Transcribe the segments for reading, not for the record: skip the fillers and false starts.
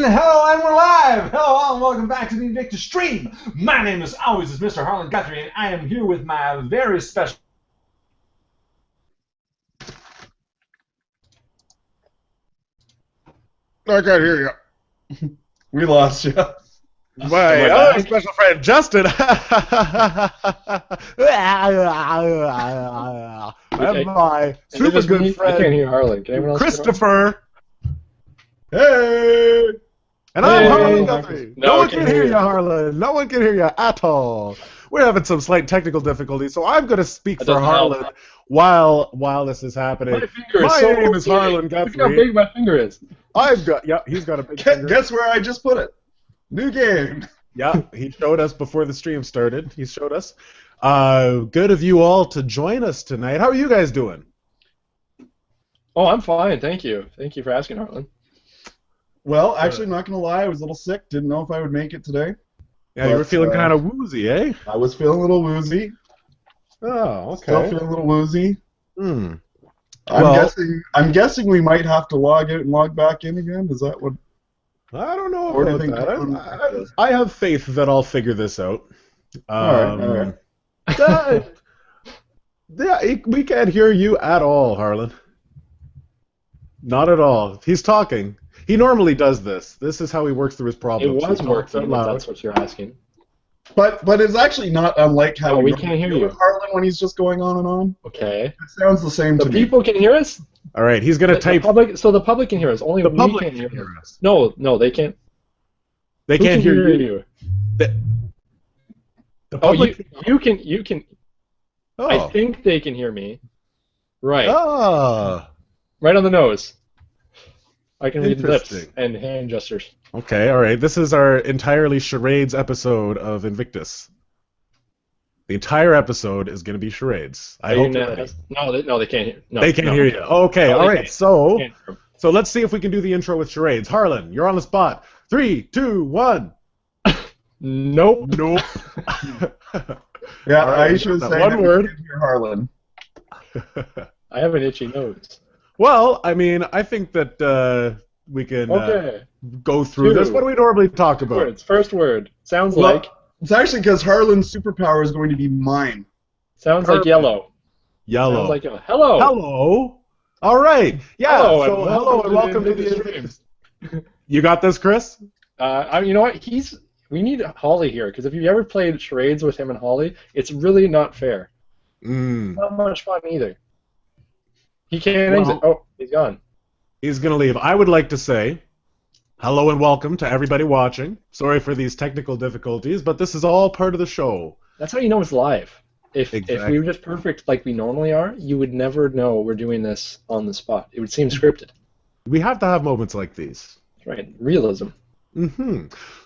Hello, and we're live! Hello all, and welcome back to the Invictus stream! My name, as always, is Mr. Harlan Guthrie, and I am here with my very special... I can't hear you. We lost you. My other special friend, Justin. And my super good friend, I can't hear Harlan. Can anyone else Christopher. Hey! And I'm Harlan Guthrie. No one can hear you, Harlan. No one can hear you at all. We're having some slight technical difficulties, so I'm going to speak for Harlan while this is happening. My name is Harlan Guthrie. Look how big my finger is. He's got a big finger. Guess where I just put it? New game. Yeah, he showed us before the stream started. He showed us. Good of you all to join us tonight. How are you guys doing? Oh, I'm fine. Thank you. Thank you for asking, Harlan. Well, actually, I'm not going to lie. I was a little sick. Didn't know if I would make it today. Yeah, you were feeling kind of woozy, eh? I was feeling a little woozy. Oh, okay. Still feeling a little woozy. Hmm. I'm guessing we might have to log out and log back in again. Is that what? I don't know Or do you about think that. I have faith that I'll figure this out. All right. Yeah, we can't hear you at all, Harlan. Not at all. He's talking. He normally does this. This is how he works through his problems. It was working, if that's what you're asking. But it's actually not unlike how we can't hear you, Harlan, when he's just going on and on. Okay. It sounds the same to me. The people can hear us? All right, he's going to type... So the public can hear us. Only the we public can't can hear us. No, they can't. They Who can't can hear you. The public... You can... Oh. I think they can hear me. Right. Oh. Right on the nose. I can read lips and hand gestures. Okay, all right. This is our entirely charades episode of Invictus. The entire episode is going to be charades. I hope No, they can't hear. No, they can't hear you. Okay, no, all right. So so let's see if we can do the intro with charades. Harlan, you're on the spot. 3, 2, 1. Nope. Yeah, right, I should say one word. Hear Harlan. I have an itchy nose. Well, I mean, I think that we can go through this. What do we normally talk about? First word. Sounds Well, like... It's actually because Harlan's superpower is going to be mine. Sounds like yellow. Yellow. Sounds like yellow. Hello. Hello. All right. Yeah. Hello, and welcome to the Invictus. You got this, Chris? You know what? We need Holly here, because if you ever played charades with him and Holly, it's really not fair. Not much fun either. He can't exit. Oh, he's gone. He's going to leave. I would like to say hello and welcome to everybody watching. Sorry for these technical difficulties, but this is all part of the show. That's how you know it's live. If Exactly. we were just perfect like we normally are, you would never know we're doing this on the spot. It would seem scripted. We have to have moments like these. That's right. Realism.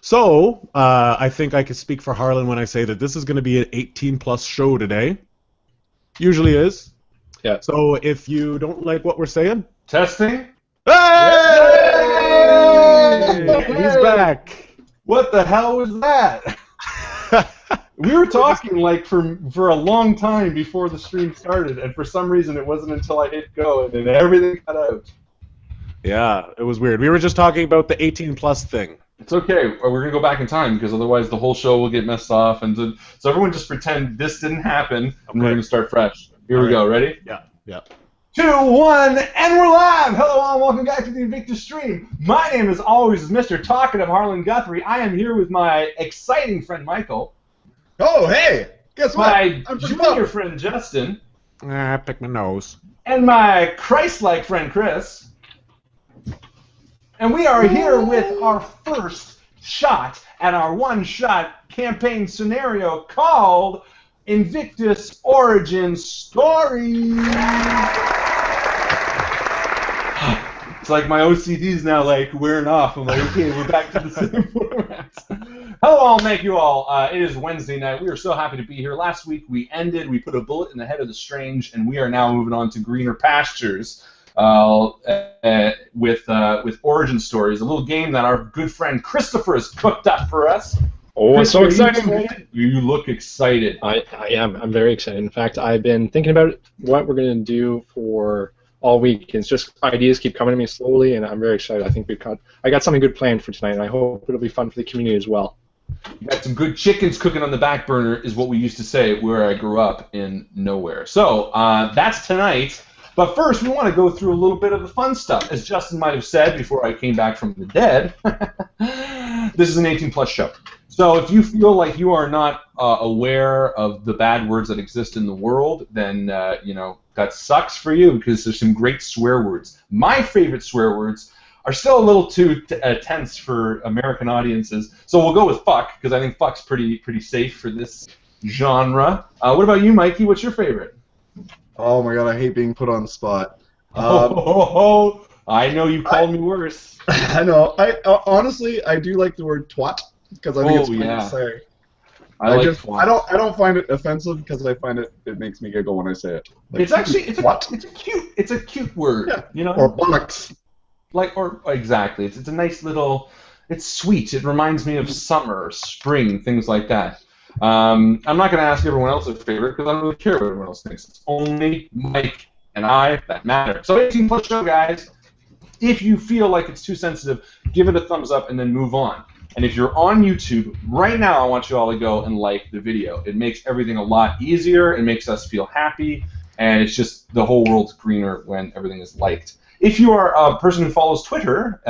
So, I think I can speak for Harlan when I say that this is going to be an 18-plus show today. Usually is. Yeah. So, if you don't like what we're saying... Testing? Hey! He's back. What the hell was that? We were talking like for a long time before the stream started, and for some reason it wasn't until I hit go and then everything cut out. Yeah, it was weird. We were just talking about the 18-plus thing. It's okay. We're going to go back in time because otherwise the whole show will get messed off. And so everyone just pretend this didn't happen, and we're going to start fresh. Here we go. Ready? Yeah. 2, 1, and we're live! Hello all, welcome back to the Invictus stream. My name, as always, is Mr. Talkative Harlan Guthrie. I am here with my exciting friend Michael. Oh, hey! Guess what? My junior friend Justin. I picked my nose. And my Christ-like friend Chris. And we are here with our first shot at our one-shot campaign scenario called Invictus Origin Story. It's like my OCD's now like wearing off. I'm like, okay, we're back to the same formats. Hello all, thank you all. It is Wednesday night. We are so happy to be here. Last week we put a bullet in the head of the strange, and we are now moving on to greener pastures with Origin Stories, a little game that our good friend Christopher has cooked up for us. Oh, it's so exciting! You look excited. I am. I'm very excited. In fact, I've been thinking about what we're going to do for all week. It's just ideas keep coming to me slowly, and I'm very excited. I think I got something good planned for tonight, and I hope it'll be fun for the community as well. You got some good chickens cooking on the back burner, is what we used to say where I grew up in nowhere. So that's tonight. But first, we want to go through a little bit of the fun stuff. As Justin might have said before I came back from the dead, this is an 18-plus show. So if you feel like you are not aware of the bad words that exist in the world, then that sucks for you, because there's some great swear words. My favorite swear words are still a little too tense for American audiences, so we'll go with fuck, because I think fuck's pretty safe for this genre. What about you, Mikey? What's your favorite? Oh my god, I hate being put on the spot. I know you called me worse. I know. Honestly, I do like the word twat, because I think it's fun to say. I don't find it offensive, because I find it makes me giggle when I say it. Like, it's a cute word, yeah. Or bollocks. Exactly. It's a nice little. It's sweet. It reminds me of summer, spring, things like that. I'm not going to ask everyone else's favorite, because I don't really care what everyone else thinks. It's only Mike and I that matter. So 18-plus show, guys. If you feel like it's too sensitive, give it a thumbs up and then move on. And if you're on YouTube, right now I want you all to go and like the video. It makes everything a lot easier. It makes us feel happy. And it's just the whole world's greener when everything is liked. If you are a person who follows Twitter,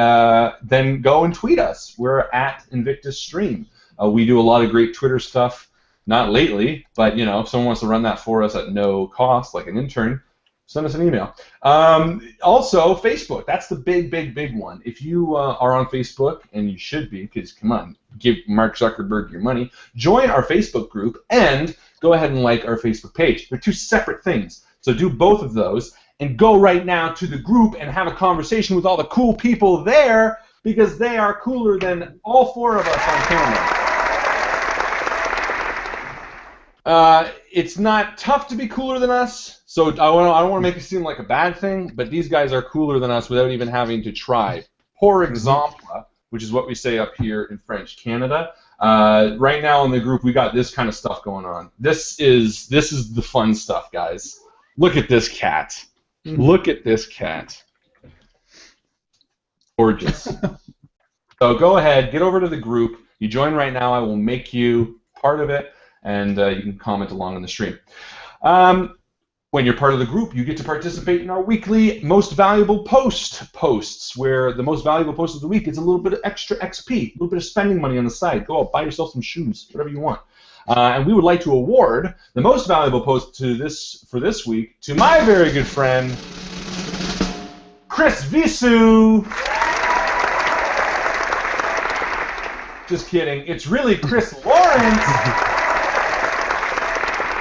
then go and tweet us. We're at Invictus Stream. We do a lot of great Twitter stuff. Not lately, but if someone wants to run that for us at no cost, like an intern, send us an email. Also, Facebook. That's the big one. If you are on Facebook, and you should be, because come on, give Mark Zuckerberg your money, join our Facebook group and go ahead and like our Facebook page. They're two separate things. So do both of those, and go right now to the group and have a conversation with all the cool people there, because they are cooler than all four of us on camera. It's not tough to be cooler than us, so I don't want to make it seem like a bad thing, but these guys are cooler than us without even having to try. Por exemple, which is what we say up here in French Canada. Right now in the group, we got this kind of stuff going on. This is the fun stuff, guys. Look at this cat. Look at this cat. Gorgeous. So go ahead, get over to the group. You join right now. I will make you part of it, and you can comment along on the stream. When you're part of the group, you get to participate in our weekly Most Valuable posts, where the most valuable post of the week is a little bit of extra XP, a little bit of spending money on the side. Go out, buy yourself some shoes, whatever you want. And we would like to award the most valuable post for this week to my very good friend, Chris Visu. Just kidding. It's really Chris Lawrence.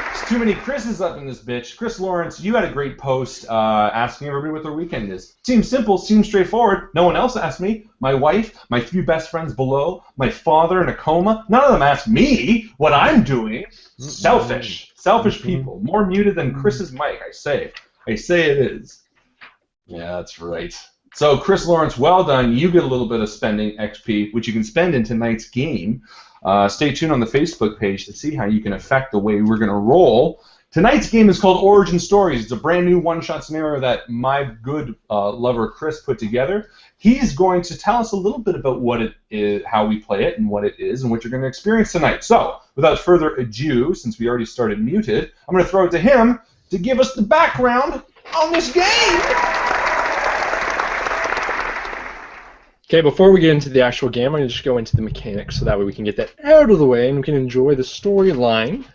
There's too many Chris's up in this bitch. Chris Lawrence, you had a great post asking everybody what their weekend is. Seems simple, seems straightforward. No one else asked me. My wife, my few best friends below, my father in a coma. None of them asked me what I'm doing. Selfish. Selfish people. More muted than Chris's mic, I say. I say it is. Yeah, that's right. So, Chris Lawrence, well done. You get a little bit of spending XP, which you can spend in tonight's game. Stay tuned on the Facebook page to see how you can affect the way we're going to roll. Tonight's game is called Origin Stories. It's a brand new one-shot scenario that my good lover Chris put together. He's going to tell us a little bit about what it is, how we play it, and what it is, and what you're going to experience tonight. So, without further ado, since we already started muted, I'm going to throw it to him to give us the background on this game. Okay, before we get into the actual game, I'm going to just go into the mechanics so that way we can get that out of the way and we can enjoy the storyline.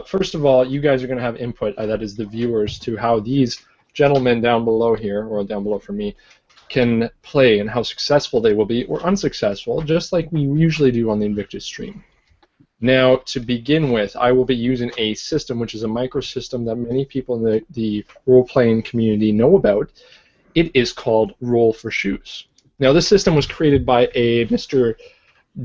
First of all, you guys are going to have input, that is the viewers, to how these gentlemen down below here, or down below for me, can play and how successful they will be or unsuccessful, just like we usually do on the Invictus stream. Now, to begin with, I will be using a system which is a microsystem that many people in the role-playing community know about. It is called Roll for Shoes. Now, this system was created by a Mr.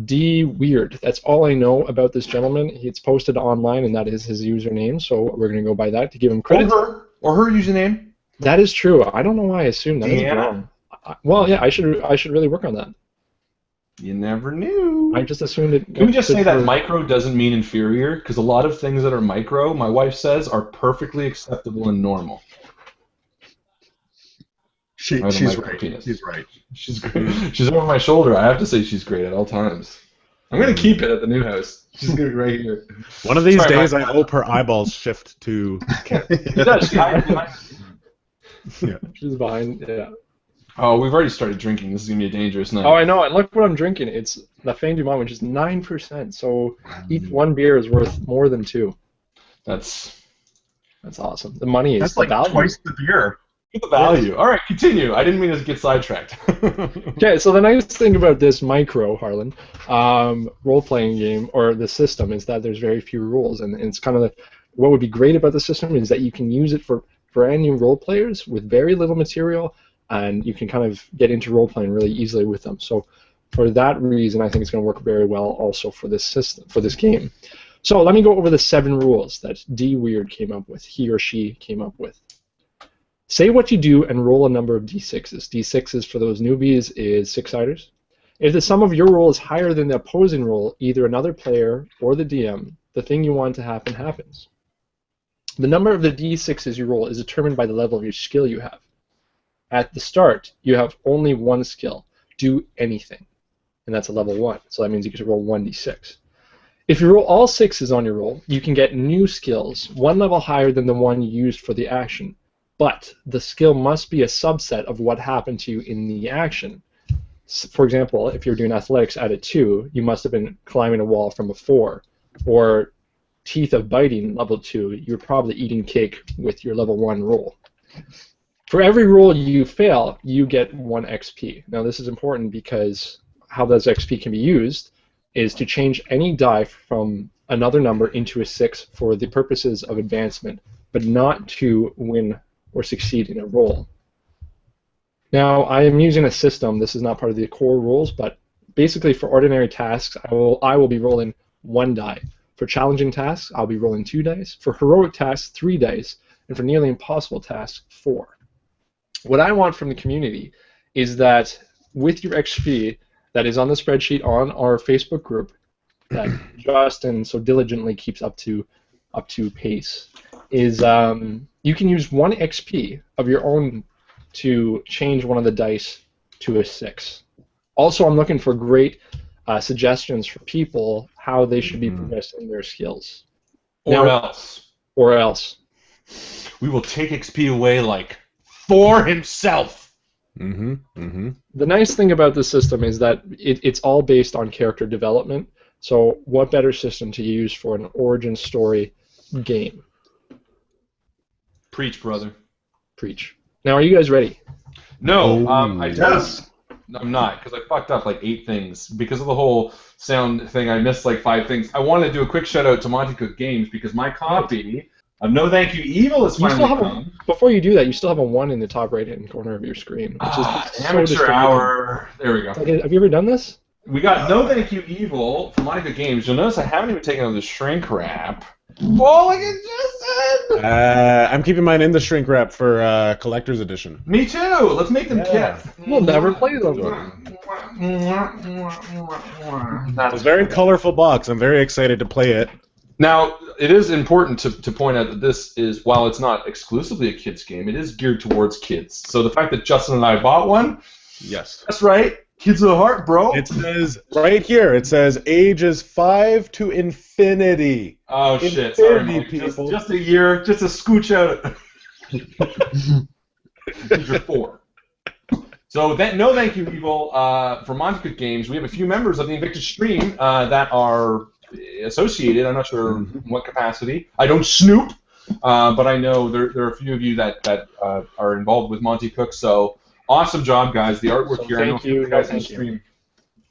D. Weird. That's all I know about this gentleman. It's posted online, and that is his username, so we're going to go by that to give him credit. Or her username. That is true. I don't know why I assumed that. Is wrong. Well, yeah, I should really work on that. You never knew. I just assumed it. Can we just say that micro doesn't mean inferior? Because a lot of things that are micro, my wife says, are perfectly acceptable and normal. She's right. She's right. She's great. She's over my shoulder. I have to say she's great at all times. I'm going to keep it at the new house. She's going to be right here. One of these days, I hope her eyeballs shift to... It does. She's behind, yeah. Oh, we've already started drinking. This is going to be a dangerous night. Oh, I know. And look what I'm drinking. It's La Fin du Monde, which is 9%. So each one beer is worth more than 2. That's awesome. The money is That's like value. Twice the beer. The value. All right, continue. I didn't mean to get sidetracked. Okay, so the nice thing about this micro, Harlan, role-playing game, or the system, is that there's very few rules. And it's kind of what would be great about the system is that you can use it for brand new role players with very little material, and you can kind of get into role-playing really easily with them. So for that reason, I think it's going to work very well also for this system, for this game. So let me go over the 7 rules that D Weird came up with, he or she came up with. Say what you do and roll a number of d6s. D6s, for those newbies, is 6-siders. If the sum of your roll is higher than the opposing roll, either another player or the DM, the thing you want to happen happens. The number of the d6s you roll is determined by the level of your skill you have. At the start, you have only one skill, do anything, and that's a level 1, so that means you get to roll 1d6. If you roll all 6s on your roll, you can get new skills, 1 level higher than the one you used for the action. But the skill must be a subset of what happened to you in the action. For example, if you're doing athletics at a 2, you must have been climbing a wall from a 4. Or teeth of biting, level 2, you're probably eating cake with your level 1 roll. For every roll you fail, you get 1 XP. Now this is important because how those XP can be used is to change any die from another number into a 6 for the purposes of advancement, but not to win or succeed in a roll. Now, I am using a system. This is not part of the core rules, but basically for ordinary tasks, I will be rolling 1 die. For challenging tasks, I'll be rolling 2 dice. For heroic tasks, 3 dice. And for nearly impossible tasks, 4. What I want from the community is that with your XP that is on the spreadsheet on our Facebook group that Justin so diligently keeps up to pace, is you can use 1 XP of your own to change one of the dice to a 6. Also, I'm looking for great suggestions for people how they should be progressing their skills. Or else. We will take XP away like Thor himself. The nice thing about this system is that it's all based on character development. So what better system to use for an origin story game? Preach, brother. Preach. Now, are you guys ready? No, I'm not, because I fucked up like 8 things. Because of the whole sound thing, I missed like 5 things. I want to do a quick shout out to Monty Cook Games because my copy of No Thank You Evil is finally come. Before you do that, you still have a 1 in the top right-hand corner of your screen. Which is amateur hour. There we go. Okay, have you ever done this? We got No Thank You Evil from Monty Cook Games. You'll notice I haven't even taken out the shrink wrap. Oh, look at Justin! I'm keeping mine in the shrink wrap for collector's edition. Me too. Let's make them kits. We'll never play them. It's a very colorful box. I'm very excited to play it. Now, it is important to point out that this is, while it's not exclusively a kids game, it is geared towards kids. So the fact that Justin and I bought one, yes, that's right. Kids at heart, bro. It says right here. It says ages 5 to infinity. Oh shit! Sorry, Mike. Just a year, just a scooch out. You're 4. So no thank you, people. For Monty Cook Games, we have a few members of the Invictus stream that are associated. I'm not sure in what capacity. I don't snoop, but I know there are a few of you that are involved with Monty Cook. So. Awesome job, guys. The artwork here. Thank you. Guys on the stream.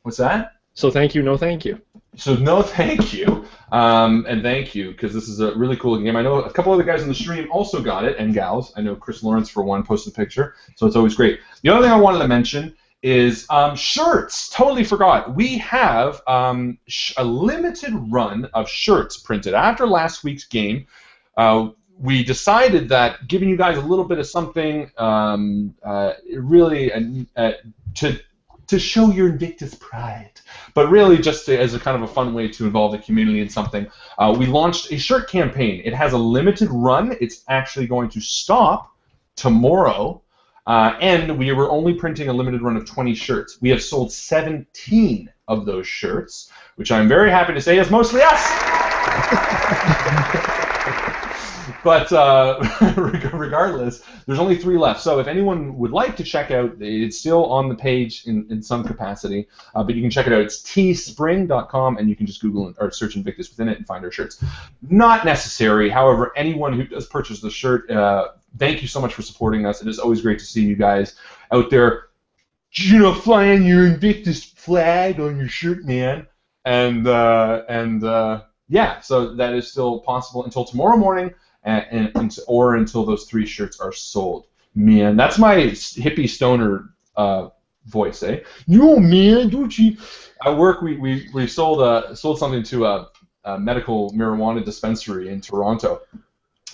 What's that? So thank you. No, thank you. So no, thank you, and thank you because this is a really cool game. I know a couple other guys on the stream also got it, and gals. I know Chris Lawrence for one posted a picture, so it's always great. The other thing I wanted to mention is shirts. Totally forgot. We have a limited run of shirts printed after last week's game. We decided that giving you guys a little bit of something really to show your Invictus pride, but really just as a kind of a fun way to involve the community in something, we launched a shirt campaign. It has a limited run. It's actually going to stop tomorrow, And we were only printing a limited run of 20 shirts. We have sold 17 of those shirts, which I'm very happy to say is mostly us. But regardless, there's only 3 left. So if anyone would like to check out, it's still on the page in some capacity, but you can check it out. It's teespring.com, and you can just Google or search Invictus within it and find our shirts. Not necessary. However, anyone who does purchase the shirt, thank you so much for supporting us. It is always great to see you guys out there, flying your Invictus flag on your shirt, man. And yeah, so that is still possible until tomorrow morning. Or until those 3 shirts are sold. Man, that's my hippie stoner voice, eh? No, man, don't you? At work, we sold something to a medical marijuana dispensary in Toronto,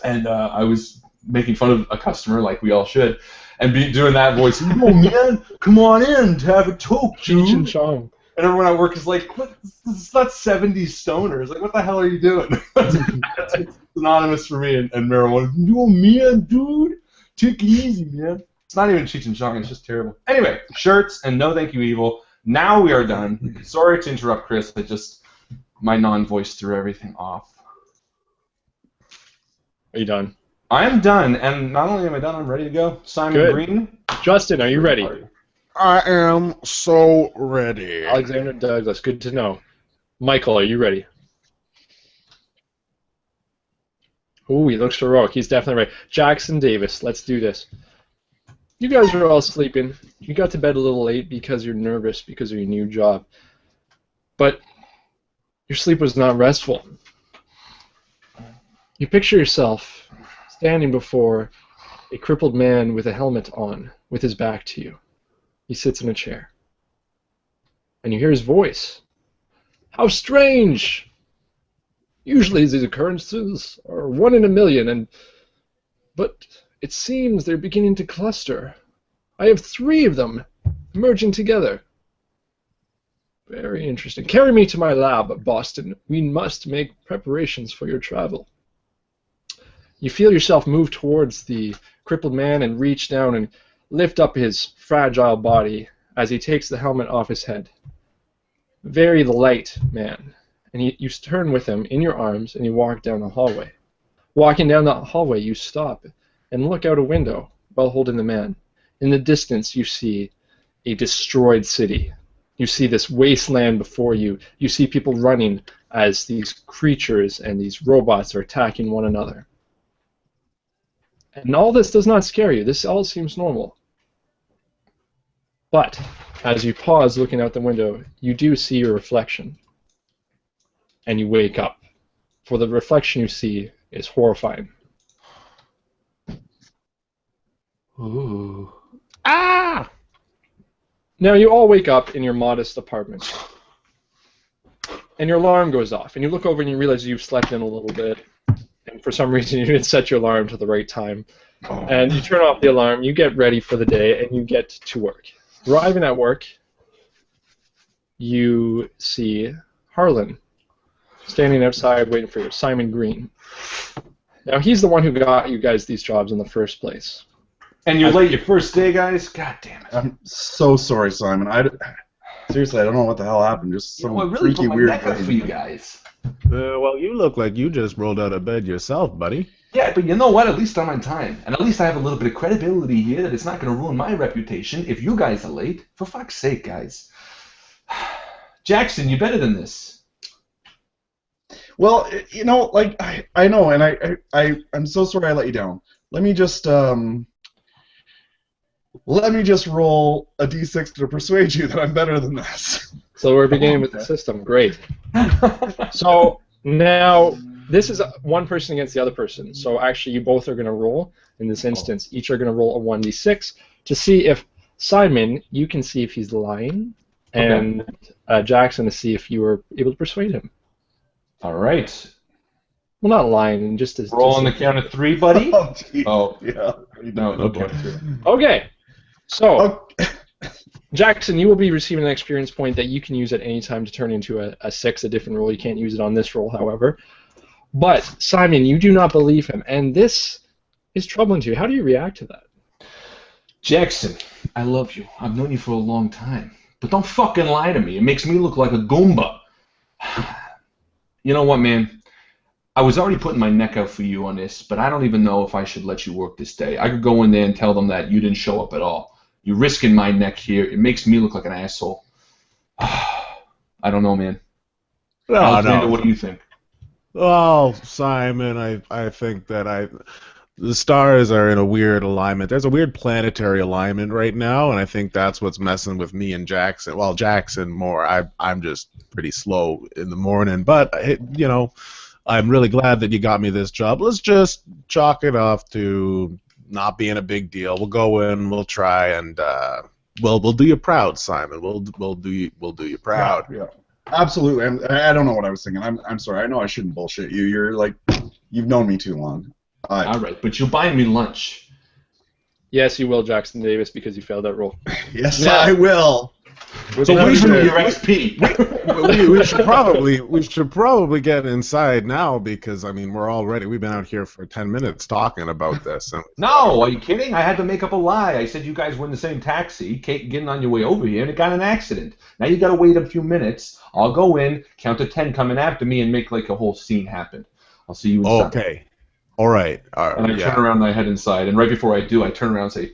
and I was making fun of a customer, like we all should, and doing that voice. No, man, come on in to have a toke, Cheech and Chong. And everyone at work is like, "What? This is not 70s stoners. Like, what the hell are you doing?" It's synonymous for me and marijuana. No, man, dude. Take it easy, man. It's not even Cheech and Chong. It's just terrible. Anyway, shirts and no thank you, evil. Now we are done. Sorry to interrupt, Chris. My non-voice threw everything off. Are you done? I'm done. And not only am I done, I'm ready to go. Simon Green. Justin, are you ready? I am so ready. Alexander Douglas, good to know. Michael, are you ready? Ooh, he looks heroic. He's definitely ready. Jackson Davis, let's do this. You guys are all sleeping. You got to bed a little late because you're nervous because of your new job. But your sleep was not restful. You picture yourself standing before a crippled man with a helmet on, with his back to you. He sits in a chair. And you hear his voice. How strange! Usually these occurrences are 1 in a million, but it seems they're beginning to cluster. I have 3 of them merging together. Very interesting. Carry me to my lab, Boston. We must make preparations for your travel. You feel yourself move towards the crippled man and reach down and lift up his fragile body as he takes the helmet off his head. Very light man. And you turn with him in your arms and you walk down the hallway. Walking down the hallway, you stop and look out a window while holding the man. In the distance, you see a destroyed city. You see this wasteland before you. You see people running as these creatures and these robots are attacking one another. And all this does not scare you. This all seems normal. But as you pause looking out the window, you do see your reflection. And you wake up. For the reflection you see is horrifying. Ooh. Ah! Now you all wake up in your modest apartment. And your alarm goes off. And you look over and you realize you've slept in a little bit. And for some reason you didn't set your alarm to the right time. And you turn off the alarm, you get ready for the day, and you get to work. Arriving at work, you see Harlan standing outside waiting for you, Simon Green. Now he's the one who got you guys these jobs in the first place. And you're late your first day, guys? God damn it. I'm so sorry, Simon. Seriously, I don't know what the hell happened. Just some really freaky, put my weird neck up thing. for you guys. Well, you look like you just rolled out of bed yourself, buddy. Yeah, but you know what? At least I'm on time. And at least I have a little bit of credibility here that it's not going to ruin my reputation if you guys are late. For fuck's sake, guys. Jackson, you're better than this. Well, you know, like, I know, and I'm so sorry I let you down. Let me just roll a d6 to persuade you that I'm better than this. So we're beginning with the system. Great. So now this is one person against the other person. So actually you both are going to roll. In this instance, each are going to roll a 1d6 to see if Simon, you can see if he's lying, and Jackson to see if you were able to persuade him. All right. Well, not lying, just as... Roll on the count of 3, buddy. Oh, geez. Oh. Yeah. No, okay. Okay. So, Jackson, you will be receiving an experience point that you can use at any time to turn into a 6, a different roll. You can't use it on this roll, however. But, Simon, you do not believe him, and this is troubling to you. How do you react to that? Jackson, I love you. I've known you for a long time. But don't fucking lie to me. It makes me look like a Goomba. You know what, man? I was already putting my neck out for you on this, but I don't even know if I should let you work this day. I could go in there and tell them that you didn't show up at all. You're risking my neck here. It makes me look like an asshole. I don't know, man. No, Alexander, what do you think? Oh, Simon, I think that the stars are in a weird alignment. There's a weird planetary alignment right now, and I think that's what's messing with me and Jackson. Well, Jackson more. I'm just pretty slow in the morning, but you know, I'm really glad that you got me this job. Let's just chalk it off to not being a big deal. We'll go in, we'll try, and we'll do you proud, Simon. We'll do you proud. Yeah. Absolutely. I don't know what I was thinking. I'm sorry. I know I shouldn't bullshit you. You're like, you've known me too long. All right, but you'll buy me lunch. Yes, you will, Jackson Davis, because you failed that role. Yes, I will. So we should your XP. we should probably get inside now because we've been out here for 10 minutes talking about this. No, are you kidding? I had to make up a lie. I said you guys were in the same taxi, getting on your way over here, and it got in an accident. Now you got to wait a few minutes. I'll go in, count to 10 coming after me, and make like a whole scene happen. I'll see you inside. Okay. All right. And I turn around and I head inside, and right before I do, I turn around and say,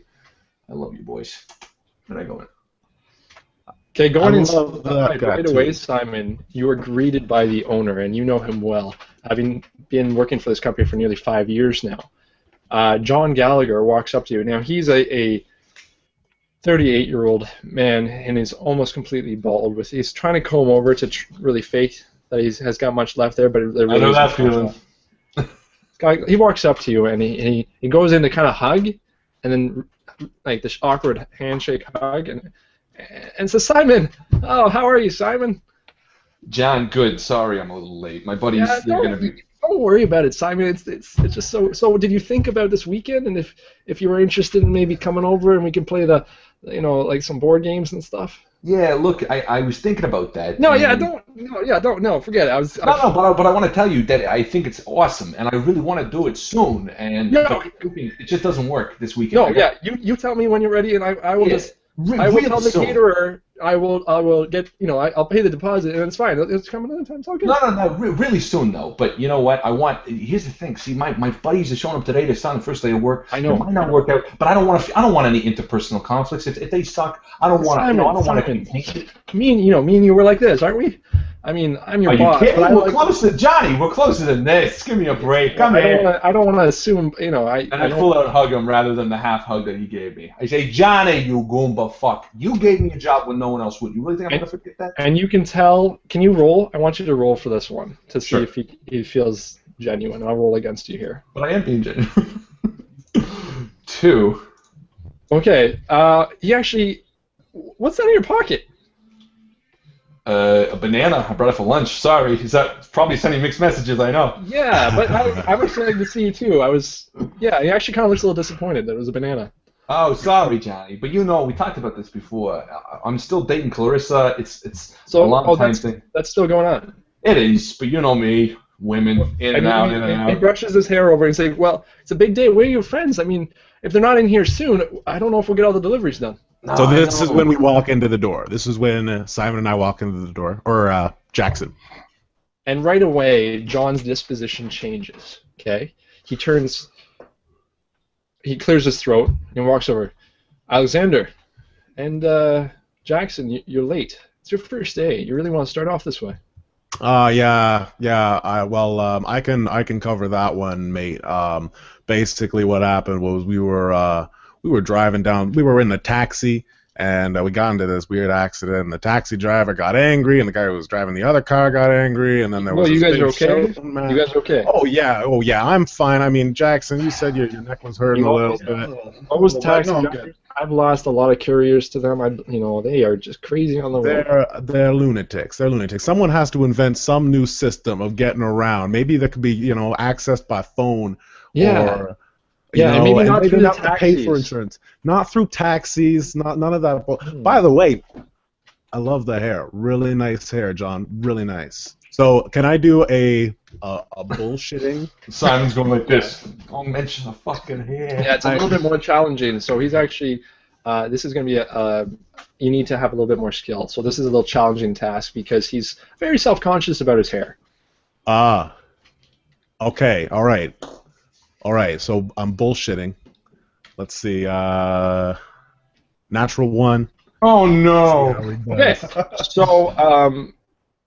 "I love you, boys," and I go in. Okay, going inside right away, Simon, you are greeted by the owner, and you know him well, having been working for this company for nearly 5 years now. John Gallagher walks up to you. Now, he's a 38-year-old man, and is almost completely bald. He's trying to comb over to really fake that he has got much left there, but it really I know that feeling. He walks up to you, and he goes in to kind of hug, and then like this awkward handshake hug, and says, "Simon, oh, how are you, Simon?" John, good. Sorry, I'm a little late. My buddies, they're gonna be. Don't worry about it, Simon. It's just so. So, did you think about this weekend, and if you were interested in maybe coming over and we can play like some board games and stuff? Yeah, look, I was thinking about that. No, forget it. But I want to tell you that I think it's awesome, and I really want to do it soon. And it just doesn't work this weekend. No, you tell me when you're ready, and I will just. I will tell the caterer. I will get. I'll pay the deposit, and it's fine. It's coming in time. It's okay. No. Really soon though. But you know what? Here's the thing. See, my buddies are showing up today. They're starting the first day of work. I know. It might not work out, but I don't want any interpersonal conflicts. If they suck, I don't want to. I don't want to be tainted. Me and you were like this, aren't we? I'm your boss. Are you kidding? We're closer, Johnny. We're closer than this. Give me a break. Come here. I don't want to assume. I full out hug him rather than the half hug that he gave me. I say, Johnny, you Goomba fuck. You gave me a job when no one else would. You really think I'm gonna forget that? And you can tell. Can you roll? I want you to roll for this one to see if he feels genuine. I'll roll against you here. But I am being genuine. 2. Okay. He actually. What's that in your pocket? A banana. I brought it for lunch. Sorry. Is that probably sending mixed messages? I know. Yeah, but I'm excited to see you too. He actually kind of looks a little disappointed that it was a banana. Oh, sorry, Johnny. But we talked about this before. I'm still dating Clarissa. It's a long time thing. That's still going on. It is, but you know me. Women in and out. He brushes his hair over and says, "Well, it's a big day. Where are your friends? I mean, if they're not in here soon, I don't know if we'll get all the deliveries done." No, so this is when we walk into the door. This is when Simon and I walk into the door, or Jackson. And right away, John's disposition changes. Okay, he clears his throat and walks over. Alexander, and Jackson, you're late. It's your first day. You really want to start off this way? Yeah. I can cover that one, mate. Basically, what happened was we were driving down. We were in a taxi, and we got into this weird accident. And the taxi driver got angry, and the guy who was driving the other car got angry, and then there was. You guys are okay? You guys are okay? Oh yeah, I'm fine. I mean, Jackson, you said your neck was hurting a little bit. What was taxi? I've lost a lot of couriers to them. They are just crazy on the road. They're lunatics. They're lunatics. Someone has to invent some new system of getting around. Maybe that could be, accessed by phone. Or, maybe not through the taxis. Pay for insurance. Not through taxis. None of that. By the way, I love the hair. Really nice hair, John. Really nice. So can I do a bullshitting? Simon's going like this. Don't mention the fucking hair. Yeah, it's a little bit more challenging. So he's actually, this is going to be you need to have a little bit more skill. So this is a little challenging task because he's very self-conscious about his hair. Ah. Okay. All right. So I'm bullshitting. Let's see. Natural 1. Oh no. Okay. So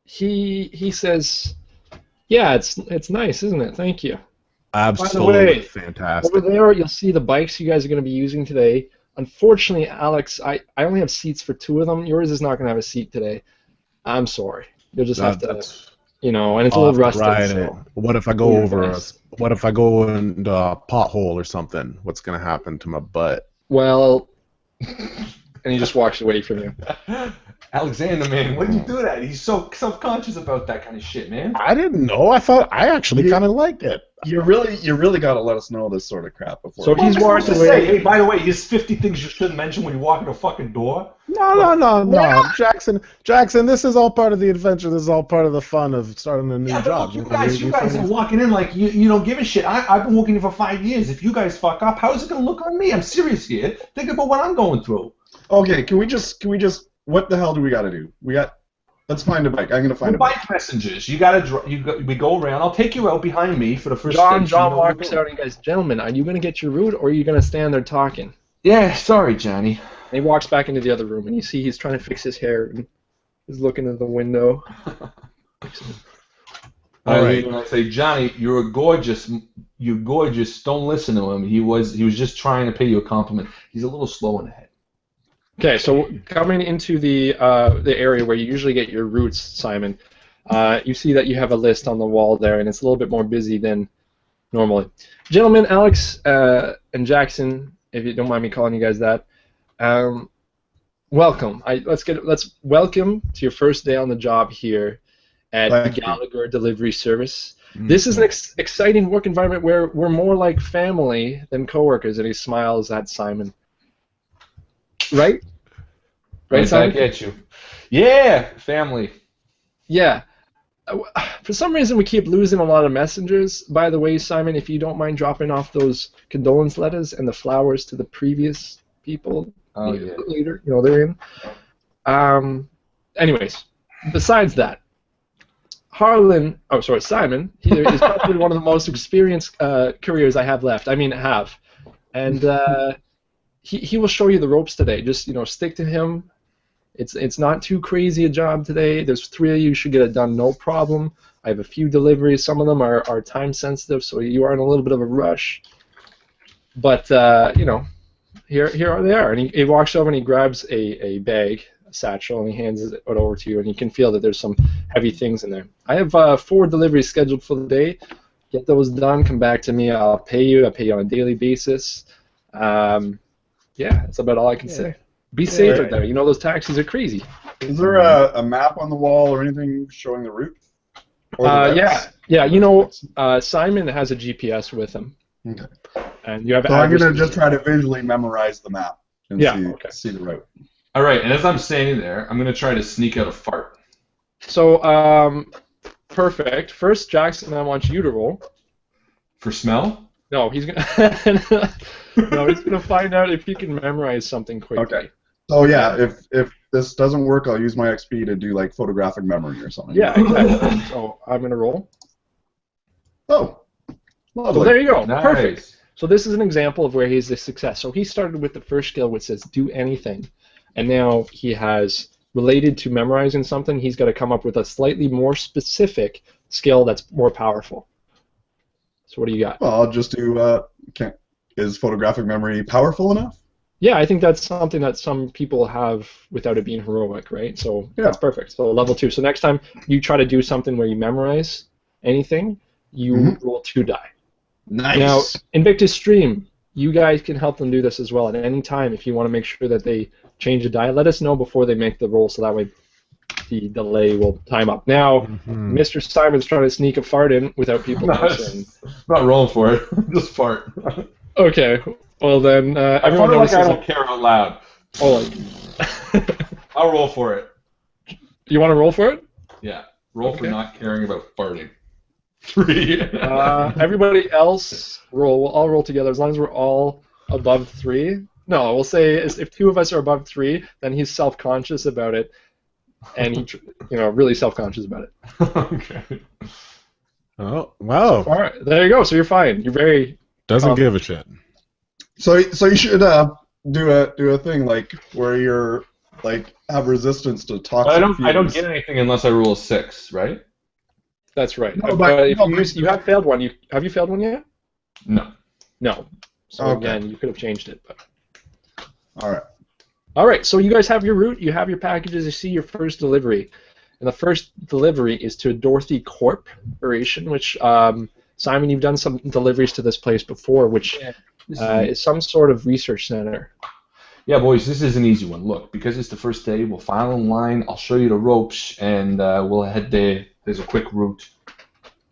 he says, yeah, it's nice, isn't it? Thank you. Absolutely. By the way, fantastic. Over there, you'll see the bikes you guys are going to be using today. Unfortunately, Alex, I only have seats for 2 of them. Yours is not going to have a seat today. I'm sorry. You'll just have to, and it's a little rusted. So. What if I go what if I go into a pothole or something? What's going to happen to my butt? Well, and he just walks away from you. Alexander, man, what did you do that? He's so self-conscious about that kind of shit, man. I didn't know. I thought I actually kind of liked it. You really got to let us know this sort of crap before. So he's walked away. Say, hey, by the way, there's 50 things you shouldn't mention when you walk in a fucking door. No. Jackson, this is all part of the adventure. This is all part of the fun of starting a new job. You guys are walking in like you don't give a shit. I've been working here for 5 years. If you guys fuck up, how is it going to look on me? I'm serious here. Think about what I'm going through. Okay, can we just what the hell do we got to do? Let's find a bike. I'm gonna find a bike. Bike messengers. We go around. I'll take you out behind me for the first. John walks out and he goes, "Gentlemen, are you gonna get your route, or are you gonna stand there talking?" Yeah, sorry, Johnny. And he walks back into the other room, and you see he's trying to fix his hair, and he's looking at the window. All right. When I say, Johnny, you're gorgeous. You're gorgeous. Don't listen to him. He was just trying to pay you a compliment. He's a little slow in the head. Okay, so coming into the area where you usually get your routes, Simon, you see that you have a list on the wall there, and it's a little bit more busy than normally. Gentlemen, Alex and Jackson, if you don't mind me calling you guys that, welcome. Let's welcome to your first day on the job here at the Gallagher Delivery Service. Mm-hmm. This is an exciting work environment where we're more like family than coworkers, and he smiles at Simon. Right, Simon? I get you. Yeah, family. Yeah. For some reason, we keep losing a lot of messengers. By the way, Simon, if you don't mind dropping off those condolence letters and the flowers to the previous people later, they're in. Anyways, besides that, Simon, he is probably one of the most experienced couriers I have left. And he will show you the ropes today. Just stick to him. It's not too crazy a job today. There's 3 of you, should get it done no problem. I have a few deliveries. Some of them are time sensitive, so you are in a little bit of a rush. But here they are. And he walks over and he grabs a bag, a satchel, and he hands it over to you. And you can feel that there's some heavy things in there. I have 4 deliveries scheduled for the day. Get those done. Come back to me. I'll pay you. I pay you on a daily basis. Yeah, that's about all I can say. Be safe out there. Those taxis are crazy. Is there a map on the wall or anything showing the route? Yeah. Simon has a GPS with him. Okay. And you have. So I'm gonna just try to visually memorize the map and see the route. All right. And as I'm standing there, I'm gonna try to sneak out a fart. So, perfect. First, Jackson, I want you to roll. For smell? No, he's gonna. No, he's gonna find out if he can memorize something quickly. Okay. So yeah, if this doesn't work, I'll use my XP to do like photographic memory or something. Yeah, exactly. So I'm gonna roll. Oh, lovely. So there you go. Nice. Perfect. So this is an example of where he's a success. So he started with the first skill, which says do anything, and now he has related to memorizing something. He's got to come up with a slightly more specific skill that's more powerful. So what do you got? Well, I'll just do. Is photographic memory powerful enough? Yeah, I think that's something that some people have without it being heroic, right? So that's perfect. So level 2. So next time you try to do something where you memorize anything, you roll 2 die. Nice. Now, Invictus Stream, you guys can help them do this as well at any time. If you want to make sure that they change a die, let us know before they make the roll, so that way the delay will time up. Now, Mr. Simon's trying to sneak a fart in without people noticing. I'm not rolling for it. Just fart. Okay. Well then, everyone knows I don't care out loud. Oh, I'll roll for it. You want to roll for it? Yeah. Roll for not caring about farting. 3. Everybody else roll. We'll all roll together as long as we're all above 3. No, we'll say if 2 of us are above 3, then he's self-conscious about it, and he, really self-conscious about it. Okay. Oh, wow. All right, there you go. So you're fine. You're very doesn't give a shit. So you should do a thing like where you're like have resistance to toxic. I don't get anything unless I roll a 6, right? That's right. No, but if you have failed one, have you failed one yet? No. No. So again, you could have changed it. But. All right. All right. So you guys have your route. You have your packages. You see your first delivery, and the first delivery is to Dorothy Corporation, which Simon, you've done some deliveries to this place before, which is some sort of research center. Yeah, boys, this is an easy one. Look, because it's the first day, we'll file in line. I'll show you the ropes, and we'll head there. There's a quick route.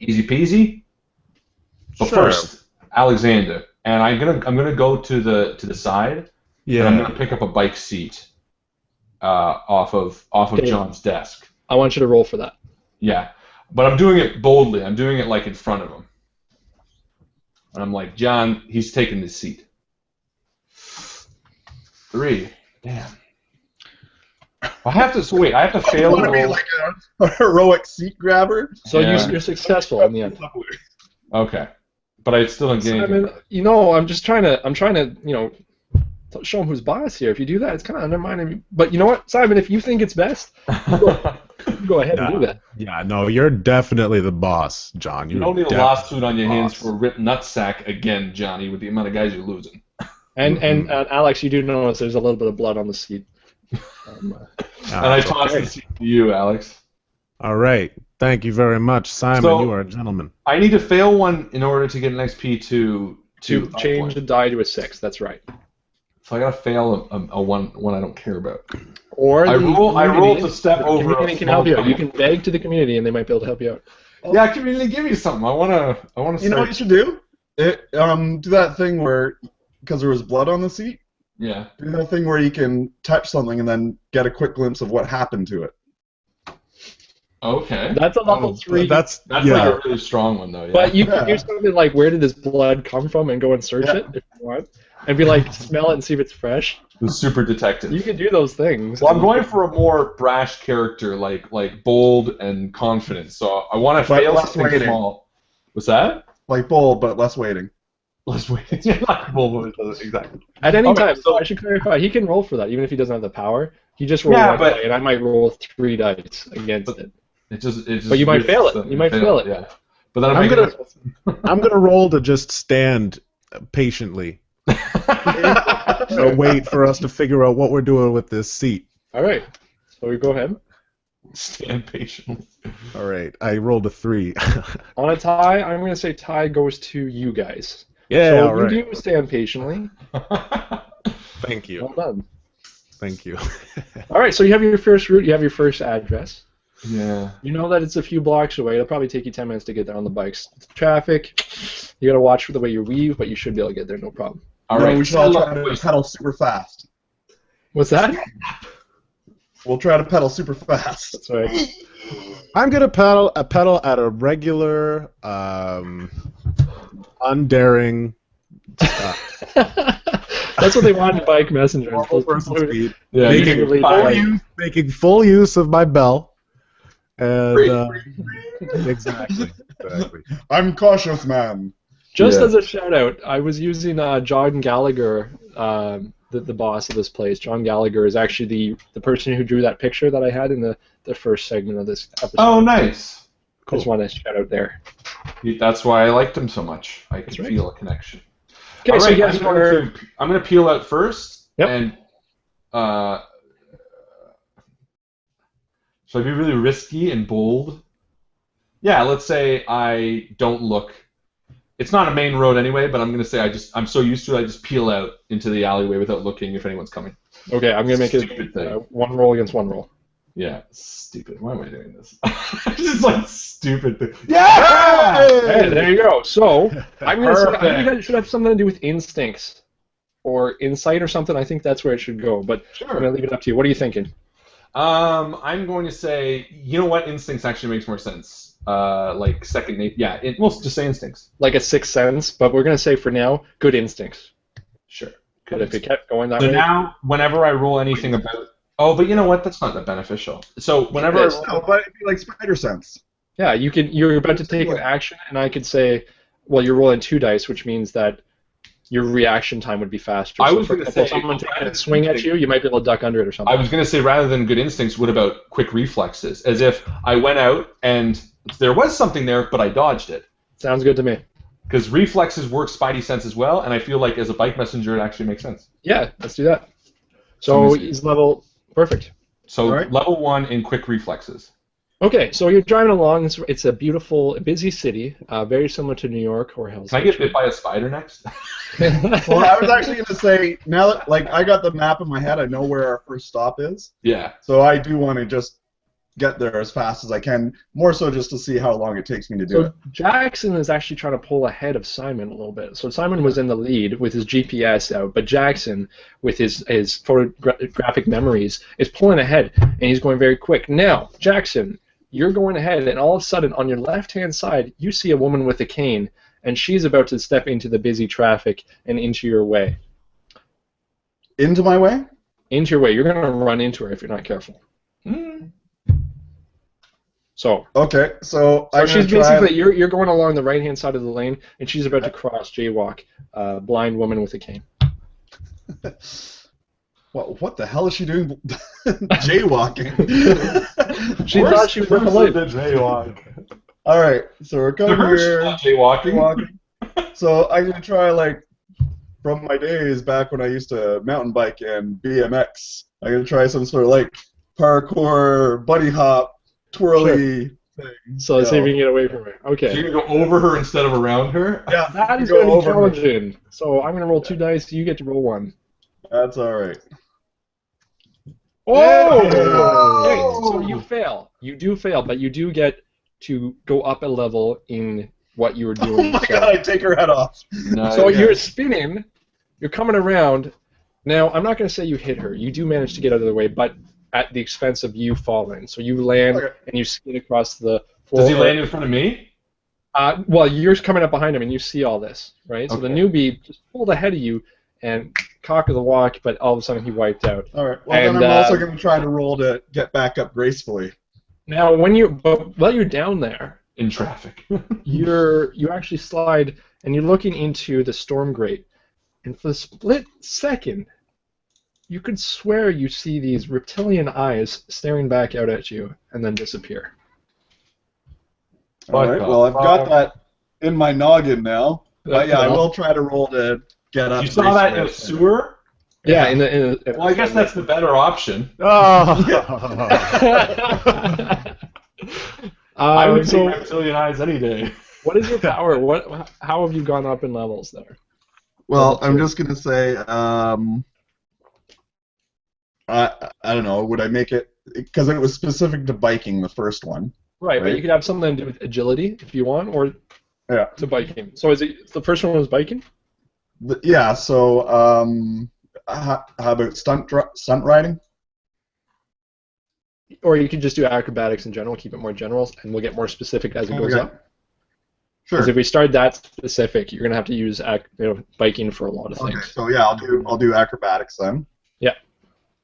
Easy peasy. But first, Alexander, and I'm gonna go to the side. Yeah. And I'm gonna pick up a bike seat off of John's desk. I want you to roll for that. Yeah, but I'm doing it boldly. I'm doing it like in front of him. And I'm like, John, he's taking this seat. 3. Damn. I have to fail. Want to be like a heroic seat grabber? So you're successful in the end. Okay, but I still don't get anything. I'm just trying to, show him who's boss here. If you do that, it's kind of undermining me. But you know what, Simon? If you think it's best, go ahead and do that. Yeah, no, you're definitely the boss, John. You don't need a lawsuit on your hands for a ripped nutsack again, Johnny, with the amount of guys you're losing. And Alex, you do notice there's a little bit of blood on the seat. And I toss the seat to you, Alex. All right. Thank you very much, Simon. So, you are a gentleman. I need to fail one in order to get an XP to change the die to a 6. That's right. So I gotta fail a one I don't care about. Or I roll to step over. The community can help you out. You can beg to the community, and they might be able to help you out. Yeah, community, give me something. I wanna. You know what you should do? Do that thing where, because there was blood on the seat. Yeah. Do that thing where you can touch something and then get a quick glimpse of what happened to it. Okay. That's a level 3. That's like a really strong one, though. Yeah. But you can do something like, where did this blood come from, and go and search it if you want. And be like, smell it and see if it's fresh. The super detective. You can do those things. Well, I'm going for a more brash character, like bold and confident. So I want to fail something small. What's that? Like bold, but less waiting. Less waiting. Yeah, bold, exactly. At any time. So I should clarify. He can roll for that, even if he doesn't have the power. He just rolls one die, and I might roll 3 dice against it. It just but you might fail it. You might fail it. Yeah. But then I'm gonna roll to just stand patiently. Wait for us to figure out what we're doing with this seat. All right. So we go ahead. Stand patiently. All right. I rolled a 3. On a tie, I'm going to say tie goes to you guys. Yeah, so all right. You do stand patiently. Thank you. Well done. Thank you. All right. So you have your first route. You have your first address. Yeah. You know that it's a few blocks away. It'll probably take you 10 minutes to get there on the bikes. Traffic. You got to watch for the way you weave, but you should be able to get there, no problem. All right, we should all try to pedal super fast. What's that? We'll try to pedal super fast. That's right. I'm gonna pedal at a regular, undaring. That's what they want in bike messengers. Speed. Yeah, making full use of my bell. And exactly. I'm cautious, man. Just as a shout out, I was using John Gallagher, the boss of this place. John Gallagher is actually the person who drew that picture that I had in the first segment of this episode. Oh, nice. Cool. Just want to shout out there. That's why I liked him so much. I could feel a connection. Okay, all so right, you guys I'm going to peel out first. Yep. And should I be really risky and bold? Yeah, let's say I don't look. It's not a main road anyway, but I'm going to say I'm so used to it, I just peel out into the alleyway without looking if anyone's coming. Okay, I'm going to make it one roll against one roll. Yeah, stupid. Why am I doing this? Just like stupid thing. Yeah! Hey, there you go. So, I'm going to say, I think it should have something to do with instincts or insight or something. I think that's where it should go, but I'm going to leave it up to you. What are you thinking? I'm going to say, you know what? Instincts actually makes more sense. Like second nature. Yeah, we'll just say instincts. Like a sixth sense, but we're going to say for now, good instincts. Sure. But if it kept going that way. So now, whenever I roll anything about. Oh, but you know what? That's not that beneficial. So whenever I roll. No, but it'd be like spider sense. Yeah, you're about to take an action, and I could say, well, you're rolling 2 dice, which means that your reaction time would be faster. I so was going to say, someone taking a swing at you, you might be able to duck under it or something. I was going to say, rather than good instincts, what about quick reflexes? As if I went out and there was something there, but I dodged it. Sounds good to me. Because reflexes work Spidey sense as well, and I feel like as a bike messenger, it actually makes sense. Yeah, let's do that. So he's level perfect. So level 1 in quick reflexes. Okay, so you're driving along. It's a beautiful, busy city, very similar to New York or Hell's Kitchen. Can I get bit by a spider next? Well, I was actually going to say, now that I got the map in my head, I know where our first stop is. Yeah. So I do want to just get there as fast as I can, more so just to see how long it takes me to do it. Jackson is actually trying to pull ahead of Simon a little bit. So Simon was in the lead with his GPS out, but Jackson, with his photographic memories, is pulling ahead, and he's going very quick. Now, Jackson, you're going ahead, and all of a sudden, on your left-hand side, you see a woman with a cane, and she's about to step into the busy traffic and into your way. Into my way? Into your way. You're going to run into her if you're not careful. So she's basically you're going along the right-hand side of the lane, and she's about to cross jaywalk. Blind woman with a cane. What the hell is she doing? Jaywalking. She thought she was in the light. Jaywalk. All right, so we're coming here. Jaywalking. So I'm gonna try from my days back when I used to mountain bike and BMX. I'm gonna try some sort of parkour, buddy hop, twirly thing. So let's see if we can get away from her. Okay. So you're going to go over her instead of around her? Yeah. That is going to be challenging. So I'm going to roll 2 dice. You get to roll 1. That's all right. Oh! Okay, so you fail. You do fail, but you do get to go up a level in what you were doing. Oh my god, I take her head off. So you're spinning. You're coming around. Now, I'm not going to say you hit her. You do manage to get out of the way, but at the expense of you falling. So you land and you skid across the floor. Does he land in front of me? Well, you're coming up behind him and you see all this, right? So the newbie just pulled ahead of you and cock of the walk, but all of a sudden he wiped out. All right. Well, then I'm also going to try to roll to get back up gracefully. Now, while you're down there in traffic, you actually slide and you're looking into the storm grate, and for a split second, you could swear you see these reptilian eyes staring back out at you and then disappear. All right, well, I've got that in my noggin now. But yeah, I will try to roll to get up. You saw that in a sewer? Yeah, well, I guess that's the better option. Oh. I would say reptilian eyes any day. What is your power? How have you gone up in levels there? Well, I'm just going to say... I don't know. Would I make it because it was specific to biking, the first one? Right, but you could have something to do with agility if you want, or to biking. So is it the first one was biking? Yeah. So how about stunt riding? Or you could just do acrobatics in general, keep it more general, and we'll get more specific as it goes up. Sure. Because if we start that specific, you're gonna have to use biking for a lot of things. Okay. So yeah, I'll do acrobatics then. Yeah.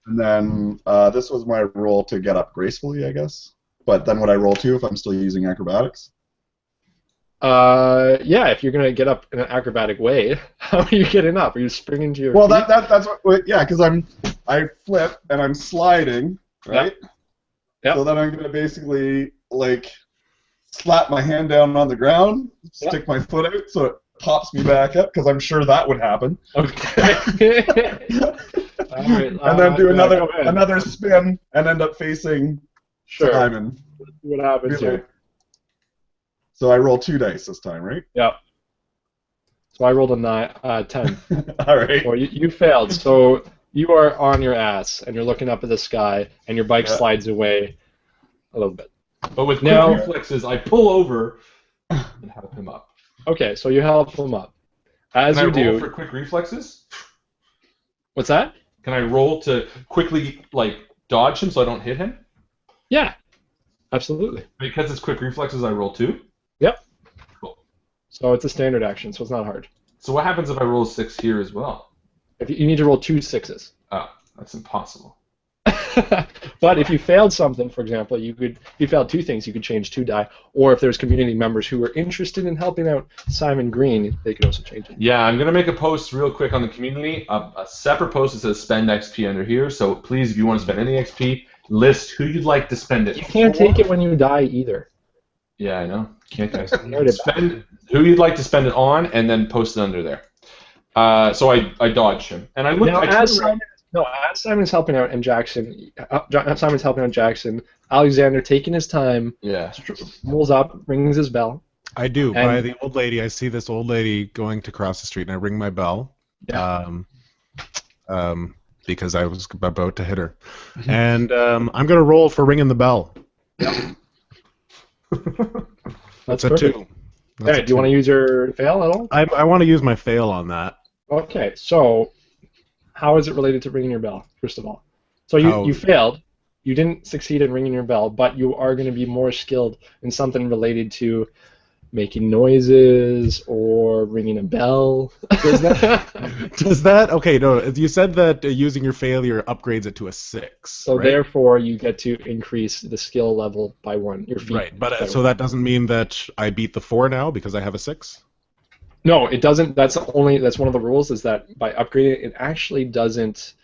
And then this was my roll to get up gracefully, I guess. But then would I roll 2 if I'm still using acrobatics? Yeah, if you're gonna get up in an acrobatic way, how are you getting up? Are you springing to your feet? That's what because I flip and I'm sliding, right? Yeah. So then I'm gonna basically slap my hand down on the ground, stick my foot out so it pops me back up because I'm sure that would happen. Okay. All right, and then do another spin and end up facing Simon. Let's see what happens here. So I roll 2 dice this time, right? Yeah. So I rolled a 10. All right. Or you failed. So you are on your ass and you're looking up at the sky and your bike slides away a little bit. But with quick reflexes, I pull over and help him up. Okay, so you help him up. As Can you I roll do. for quick reflexes? What's that? Can I roll to quickly dodge him so I don't hit him? Yeah, absolutely. Because it's quick reflexes, I roll 2? Yep. Cool. So it's a standard action, so it's not hard. So what happens if I roll a 6 here as well? If you need to roll 2 6s. Oh, that's impossible. But if you failed something, for example, if you failed 2 things, you could change 2 die. Or if there's community members who are interested in helping out Simon Green, they could also change it. Yeah, I'm going to make a post real quick on the community, a separate post that says spend XP under here. So please, if you want to spend any XP, list who you'd like to spend it You can't take it when you die either. Yeah, I know. Can't guys. Spend who you'd like to spend it on, and then post it under there. So I dodged him, and I looked. As Simon's helping out and Simon's helping out Jackson. Alexander taking his time. Yeah. Rolls up, rings his bell. I do. By the old lady, I see this old lady going to cross the street, and I ring my bell. Yeah. Because I was about to hit her, and I'm gonna roll for ringing the bell. Yeah. That's a 2. Hey, do you want to use your fail at all? I want to use my fail on that. Okay, so how is it related to ringing your bell, first of all? So you failed. You didn't succeed in ringing your bell, but you are going to be more skilled in something related to making noises or ringing a bell. Does that? Okay, no. You said that using your failure upgrades it to a 6. So right? therefore, you get to increase the skill level by 1. Your feet. Right, but so that doesn't mean that I beat the 4 now because I have a 6. No, it doesn't. That's one of the rules. Is that by upgrading it actually doesn't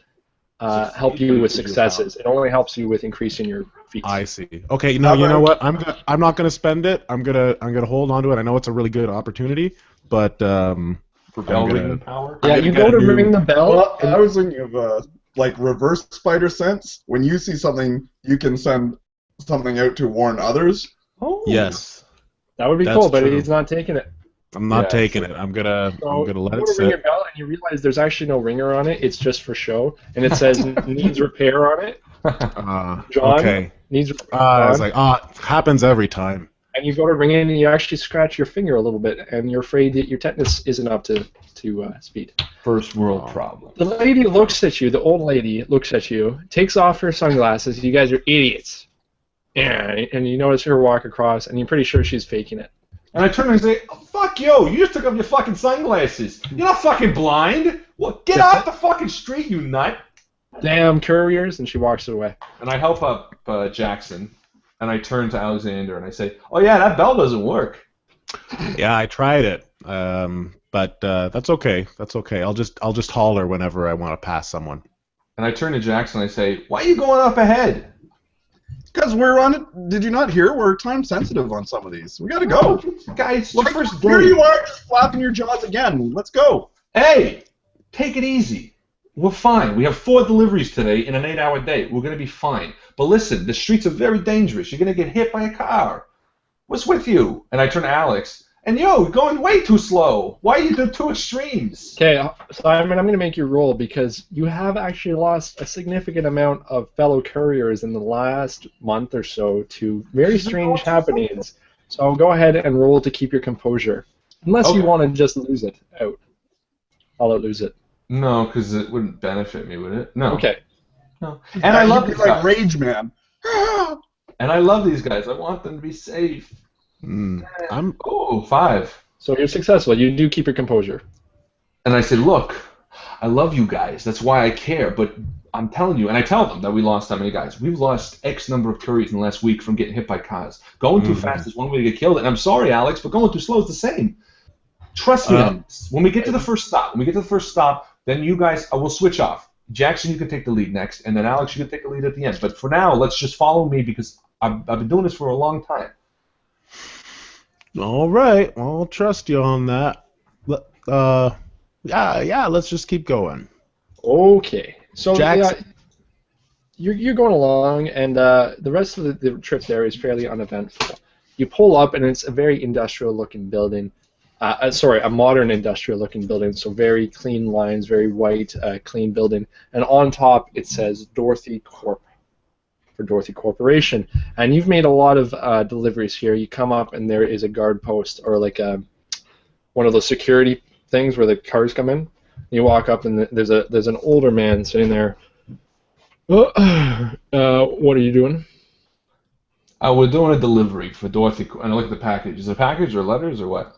help you with successes. It only helps you with increasing your feet. I see. Okay, no, you know what? I'm not gonna spend it. I'm gonna hold on to it. I know it's a really good opportunity, but for bell ringing power. Yeah, you go to ring the bell. Well, I was thinking of like reverse spider sense. When you see something, you can send something out to warn others. Oh. Yes. That would be cool, but he's not taking it. I'm not taking it. I'm gonna let it sit. Ring your bell, and you realize there's actually no ringer on it. It's just for show, and it says needs repair on it. John okay. Needs. I was like, happens every time. And you go to ring it, and you actually scratch your finger a little bit, and you're afraid that your tetanus isn't up to speed. First world problem. The lady looks at you. The old lady looks at you, takes off her sunglasses. You guys are idiots. And you notice her walk across, and you're pretty sure she's faking it. And I turn and say, oh, fuck you! You just took off your fucking sunglasses. You're not fucking blind. What? Get off the fucking street, you nut! Damn couriers! And she walks away. And I help up Jackson, and I turn to Alexander and I say, oh yeah, that bell doesn't work. Yeah, I tried it, but that's okay. That's okay. I'll just holler whenever I want to pass someone. And I turn to Jackson and I say, why are you going up ahead? Because we're on it. Did you not hear? We're time sensitive on some of these. We gotta go. Guys, look, here you are just flapping your jaws again. Let's go. Hey, take it easy. We're fine. We have 4 deliveries today in an 8-hour day. We're going to be fine. But listen, the streets are very dangerous. You're going to get hit by a car. What's with you? And I turn to Alex. And yo, you're going way too slow. Why are you doing 2 extremes? Okay, Simon, I'm going to make you roll because you have actually lost a significant amount of fellow couriers in the last month or so to very strange happenings. So go ahead and roll to keep your composure. Unless you want to just lose it out. I'll lose it. No, because it wouldn't benefit me, would it? No. Okay. No. And I love these guys. Rage Man. And I love these guys. I want them to be safe. Oh, 5. So you're successful. You do keep your composure. And I say, look, I love you guys. That's why I care. But I'm telling you, and I tell them that we lost how many guys. We've lost X number of couriers in the last week from getting hit by cars. Going too fast is one way to get killed. And I'm sorry, Alex, but going too slow is the same. Trust me on this. When we get to the first stop, then you guys, I will switch off. Jackson, you can take the lead next, and then Alex, you can take the lead at the end. But for now, let's just follow me because I've been doing this for a long time. All right, well, I'll trust you on that. Yeah, let's just keep going. Okay, so Jackson. You're going along, and the rest of the trip there is fairly uneventful. You pull up, and it's a very industrial-looking building. A modern industrial-looking building, so very clean lines, very white, clean building. And on top, it says Dorothy Corp for Dorothy Corporation. And you've made a lot of deliveries here. You come up, and there is a guard post, or like one of those security things where the cars come in. You walk up, and there's an older man sitting there, What are you doing? We're doing a delivery for Dorothy, and I look at the package. Is it a package or letters or what?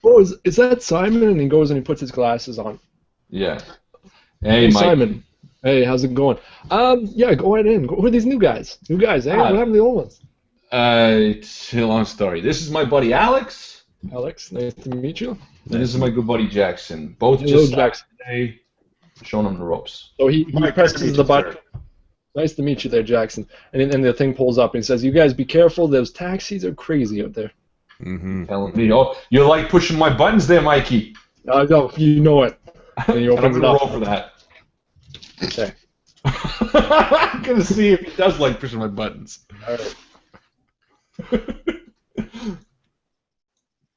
Oh, is that Simon? And he goes and he puts his glasses on. Yeah. Hey, Mike. Simon. Hey, how's it going? Yeah, go right in. Who are these new guys? New guys, eh? What happened to the old ones? It's a long story. This is my buddy Alex. Alex, nice to meet you. And this is my good buddy Jackson. Both Hello, just Jackson. today, showing him the ropes. So he presses the button. Nice to meet you there, Jackson. And then the thing pulls up and he says, "You guys be careful. Those taxis are crazy out there." Mm-hmm. Telling me, oh, you're like pushing my buttons there, Mikey. No, you know it. And he opens I'm it gonna up. roll for that. Okay. I'm gonna see if he does like pushing my buttons. All right.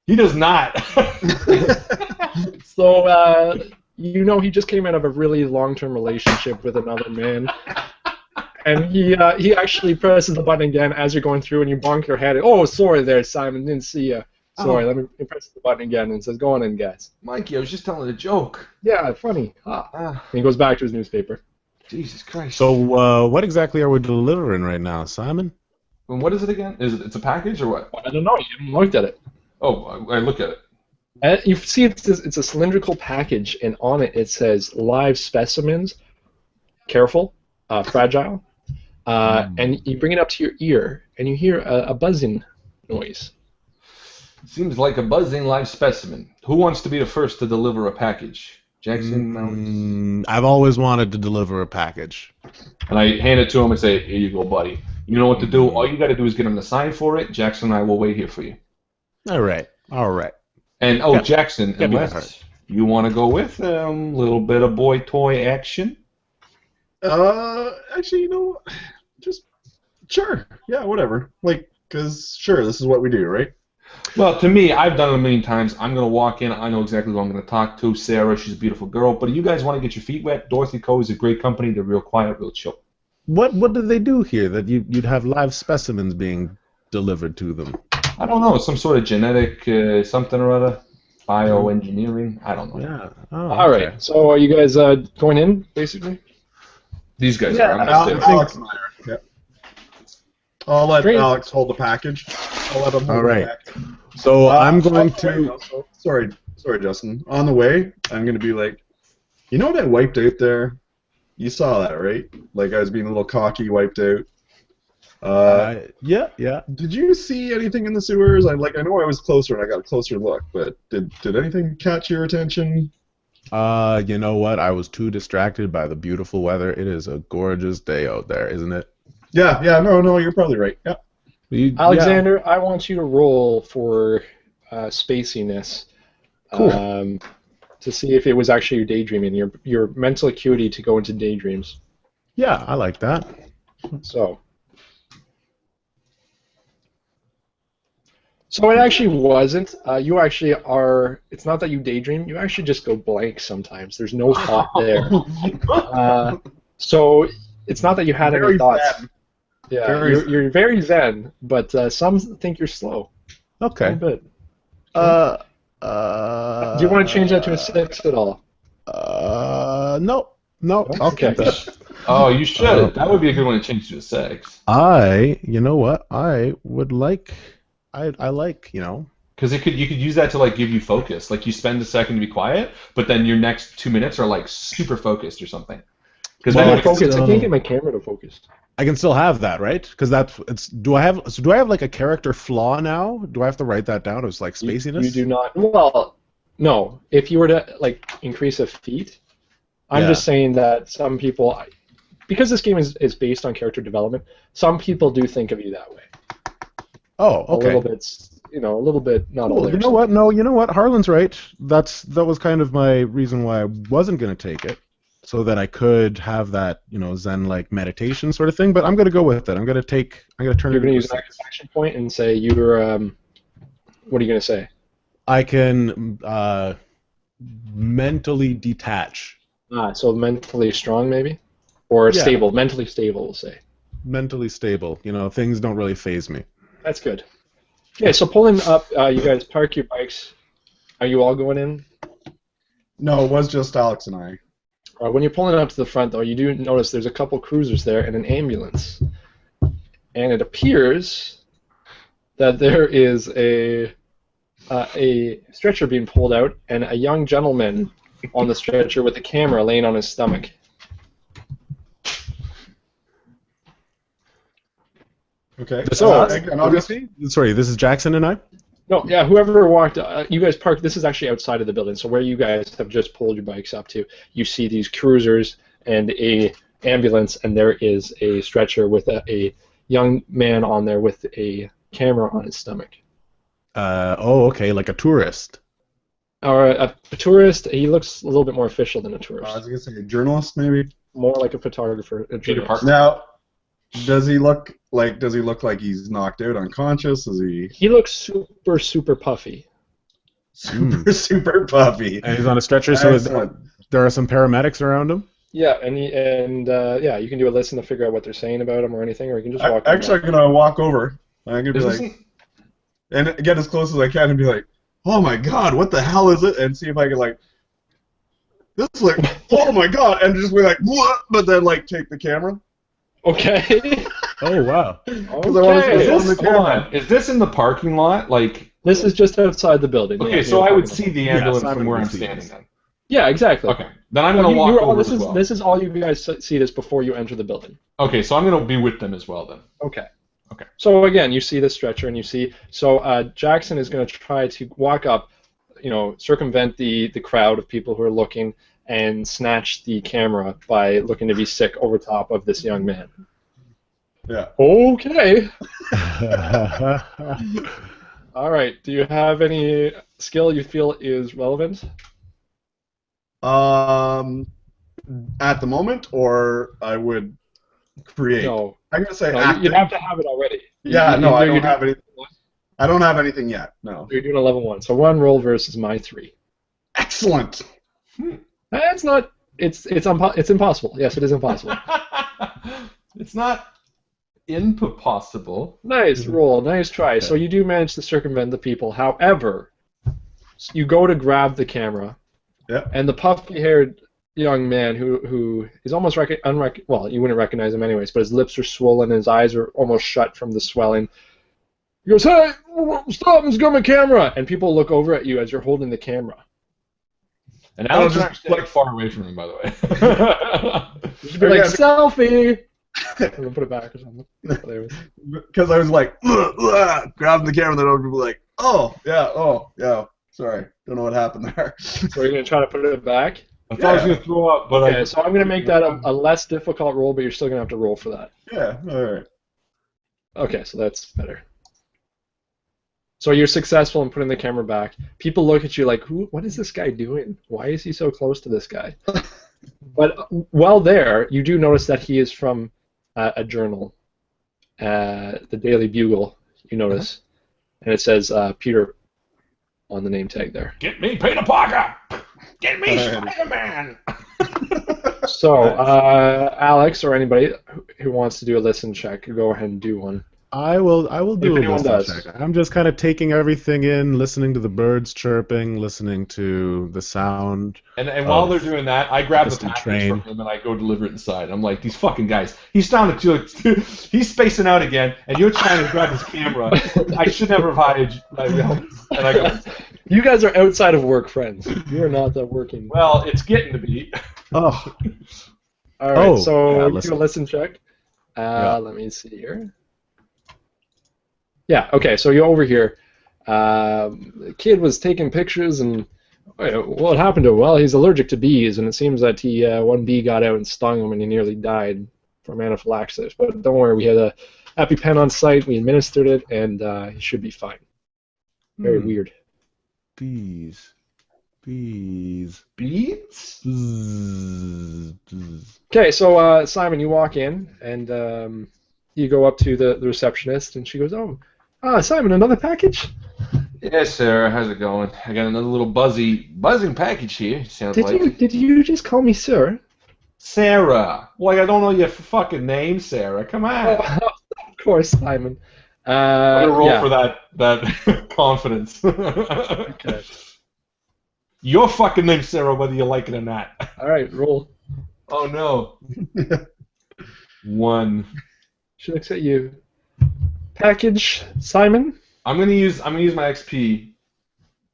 He does not. So, he just came out of a really long-term relationship with another man. And he actually presses the button again as you're going through, and you bonk your head. Oh, sorry there, Simon. Didn't see you. Sorry, let me press the button again and says, "Go on in, guys." Mikey, I was just telling a joke. Yeah, funny. And he goes back to his newspaper. Jesus Christ. So, what exactly are we delivering right now, Simon? And what is it again? It's a package or what? I don't know. You haven't looked at it. Oh, I look at it. And you see it's a cylindrical package, and on it says "live specimens, careful, fragile," and you bring it up to your ear, and you hear a buzzing noise. Seems like a buzzing live specimen. Who wants to be the first to deliver a package? Jackson? I've always wanted to deliver a package. And I hand it to him and say, "Here you go, buddy. You know what to do. All you got to do is get him to sign for it. Jackson and I will wait here for you." All right. And, Jackson, unless you want to go with a little bit of boy toy action. Actually, just sure. Yeah, whatever. Because sure, this is what we do, right? Well, to me, I've done it a million times. I'm going to walk in. I know exactly who I'm going to talk to. Sarah, she's a beautiful girl. But if you guys want to get your feet wet, Dorothy Co. is a great company. They're real quiet, real chill. What did they do here that you'd have live specimens being delivered to them? I don't know. Some sort of genetic something or other. Bioengineering. I don't know. Yeah. All right. So are you guys going in, basically? These guys are. I'm not there. Alex and I are. Yeah. I'll let Great. Alex hold the package. I'll let him hold the package. So I'm going to. Sorry, Justin. On the way, I'm going to be like, you know what I wiped out there? You saw that, right? Like I was being a little cocky, wiped out. Yeah. Did you see anything in the sewers? I know I was closer and I got a closer look, but did anything catch your attention? You know what? I was too distracted by the beautiful weather. It is a gorgeous day out there, isn't it? Yeah. No, you're probably right. Yeah. Alexander, I want you to roll for spaciness. Cool. To see if it was actually your daydreaming, your mental acuity to go into daydreams. Yeah, I like that. So it actually wasn't. You actually are. It's not that you daydream. You actually just go blank sometimes. There's no thought there. So it's not that you had any thoughts. Zen. Yeah, you're very zen, but some think you're slow. Okay. A bit. Do you want to change that to a 6 at all? No. Okay. Oh, you should. That would be a good one to change to a 6. You know what? I would like. I like. Because you could use that to give you focus. Like you spend a second to be quiet, but then your next 2 minutes are super focused or something. Because I can't get my camera to focus. I can still have that, right? Because do I have like a character flaw now? Do I have to write that down as spaciness? You do not. Well, no. If you were to increase a feat, I'm just saying that some people, because this game is based on character development, some people do think of you that way. Oh, okay. A little bit, not all there. You know what? No, you know what? Harlan's right. That was kind of my reason why I wasn't going to take it, so that I could have that, Zen-like meditation sort of thing. But I'm going to go with it. I'm going to turn You're it going to use an action point and say you're. What are you going to say? I can mentally detach. So mentally strong, maybe, or stable. Mentally stable, we'll say. Mentally stable. Things don't really faze me. That's good. Okay, so pulling up, you guys park your bikes. Are you all going in? No, it was just Alex and I. When you're pulling up to the front, though, you do notice there's a couple cruisers there and an ambulance. And it appears that there is a stretcher being pulled out and a young gentleman on the stretcher with a camera laying on his stomach. Okay. So, and obviously, Sorry, this is Jackson and I? No, yeah, whoever walked, you guys parked, this is actually outside of the building, so where you guys have just pulled your bikes up to, you see these cruisers and a ambulance, and there is a stretcher with a young man on there with a camera on his stomach. Okay, like a tourist. Or a tourist, he looks a little bit more official than a tourist. I was going to say a journalist, maybe? More like a photographer, a journalist. Now, does he look like he's knocked out, unconscious? Is he? He looks super, super puffy. Super puffy. And he's on a stretcher, so there are some paramedics around him? Yeah, and you can do a listen to figure out what they're saying about him or anything, or you can just walk. Actually, I'm gonna walk over. I'm gonna be like, and get as close as I can and be like, "Oh my God, what the hell is it?" And see if I can like, this is like, "Oh my God," and just be like, "What?" But then like take the camera. Okay. Oh wow. Okay. Hold on. Is this in the parking lot? Like this is just outside the building. Okay, so I would see the ambulance from where I'm standing then. Yeah, exactly. Okay. Then I'm gonna walk over as well. This is all you guys see this before you enter the building. Okay, so I'm gonna be with them as well then. Okay. Okay. So again, you see the stretcher, and you see. So Jackson is going to try to walk up, circumvent the crowd of people who are looking, and snatch the camera by looking to be sick over top of this young man. Yeah. Okay. All right. Do you have any skill you feel is relevant? At the moment, or I would create. No. I'm gonna say you'd have to have it already. Yeah. I don't have any. I don't have anything yet. No. You're doing a level 1, so 1 roll versus my 3. Excellent. That's not. It's impossible. Yes, it is impossible. It's not impossible. Nice roll, nice try. So you do manage to circumvent the people. However, you go to grab the camera, and the puffy-haired young man who is almost well, you wouldn't recognize him anyways, but his lips are swollen and his eyes are almost shut from the swelling. He goes, "Hey, stop! It's got my camera!" And people look over at you as you're holding the camera. And Alex is actually far away from him, by the way. You should be like, selfie! I'm gonna put it back or something. Because I was like, grabbing the camera, and then I would be like, oh, yeah, sorry. Don't know what happened there. So you're gonna try to put it back? I thought I was gonna throw up, but okay, so I'm gonna make that a less difficult roll, but you're still gonna have to roll for that. Yeah, alright. Okay, so that's better. So you're successful in putting the camera back. People look at you like, what is this guy doing? Why is he so close to this guy? But while there, you do notice that he is from a journal, the Daily Bugle, you notice. And it says Peter on the name tag there. Get me Peter Parker! Get me Spider-Man! So, Alex or anybody who wants to do a listen check, go ahead and do one. I will do a listen check. I'm just kind of taking everything in, listening to the birds chirping, listening to the sound. And while they're doing that, I grab the package from him and I go deliver it inside. I'm like, these fucking guys. He's he's spacing out again, and you're trying to grab his camera. I should never have hired. And I go, you guys are outside of work friends. You are not that working. Well, it's getting to be. Oh. All right. So you do a listen check. Let me see here. Yeah, okay, so you're over here. The kid was taking pictures, and what happened to him? Well, he's allergic to bees, and it seems that one bee got out and stung him, and he nearly died from anaphylaxis. But don't worry, we had a EpiPen on site, we administered it, and he should be fine. Very weird. Bees. Okay, so Simon, you walk in, and you go up to the receptionist, and she goes, Simon, another package? Yes, Sarah. How's it going? I got another little buzzing package here. Did you just call me sir? Sarah. Like, I don't know your fucking name, Sarah. Come on. Of course, Simon. I'm gonna roll for that confidence. Okay. Your fucking name's Sarah, whether you like it or not. All right, roll. Oh no. 1. She looks at you. Package, Simon. I'm gonna use my XP.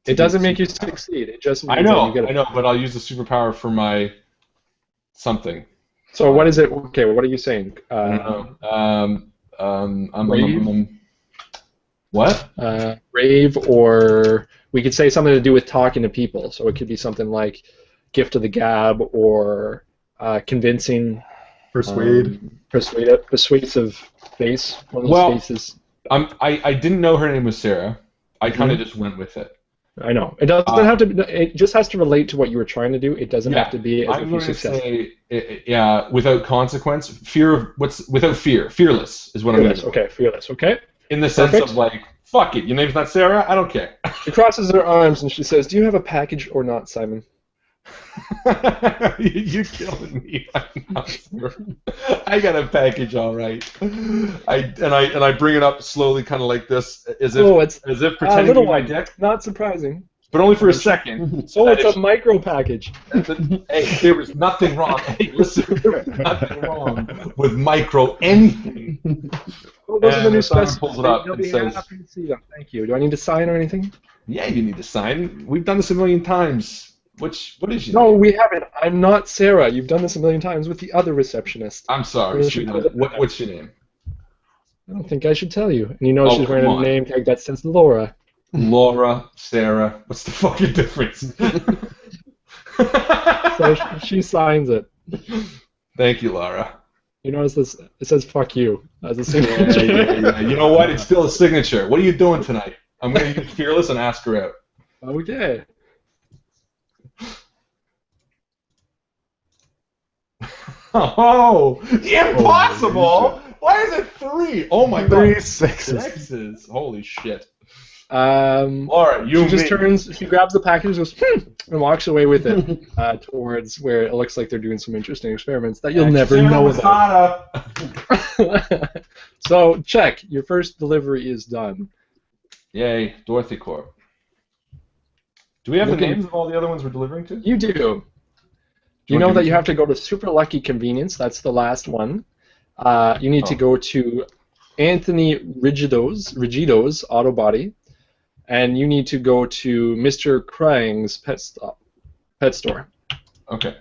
It doesn't make you succeed. It just means I know, that you get I know, but I'll use the superpower for my something. So what is it? Okay, what are you saying? I don't know. Rave? What? Rave, or we could say something to do with talking to people. So it could be something like gift of the gab or convincing. Persuasive face. One of those faces. I didn't know her name was Sarah. I kind of just went with it. I know. It doesn't have to. It just has to relate to what you were trying to do. It doesn't have to be as I'm if you going to succeed. say, without consequence, without fear. Fearless is what I'm going to say. Okay, fearless. Okay. In the sense of like, fuck it, your name's not Sarah, I don't care. She crosses her arms and she says, "Do you have a package or not, Simon?" You're killing me. I'm not sure. I got a package, all right. I bring it up slowly, kind of like this, as if pretending little to be my one. dick, Not surprising. but only for a second. So it's a micro package. Hey, there was nothing wrong. Hey, listen, there was nothing wrong with micro anything. Well, those are the new Simon specimens. pulls it up They'll and be says, happy to see them. Thank you. Do I need to sign or anything? "Yeah, you need to sign. We've done this a million times. What is your No, name?" we haven't. I'm not Sarah. You've done this a million times with the other receptionist. I'm sorry, sweetheart. What's your name? I don't think I should tell you. And you know she's wearing come a on. name tag that says Laura. Laura, Sarah. What's the fucking difference? So she signs it. Thank you, Laura. You notice this? It says "fuck you" as a signature. Yeah. You know what? It's still a signature. What are you doing tonight? I'm going to use Fearless and ask her out. Okay. Oh, impossible! Why is it 3? Oh my god. 3 sixes. Sixes. Holy shit. Laura, you she just turns, she grabs the package, goes, and walks away with it towards where it looks like they're doing some interesting experiments that you'll never know about. So, check. Your first delivery is done. Yay, Dorothy Corp. Do we have the names of all the other ones we're delivering to? You do. Do you know that you have to go to Super Lucky Convenience? That's the last one. You need to go to Anthony Rigido's Auto Body. And you need to go to Mr. Krang's pet store. Okay.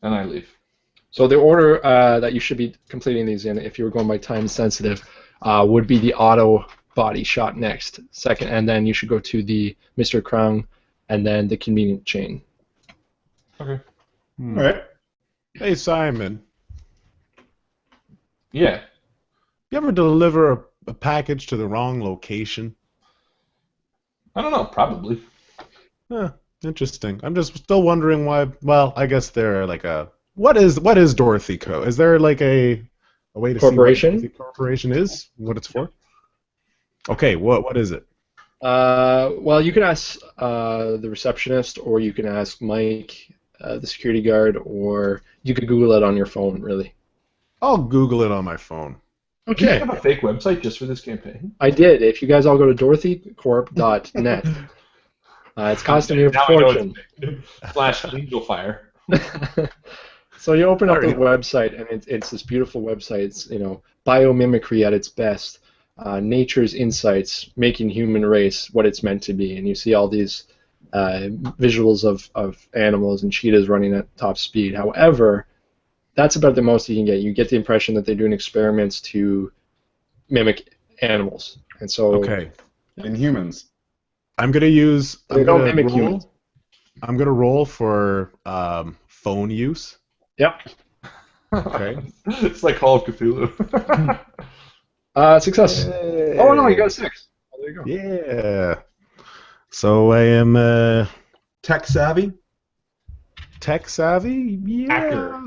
And I leave. So the order that you should be completing these in, if you were going by time sensitive, would be the auto body shot next, second, and then you should go to the Mr. Krang, and then the convenient chain. Okay. All right. Hey, Simon. Yeah. You ever deliver a package to the wrong location? I don't know, probably. Interesting. I'm just still wondering why. Well, I guess they're like a. What is Dorothy Co? Is there like a way to Corporation? see what Dorothy Corporation is? What it's for? Okay, what is it? Well, you can ask the receptionist, or you can ask Mike, the security guard, or you could Google it on your phone, really. I'll Google it on my phone. Okay. Do you Okay. have a fake website just for this campaign? I did. If you guys all go to dorothycorp.net, it's costing you a fortune. Slash Angel Fire. So you open up the website, and it's this beautiful website. It's biomimicry at its best, nature's insights, making human race what it's meant to be, and you see all these visuals of animals and cheetahs running at top speed. However, that's about the most you can get. You get the impression that they're doing experiments to mimic animals, and so And humans. I'm gonna use. They don't mimic humans. I'm gonna roll for phone use. Yep. Okay. It's like Call of Cthulhu. Success. Oh no, you got a 6. Oh, there you go. Yeah. So I am Tech savvy? tech savvy. Yeah. Hacker.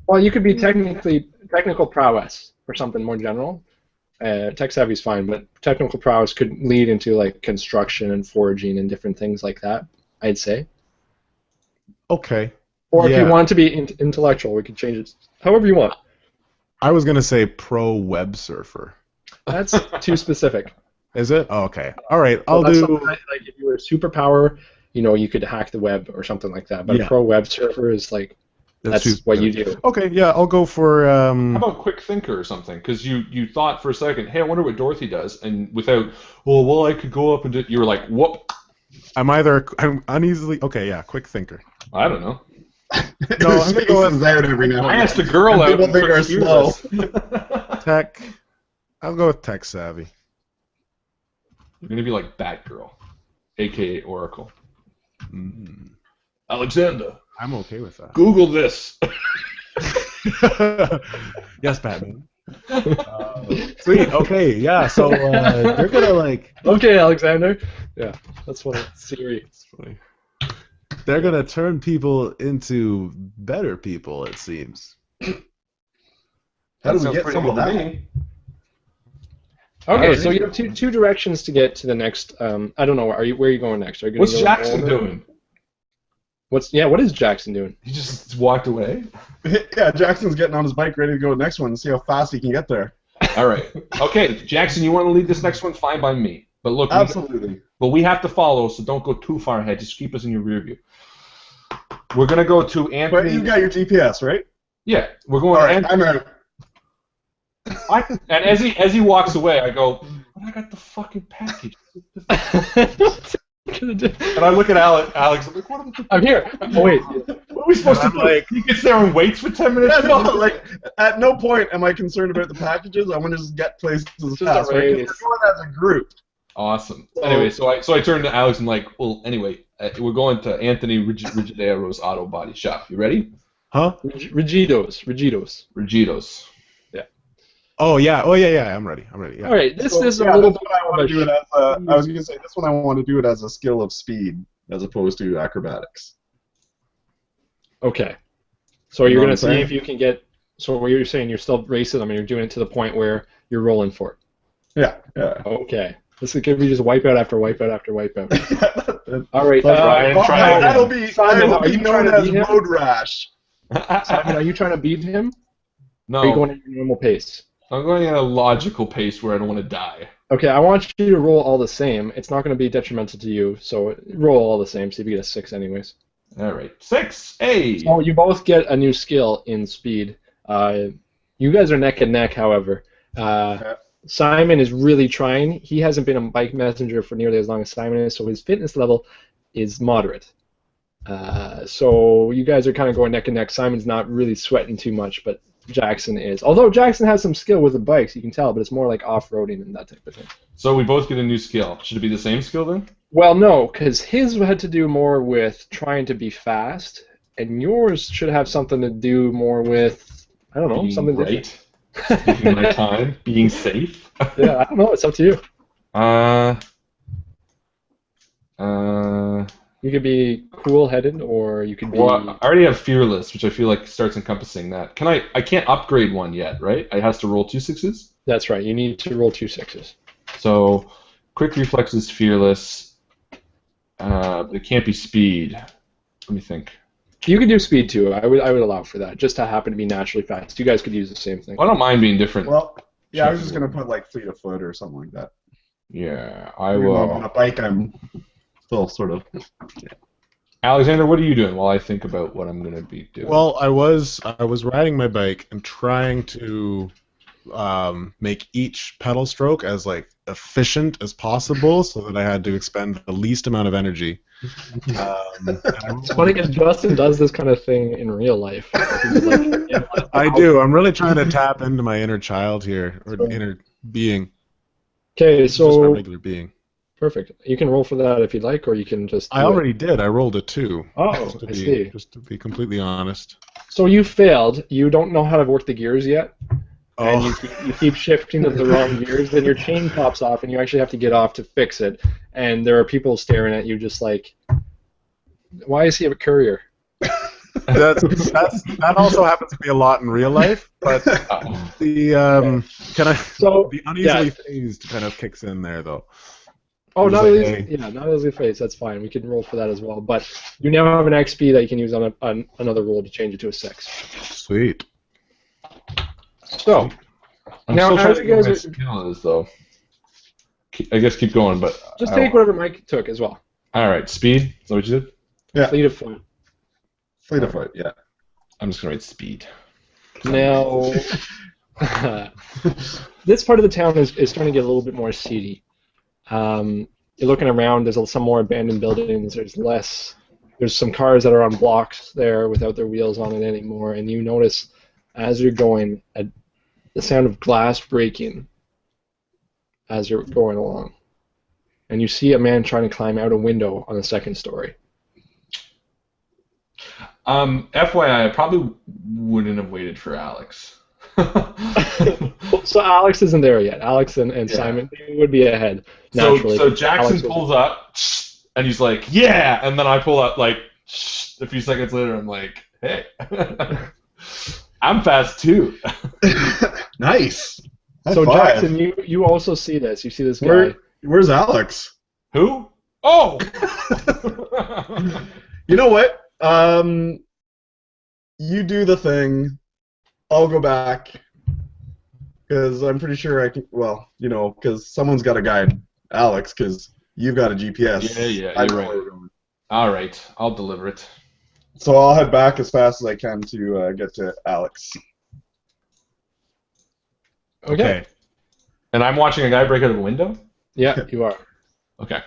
Well, you could be technical prowess or something more general. Tech savvy is fine, but technical prowess could lead into like construction and foraging and different things like that, I'd say. Okay. Or if you want to be intellectual, we could change it however you want. I was gonna say pro web surfer. That's too specific. Is it? Oh, okay. All right. So I'll that's do. something like if you were a superpower, you could hack the web or something like that. But a pro web surfer is like that's what you do. Okay, yeah, I'll go for. How about quick thinker or something? Because you thought for a second, hey, I wonder what Dorothy does, and without, well, I could go up and do. You were like, whoop. I'm uneasily. Okay, yeah, quick thinker. I don't know. No, I'm gonna go with out every now and I asked a girl out. People think are slow. tech. I'll go with tech savvy. You're gonna be like Batgirl, aka Oracle. Alexander. I'm okay with that. Google this. Yes, Batman. Sweet. Okay. Yeah. So they're gonna like. Okay, Alexander. Yeah, that's what Siri. It's funny. They're gonna turn people into better people. It seems. How do we get some of that? Okay, so you have two directions to get to the next. I don't know. Where are you going next? Are you What's Jackson doing? What is Jackson doing? He just walked away. Yeah, Jackson's getting on his bike, ready to go to the next one and see how fast he can get there. All right. Okay, Jackson, you want to lead this next one? Fine by me. But look, absolutely. But we have to follow, so don't go too far ahead. Just keep us in your rear view. We're gonna go to Anthony. But you got your GPS, right? Yeah, we're going. All right, I'm out. And as he walks away, I go, but I got the fucking package. And I look at Alex. I'm like, what are the? I'm here. Oh wait. What are we supposed to do? Like, he gets there and waits for 10 minutes. Yeah, no, like at no point am I concerned about the packages. I want to just get places fast. Right? We're going as a group. Awesome. Anyway, so I turned to Alex and like, well, anyway, we're going to Anthony Rigidero's Auto Body Shop. You ready? Huh? Rigidos. Oh yeah. I'm ready. Yeah. All right. This is a little bit. I want to do it as I was going to say this one. I want to do it as a skill of speed as opposed to acrobatics. Okay. So you're going to see if you can get. So what you're saying, you're still racing them, and you're doing it to the point where you're rolling for it. Yeah. Okay. This is going to be just wipeout after wipeout after wipeout. All right. That'll be Simon, are you known as road rash. Simon, are you trying to beat him? No. Or are you going at your normal pace? I'm going at a logical pace where I don't want to die. Okay, I want you to roll all the same. It's not going to be detrimental to you, so roll all the same. See if you get a 6 anyways. All right. 6. Hey. So you both get a new skill in speed. You guys are neck and neck, however. Simon is really trying. He hasn't been a bike messenger for nearly as long as Simon is, so his fitness level is moderate. So you guys are kind of going neck and neck. Simon's not really sweating too much, but Jackson is. Although Jackson has some skill with the bikes, you can tell, but it's more like off-roading and that type of thing. So we both get a new skill. Should it be the same skill then? Well, no, because his had to do more with trying to be fast, and yours should have something to do more with, I don't know, being something right. Taking my time, being safe. Yeah, I don't know. It's up to you. You could be cool-headed, or you could be. Well, I already have fearless, which I feel like starts encompassing that. I can't upgrade one yet, right? I has to roll 2 6s. That's right. You need to roll 2 6s. So, quick reflexes, fearless. It can't be speed. Let me think. You could do speed too. I would allow for that, just to happen to be naturally fast. You guys could use the same thing. I don't mind being different. Well, yeah, I was just gonna put like fleet of foot or something like that. Yeah, I will. On a bike, I'm still sort of. Yeah. Alexander, what are you doing while I think about what I'm gonna be doing? Well, I was riding my bike and trying to make each pedal stroke as like efficient as possible, so that I had to expend the least amount of energy. It's funny because Justin does this kind of thing in real life. I do. I'm really trying to tap into my inner child here, or inner being. Okay, so just my regular being. Perfect. You can roll for that if you'd like, or you can just. I already did. I rolled a 2. Oh, I see. Just to be completely honest. So you failed. You don't know how to work the gears yet. Oh. And you keep shifting to the wrong gears, then your chain pops off, and you actually have to get off to fix it. And there are people staring at you, just like, why is he a courier? That also happens to be a lot in real life, but the uneasily phased kind of kicks in there though. Oh, not easily phased. That's fine. We can roll for that as well. But you now have an XP that you can use on another roll to change it to a 6. Sweet. So, I'm now, still trying as to you get guys my skill is, though. I guess keep going, but... Just take whatever Mike took as well. All right, speed. Is that what you did? Yeah. Fleet of foot. Fleet of foot, yeah. I'm just gonna write speed. Now, this part of the town is starting to get a little bit more seedy. You're looking around. There's some more abandoned buildings. There's some cars that are on blocks there without their wheels on it anymore. And you notice as you're going the sound of glass breaking as you're going along. And you see a man trying to climb out a window on the second story. FYI, I probably wouldn't have waited for Alex. So Alex isn't there yet. Alex and Simon would be ahead naturally. So Jackson pulls up, and he's like, "Yeah!" And then I pull up, like, a few seconds later, I'm like, "Hey, I'm fast too." Nice. So Jackson, you also see this. You see this guy. Where's Alex? Who? Oh! You know what? You do the thing. I'll go back. Because I'm pretty sure I can. Well, you know, because someone's got to guide Alex, because you've got a GPS. Yeah, you're right. All right, I'll deliver it. So I'll head back as fast as I can to get to Alex. Okay. And I'm watching a guy break out of a window? Yeah, you are. Okay.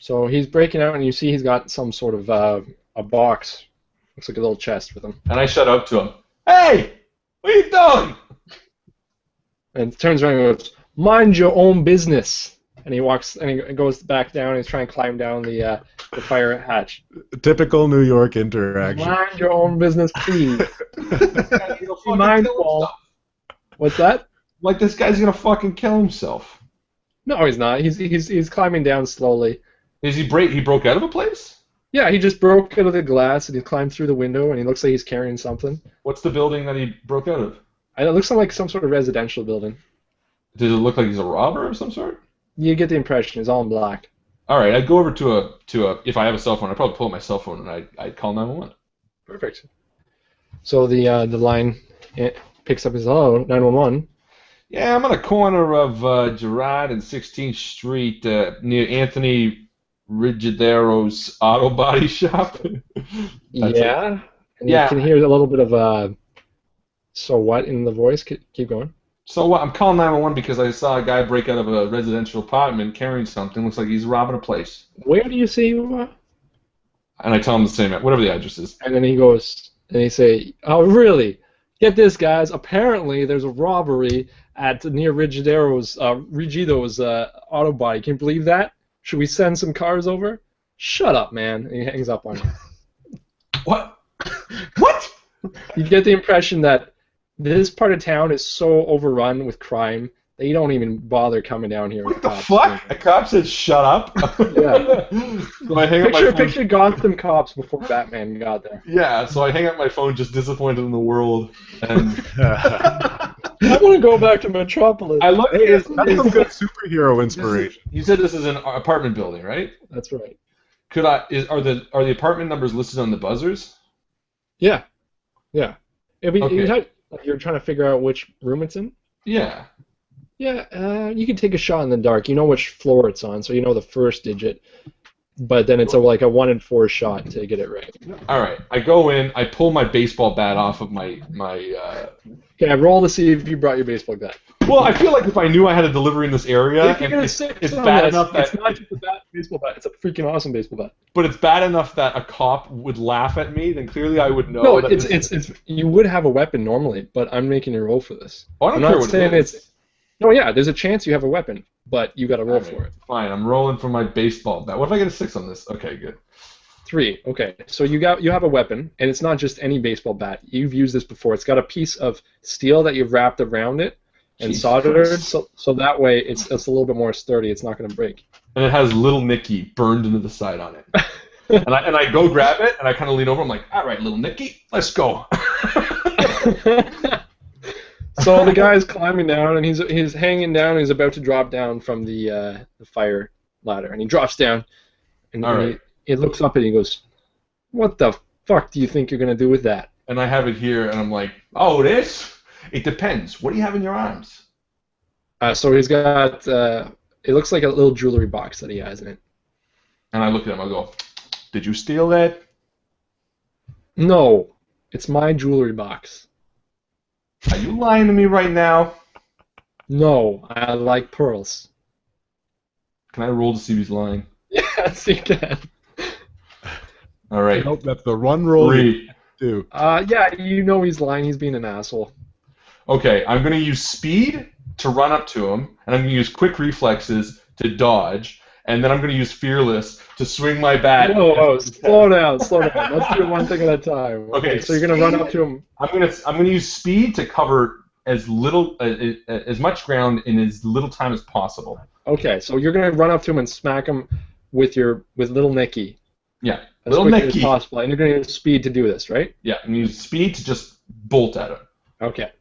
So he's breaking out, and you see he's got some sort of a box. Looks like a little chest with him. And I shout out to him, "Hey, what are you doing?" And turns around and goes, "Mind your own business." And he walks, and he goes back down, and he's trying to climb down the fire hatch. Typical New York interaction. Mind your own business, please. Be mindful. What's that? Like, this guy's gonna fucking kill himself. No, he's not. He's climbing down slowly. He broke out of a place? Yeah, he just broke out of the glass, and he climbed through the window, and he looks like he's carrying something. What's the building that he broke out of? It looks like some sort of residential building. Does it look like he's a robber of some sort? You get the impression. It's all in black. All right, I'd go over to a if I have a cell phone, I'd probably pull up my cell phone and I'd call 911. Perfect. So the line picks up his hello 911. Yeah, I'm on the corner of Girard and 16th Street near Anthony Rigidero's auto body shop. Yeah. And you can hear a little bit of so what in the voice. Keep going. So what? I'm calling 911 because I saw a guy break out of a residential apartment carrying something. Looks like he's robbing a place. Where do you see you are? And I tell him the same, whatever the address is. And then he goes, and he say, "Oh, really? Get this, guys. Apparently, there's a robbery at near Rigido's auto body. Can you believe that? Should we send some cars over?" "Shut up, man." And he hangs up on you. What? What? You get the impression that this part of town is so overrun with crime that you don't even bother coming down here. What the fuck? A cop said, "Shut up." Yeah. So I hang up my phone. Picture Gotham cops before Batman got there. Yeah, so I hang up my phone, just disappointed in the world, and I want to go back to Metropolis. I look. That's some good superhero inspiration. You said this is an apartment building, right? That's right. Are the apartment numbers listed on the buzzers? Yeah. Yeah. Okay. You're trying to figure out which room it's in? Yeah. Yeah, you can take a shot in the dark. You know which floor it's on, so you know the first digit. But then it's like a 1 in 4 shot to get it right. All right. I go in. I pull my baseball bat off of my. Okay, roll to see if you brought your baseball bat. Well, I feel like if I knew I had a delivery in this area, it's bad enough that it's not just a baseball bat. It's a freaking awesome baseball bat. But it's bad enough that a cop would laugh at me. Then clearly I would know. No, it's you would have a weapon normally, but I'm making you roll for this. Oh, I don't care what it is. No, yeah, there's a chance you have a weapon, but you got to roll for it. Fine, I'm rolling for my baseball bat. What if I get a 6 on this? Okay, good. 3. Okay, so you have a weapon, and it's not just any baseball bat. You've used this before. It's got a piece of steel that you've wrapped around it and soldered, so that way it's a little bit more sturdy. It's not going to break. And it has Little Nicky burned into the side on it. and I go grab it, and I kind of lean over. I'm like, "All right, Little Nicky, let's go." So the guy's climbing down, and he's hanging down. And he's about to drop down from the fire ladder, and he drops down. And he looks up and he goes, "What the fuck do you think you're gonna do with that?" And I have it here, and I'm like, "Oh, this? It depends. What do you have in your arms?" So he's got. It looks like a little jewelry box that he has in it. And I look at him. I go, "Did you steal that?" No, it's my jewelry box. Are you lying to me right now? No, I like pearls. Can I roll to see if he's lying? Yes, you can. All right. Nope, that's the one roll. 3. Do. Yeah, you know he's lying. He's being an asshole. Okay, I'm going to use speed to run up to him, and I'm going to use quick reflexes to dodge, and then I'm going to use fearless to swing my bat. Whoa, slow down. Let's do one thing at a time. Okay, so you're going to run up to him. I'm going to use speed to cover as much ground in as little time as possible. Okay, so you're going to run up to him and smack him with Little Nicky. Yeah, as quickly as possible, and you're going to use speed to do this, right? Yeah, I'm going to use speed to just bolt at him. Okay.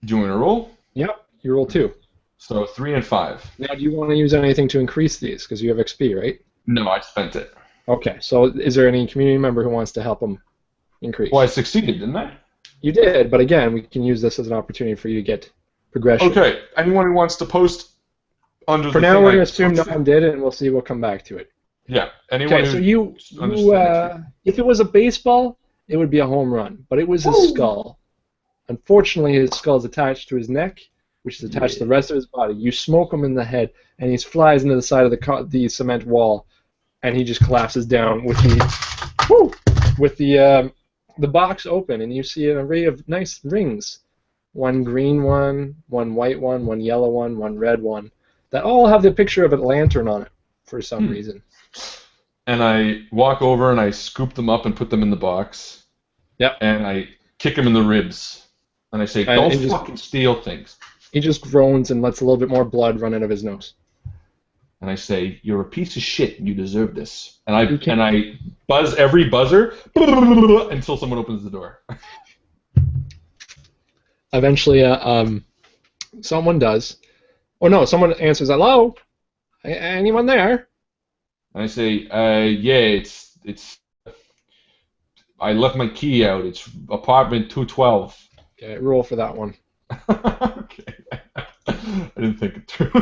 Do you want me to roll? Yep, you roll 2. So 3 and 5. Now, do you want to use anything to increase these? Because you have XP, right? No, I spent it. Okay, so is there any community member who wants to help him increase? Well, I succeeded, didn't I? You did, but again, we can use this as an opportunity for you to get progression. Okay, anyone who wants to post under for the now, thing we're going to assume no one did it, and we'll see. We'll come back to it. Yeah, anyone okay, so you if it was a baseball, it would be a home run, but it was his skull. Unfortunately, his skull is attached to his neck, which is attached to the rest of his body. You smoke him in the head, and he flies into the side of the cement wall, and he just collapses down with the box open, and you see an array of nice rings. One green one, one white one yellow one red one, that all have the picture of a lantern on it for some reason. And I walk over and I scoop them up and put them in the box. Yep. And I kick him in the ribs. And I say, don't fucking steal things. He just groans and lets a little bit more blood run out of his nose. And I say, you're a piece of shit and you deserve this. And I buzz every buzzer until someone opens the door. Eventually, someone does. Oh no, someone answers, hello? Anyone there? And I say, yeah, it's. I left my key out. It's apartment 212. Okay, roll for that one. Okay. I didn't think it through.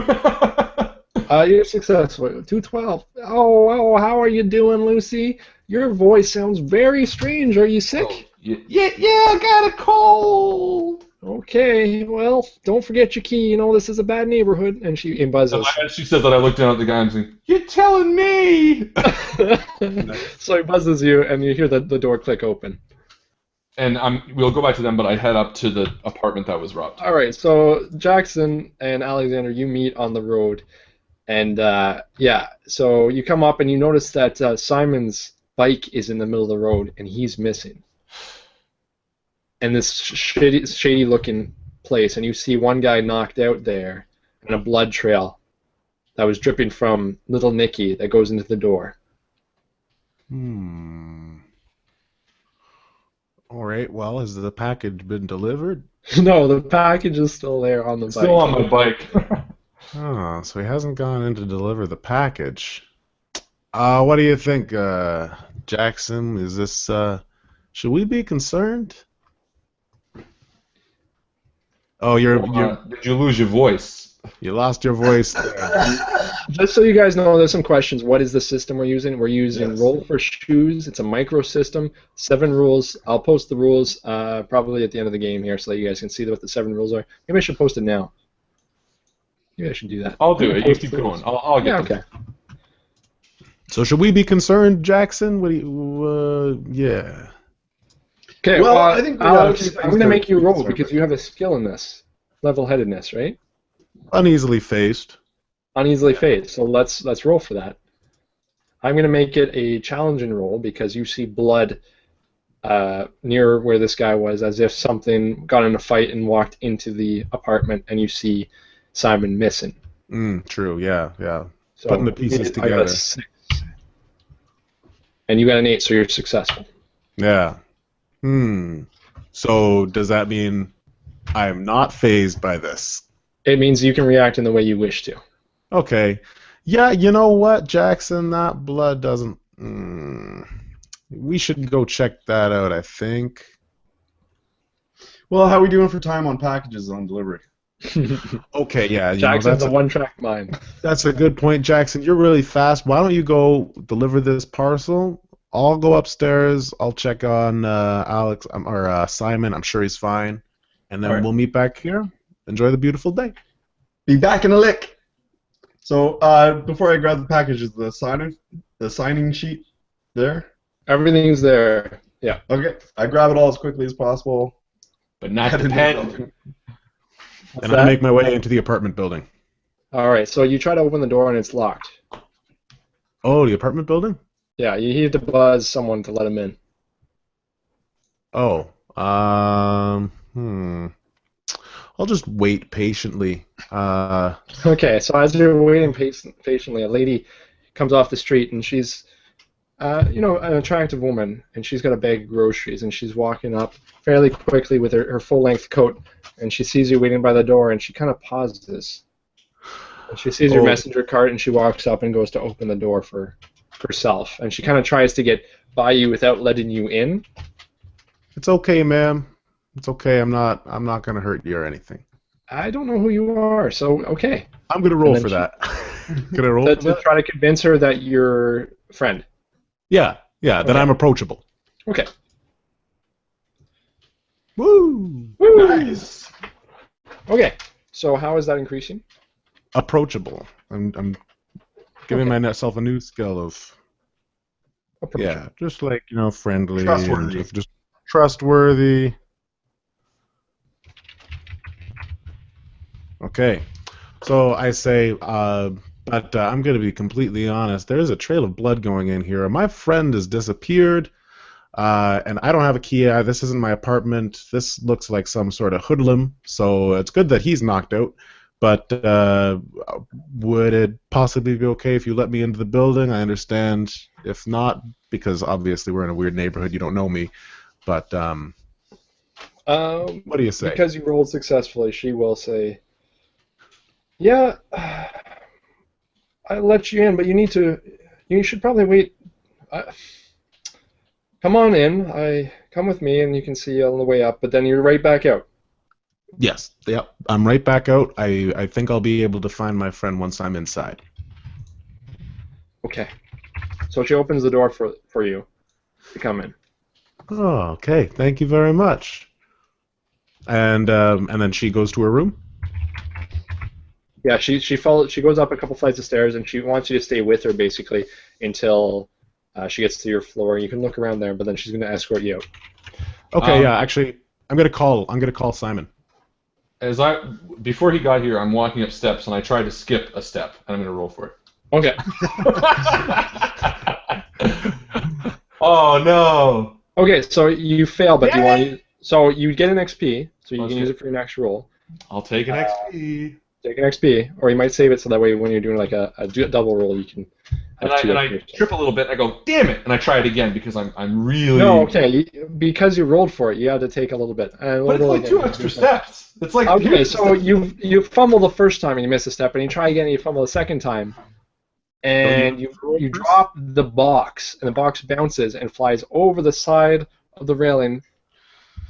You're successful. 212. Oh, how are you doing, Lucy? Your voice sounds very strange. Are you sick? Oh, yeah, I got a cold. Okay, well, don't forget your key. You know this is a bad neighborhood. And she buzzes. She says that I look down at the guy and say, you're telling me! So he buzzes you, and you hear the door click open. And we'll go back to them, but I head up to the apartment that was robbed. All right, so Jackson and Alexander, you meet on the road. And, so you come up and you notice that Simon's bike is in the middle of the road, and he's missing. And this shady-looking place, and you see one guy knocked out there, and a blood trail that was dripping from Little Nicky that goes into the door. All right, well, has the package been delivered? No, the package is still there on the bike. Still on my bike. Oh, so he hasn't gone in to deliver the package. What do you think, Jackson? Is this, should we be concerned? Oh, did you lose your voice? You lost your voice. Just so you guys know, there's some questions. What is the system we're using? We're using Roll for Shoes. It's a micro system. 7 rules. I'll post the rules probably at the end of the game here so that you guys can see what the 7 rules are. Maybe I should post it now. Maybe I should do that. I'll do it. You keep going. I'll get okay. So should we be concerned, Jackson? What do you, yeah. Okay, well, I think Alex, I'm going to make you roll because you have a skill in this. Level-headedness, right? Uneasily faced. Uneasily faced. So let's roll for that. I'm going to make it a challenging roll because you see blood near where this guy was, as if something got in a fight and walked into the apartment, and you see Simon missing. True, yeah. So putting the pieces together. And you got an 8, so you're successful. Yeah. So does that mean I am not fazed by this? It means you can react in the way you wish to. Okay. Yeah, you know what, Jackson? That blood doesn't... We should go check that out, I think. Well, how are we doing for time on packages on delivery? Okay, yeah. Jackson's a one-track mind. That's a good point, Jackson. You're really fast. Why don't you go deliver this parcel? I'll go upstairs. I'll check on Alex or Simon. I'm sure he's fine. And then we'll meet back here. Enjoy the beautiful day. Be back in a lick. So before I grab the package, is the signing sheet there? Everything's there. Yeah. Okay. I grab it all as quickly as possible. But not the pen. And I make my way into the apartment building. All right. So you try to open the door and it's locked. Oh, the apartment building? Yeah. You need to buzz someone to let him in. Oh. I'll just wait patiently. Okay, so as you're waiting patiently, a lady comes off the street, and she's, an attractive woman, and she's got a bag of groceries, and she's walking up fairly quickly with her full-length coat, and she sees you waiting by the door, and she kind of pauses. And she sees your messenger cart, and she walks up and goes to open the door for herself, and she kind of tries to get by you without letting you in. It's okay, ma'am. It's okay. I'm not gonna hurt you or anything. I don't know who you are, so okay. I'm gonna roll for that. Can I roll for that? To try to convince her that you're a friend. Yeah. That I'm approachable. Okay. Woo! Nice. Okay. So how is that increasing? Approachable. I'm giving myself a new skill of just like friendly, trustworthy. And just trustworthy. Okay, so I say, but I'm going to be completely honest. There's a trail of blood going in here. My friend has disappeared, and I don't have a key. This isn't my apartment. This looks like some sort of hoodlum, so it's good that he's knocked out. But would it possibly be okay if you let me into the building? I understand if not, because obviously we're in a weird neighborhood. You don't know me, but what do you say? Because you rolled successfully, she will say, yeah, I let you in, but you should probably wait. Come on in. Come with me, and you can see on the way up, but then you're right back out. Yes, yep. I'm right back out. I think I'll be able to find my friend once I'm inside. Okay. So she opens the door for you to come in. Oh, okay. Thank you very much. And then she goes to her room? Yeah, she goes up a couple flights of stairs, and she wants you to stay with her basically until she gets to your floor. You can look around there, but then she's going to escort you out. Okay, actually, I'm going to call Simon. Before he got here, I'm walking up steps, and I tried to skip a step, and I'm going to roll for it. Okay. Oh no. Okay, so you fail, but so you get an XP, so you can use it for your next roll. I'll take an XP. Take an XP, or you might save it so that way when you're doing like a double roll, you can. And I trip a little bit. I go, damn it, and I try it again because I'm really. No, okay, because you rolled for it, you have to take a little bit. But it's like 2 extra steps. It's like okay, so you fumble the first time and you miss a step, and you try again and you fumble the second time, and you drop the box, and the box bounces and flies over the side of the railing,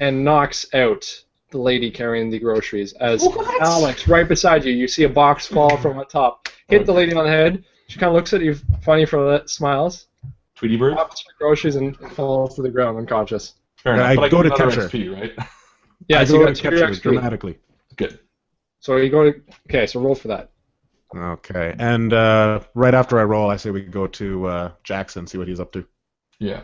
and knocks out the lady carrying the groceries. As Alex, right beside you, you see a box fall from the top, hit the lady on the head. She kind of looks at you funny for that, smiles. Tweety bird. Drops her groceries and falls to the ground unconscious. Fair enough. I go to catch her. XP, right? Yeah, so you got 2 XP dramatically. Good. So you go to so roll for that. Okay, and right after I roll, I say we go to Jackson, see what he's up to. Yeah.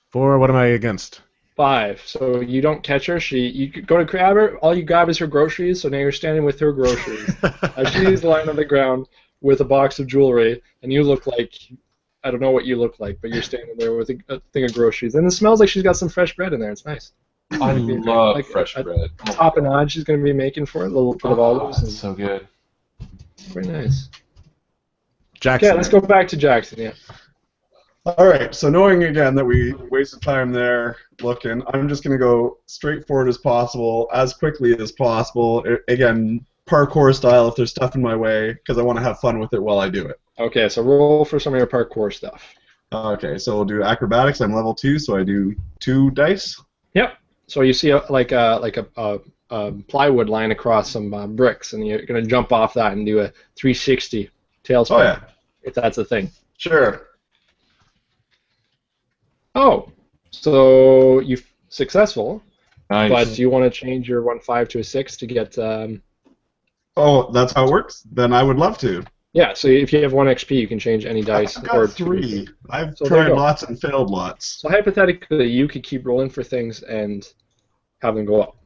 4. What am I against? 5. So you don't catch her. You go to grab her. All you grab is her groceries. So now you're standing with her groceries. She's lying on the ground with a box of jewelry, and you look like I don't know what you look like, but you're standing there with a thing of groceries, and it smells like she's got some fresh bread in there. It's nice. I love fresh bread. Tapenade she's going to be making for it. A little bit of olives. That's so good. Very nice. Jackson. Yeah, let's go back to Jackson. Yeah. All right, so knowing again that we wasted time there looking, I'm just going to go straight forward as possible, as quickly as possible. Again, parkour style if there's stuff in my way, because I want to have fun with it while I do it. Okay, so roll for some of your parkour stuff. Okay, so we'll do acrobatics. I'm level 2, so I do 2 dice. Yep. So you see a plywood line across some bricks, and you're going to jump off that and do a 360 tailspin. Oh yeah. If that's a thing. Sure. Oh, so you're successful, Nice. but you want to change your 1-5 to a 6 to get... Oh, that's how it works? Then I would love to. Yeah, so if you have 1 XP, you can change any dice. I've got 3. I've So there you tried go. lots and failed lots. So hypothetically, you could keep rolling for things and have them go up.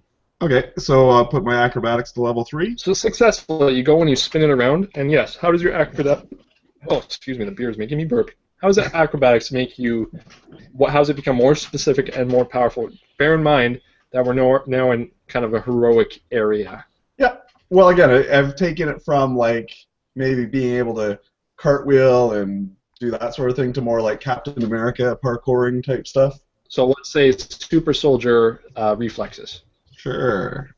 Okay, so I'll put my acrobatics to level 3. So successfully, you go and you spin it around, and yes, how does your acrobatics... Oh, excuse me, the beer is making me burp. How does that acrobatics make you... How does it become more specific and more powerful? Bear in mind that we're now in kind of a heroic area. Yeah. Well, again, I've taken it from, like, maybe being able to cartwheel and do that sort of thing to more like Captain America parkouring type stuff. So let's say it's super soldier reflexes. Sure.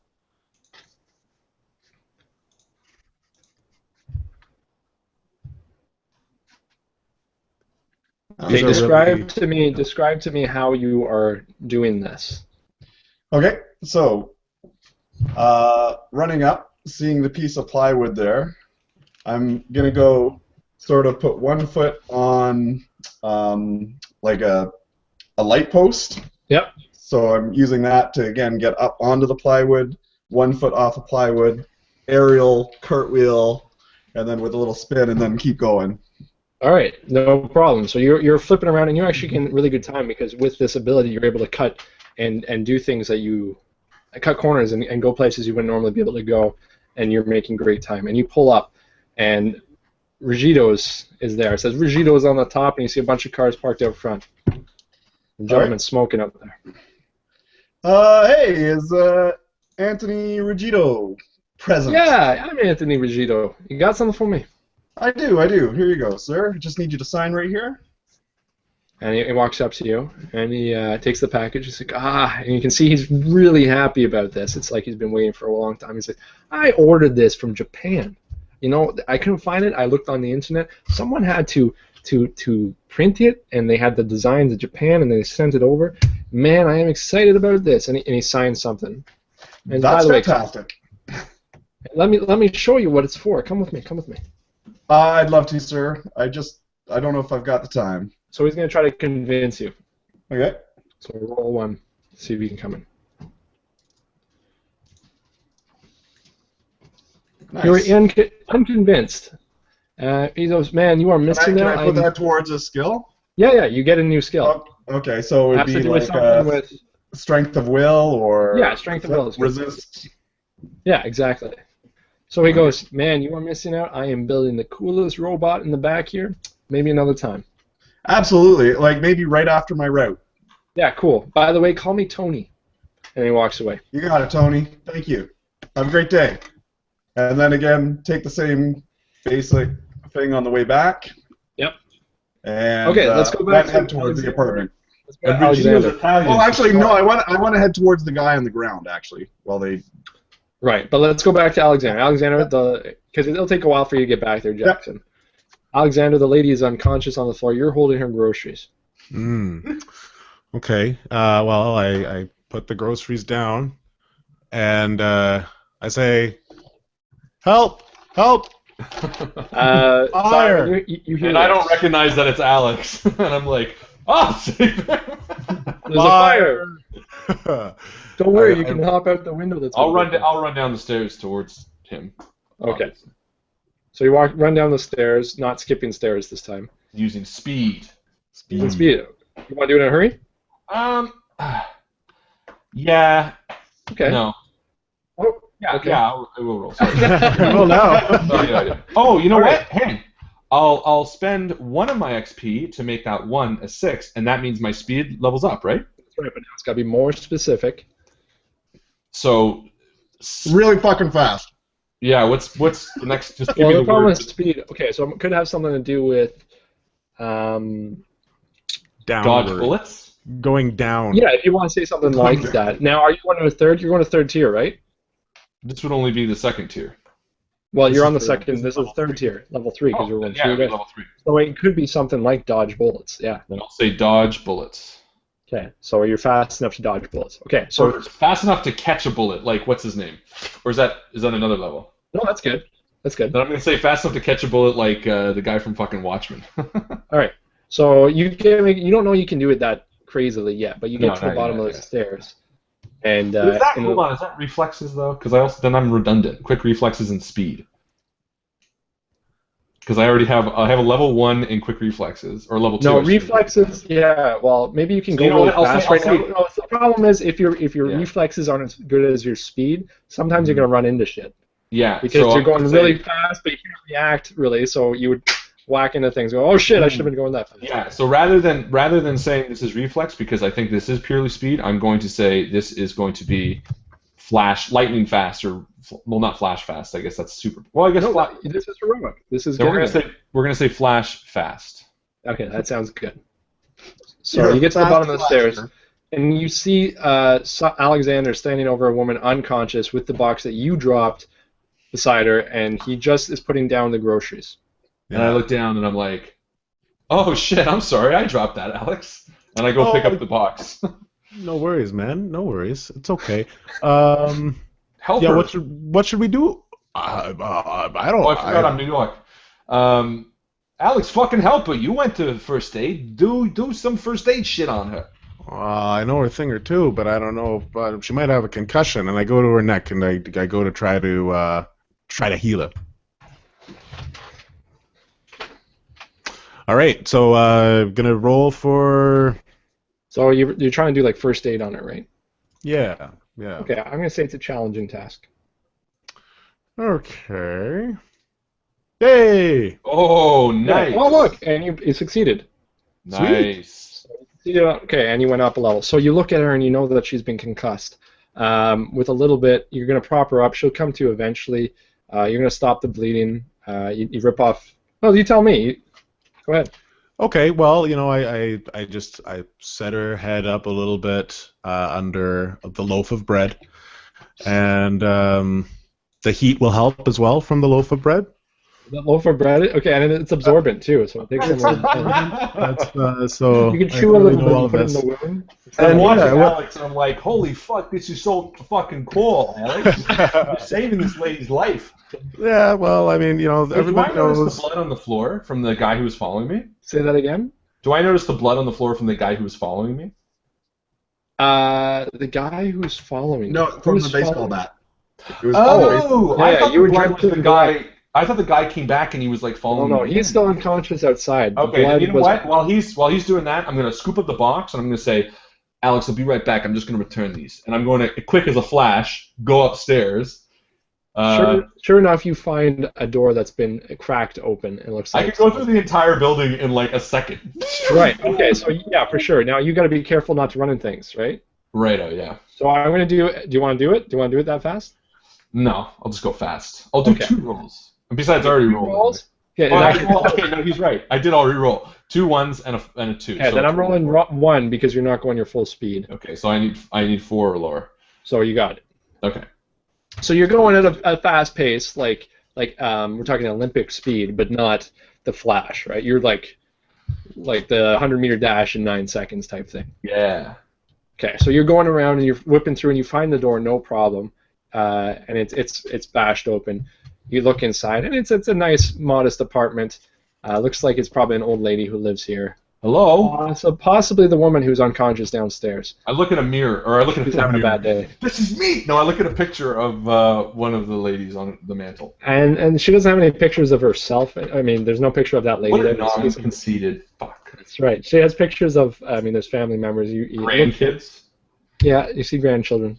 Okay, describe to me how you are doing this. Okay, so running up, seeing the piece of plywood there, I'm gonna go sort of put 1 foot on like a light post. Yep. So I'm using that to again get up onto the plywood, 1 foot off the plywood, aerial, cartwheel, and then with a little spin, and then keep going. All right, no problem. So you're flipping around, and you're actually getting really good time because with this ability, you're able to cut and do things that you cut corners and go places you wouldn't normally be able to go, and you're making great time. And you pull up, and Rigido's is there. It says Rigido's on the top, and you see a bunch of cars parked out front. The gentleman's smoking out there. Hey, is Anthony Rigido present? Yeah, I'm Anthony Rigido. You got something for me? I do. Here you go, sir. Just need you to sign right here. And he walks up to you, and he takes the package. He's like, and you can see he's really happy about this. It's like he's been waiting for a long time. He's like, I ordered this from Japan. You know, I couldn't find it. I looked on the internet. Someone had to print it, and they had the designs of Japan, and they sent it over. Man, I am excited about this. And he signed something. And That's by the way, fantastic. let me show you what it's for. Come with me. Come with me. I'd love to, sir. I don't know if I've got the time. So he's going to try to convince you. Okay. So roll 1. See if you can come in. Nice. You're unconvinced. He goes, man, you are missing Can out. I put that towards a skill? Yeah, you get a new skill. Oh, okay, so it would Has to be do with like something with... strength of will or... Yeah, strength of will is good. Resist. Yeah, exactly. So he goes, man, you are missing out. I am building the coolest robot in the back here. Maybe another time. Absolutely. Like maybe right after my route. Yeah, cool. By the way, call me Tony. And he walks away. You got it, Tony. Thank you. Have a great day. And then again, take the same basic thing on the way back. Yep. And okay, let's go back head towards the apartment. Alexander. Oh, actually, no. I want to head towards the guy on the ground. Actually, while they. Right, but let's go back to Alexander. Alexander, because it'll take a while for you to get back there, Jackson. Yep. Alexander, the lady is unconscious on the floor. You're holding her groceries. Okay. Well, I put the groceries down, and I say, "Help! Help! Fire!" Fire! You hear and I don't recognize that it's Alex, and I'm like, save him! There's a fire! Don't worry, you can hop out the window. I'll run down the stairs towards him. Okay. So you run down the stairs, not skipping stairs this time. Using speed. Speed. You want to do it in a hurry? Yeah. Okay. No. Oh, yeah. Okay. Yeah, I will roll. Sorry. Well, now. Oh, you know what? Hey, I'll spend 1 of my XP to make that 1 a 6, and that means my speed levels up, right? That's right, but now it's got to be more specific. So. Really fucking fast. Yeah. What's the next? Just give Well, me the the problem word. with speed. Okay, so it could have something to do with. Downward. Dodge bullets. Going down. Yeah, if you want to say something like that. Now, are you going to a third? You're going to third tier, right? This would only be the 2nd tier. Well, you're on the second. This is third tier, level 3, because you're one yeah, tier. level 3. So it could be something like dodge bullets. Yeah. Then I'll say dodge bullets. Okay, so you're fast enough to dodge bullets. Okay, so or fast enough to catch a bullet, like what's his name? Or is that another level? no, that's good. That's good. Then I'm gonna say fast enough to catch a bullet, like the guy from fucking Watchmen. All right. So you don't know you can do it that crazily yet, but you get to the bottom of the stairs. And hold on, is that reflexes though? Because then I'm redundant. Quick reflexes and speed. Because I have a level 1 in quick reflexes or level 2. No, reflexes. Yeah. Well, maybe you can go really fast right now. No, the problem is if your reflexes aren't as good as your speed, sometimes you're gonna run into shit. Yeah. Because you're going really fast, but you can't react really, so you would whack into things. Go, oh shit! I should have been going that fast. Yeah. So rather than saying this is reflex, because I think this is purely speed, I'm going to say this is going to be lightning fast, or well, not flash fast. I guess that's super. Well, I guess this is heroic. This is. So we're gonna say flash fast. Okay, that sounds good. So you get to the bottom of the stairs, and you see Alexander standing over a woman unconscious with the box that you dropped beside her, and he just is putting down the groceries. And I look down and I'm like, oh shit, I'm sorry, I dropped that, Alex. And I go pick up the box. No worries, man. No worries. It's okay. Help her. What should we do? I don't. Oh, I forgot I'm New York. Alex, fucking help her. You went to first aid. Do some first aid shit on her. I know her thing or two, but I don't know. But she might have a concussion, and I go to her neck, and I go to try to heal her. All right, so gonna roll for. So you're trying to do like first aid on it, right? Yeah. Okay, I'm gonna say it's a challenging task. Okay. Hey! Oh, nice. Yeah. Oh, look, and you succeeded. Nice. Okay, and you went up a level. So you look at her and you know that she's been concussed. With a little bit, you're gonna prop her up. She'll come to eventually. You're gonna stop the bleeding. You rip off. Oh, you tell me. Go ahead. Okay, well, I set her head up a little bit under the loaf of bread, and the heat will help as well from the loaf of bread. The loaf of bread, okay, and it's absorbent too, so it takes some. That's so. You can chew a little bit and put it in the wound. And I'm watching Alex, and I'm like, holy fuck, this is so fucking cool, Alex. You're saving this lady's life. Yeah, well, I mean, everybody knows. Do I notice the blood on the floor from the guy who was following me? Say that again? Do I notice the blood on the floor from the guy who was following me? The guy who's following me? No, from the baseball bat. You were trying to the guy. I thought the guy came back and he was like following me. No, he's still unconscious outside. Okay, and you know what? While he's doing that, I'm gonna scoop up the box and I'm gonna say, Alex, I'll be right back. I'm just gonna return these, and I'm going to, quick as a flash, go upstairs. Sure enough, you find a door that's been cracked open. It looks like I could go through the entire building in like a second. Right. Okay. So yeah, for sure. Now you got to be careful not to run into things, right? Right. Oh yeah. So I'm gonna do. Do you want to do it? Do you want to do it that fast? No, I'll just go fast. I'll do 2 rolls. And besides, I already rolled. Okay. Okay, no, he's right. I did already roll 2 1s and a 2. Yeah. So then I'm rolling 1 because you're not going your full speed. Okay. So I need 4 or lower. So you got it. Okay. So you're going at a fast pace, like we're talking Olympic speed, but not the Flash, right? You're like the 100-meter dash in 9 seconds type thing. Yeah. Okay, so you're going around and you're whipping through and you find the door, no problem, and it's bashed open. You look inside and it's a nice, modest apartment. Looks like it's probably an old lady who lives here. Hello. So possibly the woman who's unconscious downstairs. I look at a mirror, or I look at She's having a bad day. This is me. No, I look at a picture of one of the ladies on the mantle. And she doesn't have any pictures of herself. I mean, there's no picture of that lady. What a non-conceited fuck. That's right. She has pictures of. I mean, there's family members. Grandkids. Yeah, you see grandchildren.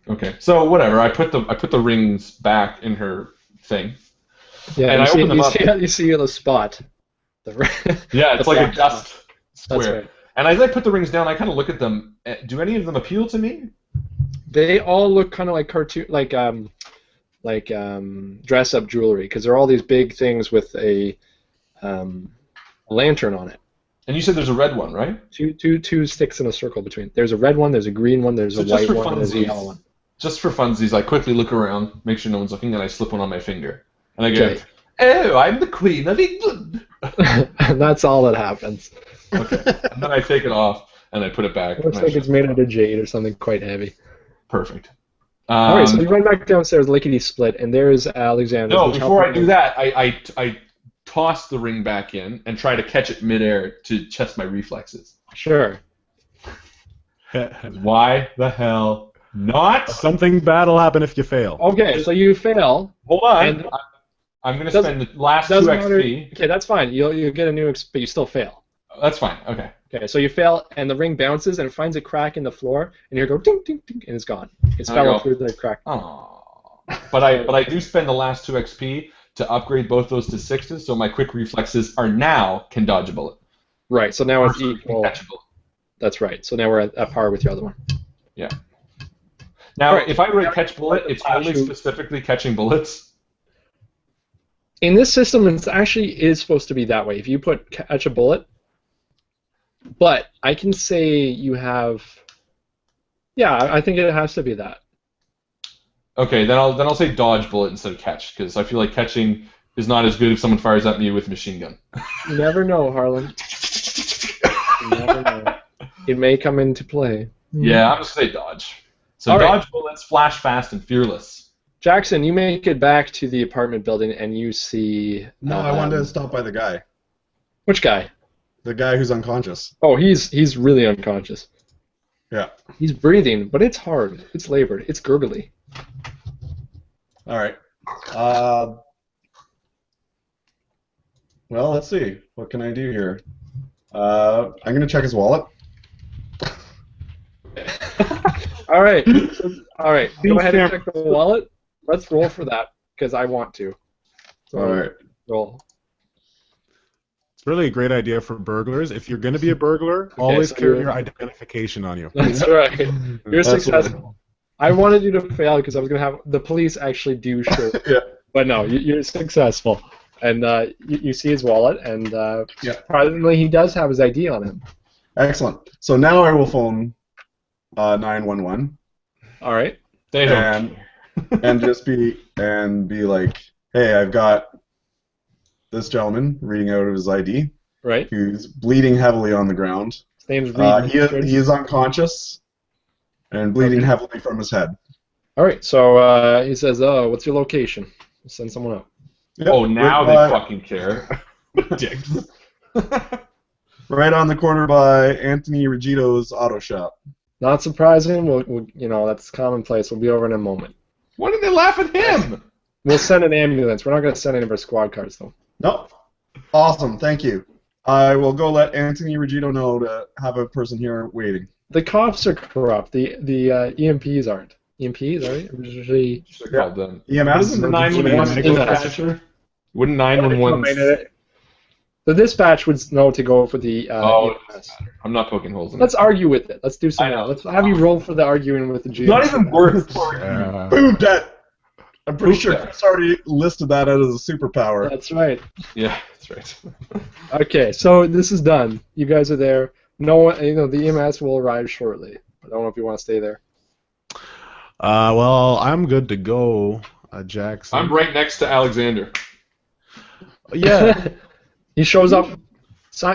Okay. So whatever. I put the rings back in her thing. Yeah, and I open them up. You see the spot. Yeah, it's like a dust square. That's right. And as I put the rings down, I kind of look at them. Do any of them appeal to me? They all look kind of like cartoon, like dress-up jewelry, because they're all these big things with a lantern on it. And you said there's a red one, right? Two sticks in a circle between. There's a red one, there's a green one, there's a white one, and there's a yellow one. Just for funsies, I quickly look around, make sure no one's looking, and I slip one on my finger. And I go, "Oh, I'm the Queen of England." And that's all that happens. Okay. And then I take it off. and I put it back. It looks like it's made out of jade or something quite heavy. Perfect. All right, so you run back downstairs, lickety split, and there's Alexander. No, before I do that, I toss the ring back in and try to catch it midair to test my reflexes. Sure. Why the hell not? Something bad will happen if you fail. Okay, so you fail. Hold on. I'm going to spend the last 2 XP. Okay, that's fine. You'll get a new XP, but you still fail. That's fine. Okay. Okay, so you fail, and the ring bounces and finds a crack in the floor, and you go ding, ding, ding, and it's gone. It's fell through the crack. Oh. But I do spend the last 2 XP to upgrade both those to 6s, so my quick reflexes can dodge a bullet. Right. So now it's equal. Catchable. That's right. So now we're at par with your other one. Yeah. Now, if I write catch bullet, it's only specifically catching bullets. In this system, it actually is supposed to be that way. If you put catch a bullet, but I can say you have. Yeah, I think it has to be that. Okay, then I'll say dodge bullet instead of catch, because I feel like catching is not as good if someone fires at me with a machine gun. You never know, Harlan. You never know. It may come into play. Yeah, I'm just gonna say dodge. So dodge bullets, flash fast, and fearless. Jackson, you make it back to the apartment building, and you see. No, I wanted to stop by the guy. Which guy? The guy who's unconscious. Oh, he's really unconscious. Yeah. He's breathing, but it's hard. It's labored. It's gurgly. All right. Well, let's see. What can I do here? I'm gonna check his wallet. All right. All right. Go ahead and check the wallet. Let's roll for that because I want to. So all right. Roll. It's really a great idea for burglars. If you're going to be a burglar, always carry your identification on you. That's right. You're successful. I wanted you to fail because I was going to have the police actually do sure. Yeah. But no, you're successful. And you see his wallet, and surprisingly, he does have his ID on him. Excellent. So now I will phone 911. All right. They don't. And just be like, hey, I've got this gentleman reading out of his ID. Right. Who's bleeding heavily on the ground. His name's Reed. He is unconscious and bleeding heavily from his head. All right. So he says, "Oh, what's your location?" We'll send someone up. Yep. Oh, now they fucking care. Dicks. Right on the corner by Anthony Regito's auto shop. Not surprising. We'll that's commonplace. We'll be over in a moment. Why did they laugh at him? We'll send an ambulance. We're not going to send any of our squad cars, though. Nope. Awesome. Thank you. I will go let Anthony Regito know to have a person here waiting. The cops are corrupt. The EMPs aren't. EMPs, are they? EMS? The 911 dispatcher? Wouldn't 911... The dispatch would know to go for the EMS. I'm not poking holes in it. Let's argue with it. Let's do something else. Let's have you roll for the arguing with the GM. Not even worth Boom, that. I'm pretty sure Chris already listed that as a superpower. That's right. Yeah, that's right. Okay, so this is done. You guys are there. No one, the EMS will arrive shortly. I don't know if you want to stay there. Well, I'm good to go, Jackson. I'm right next to Alexander. Yeah. He shows up.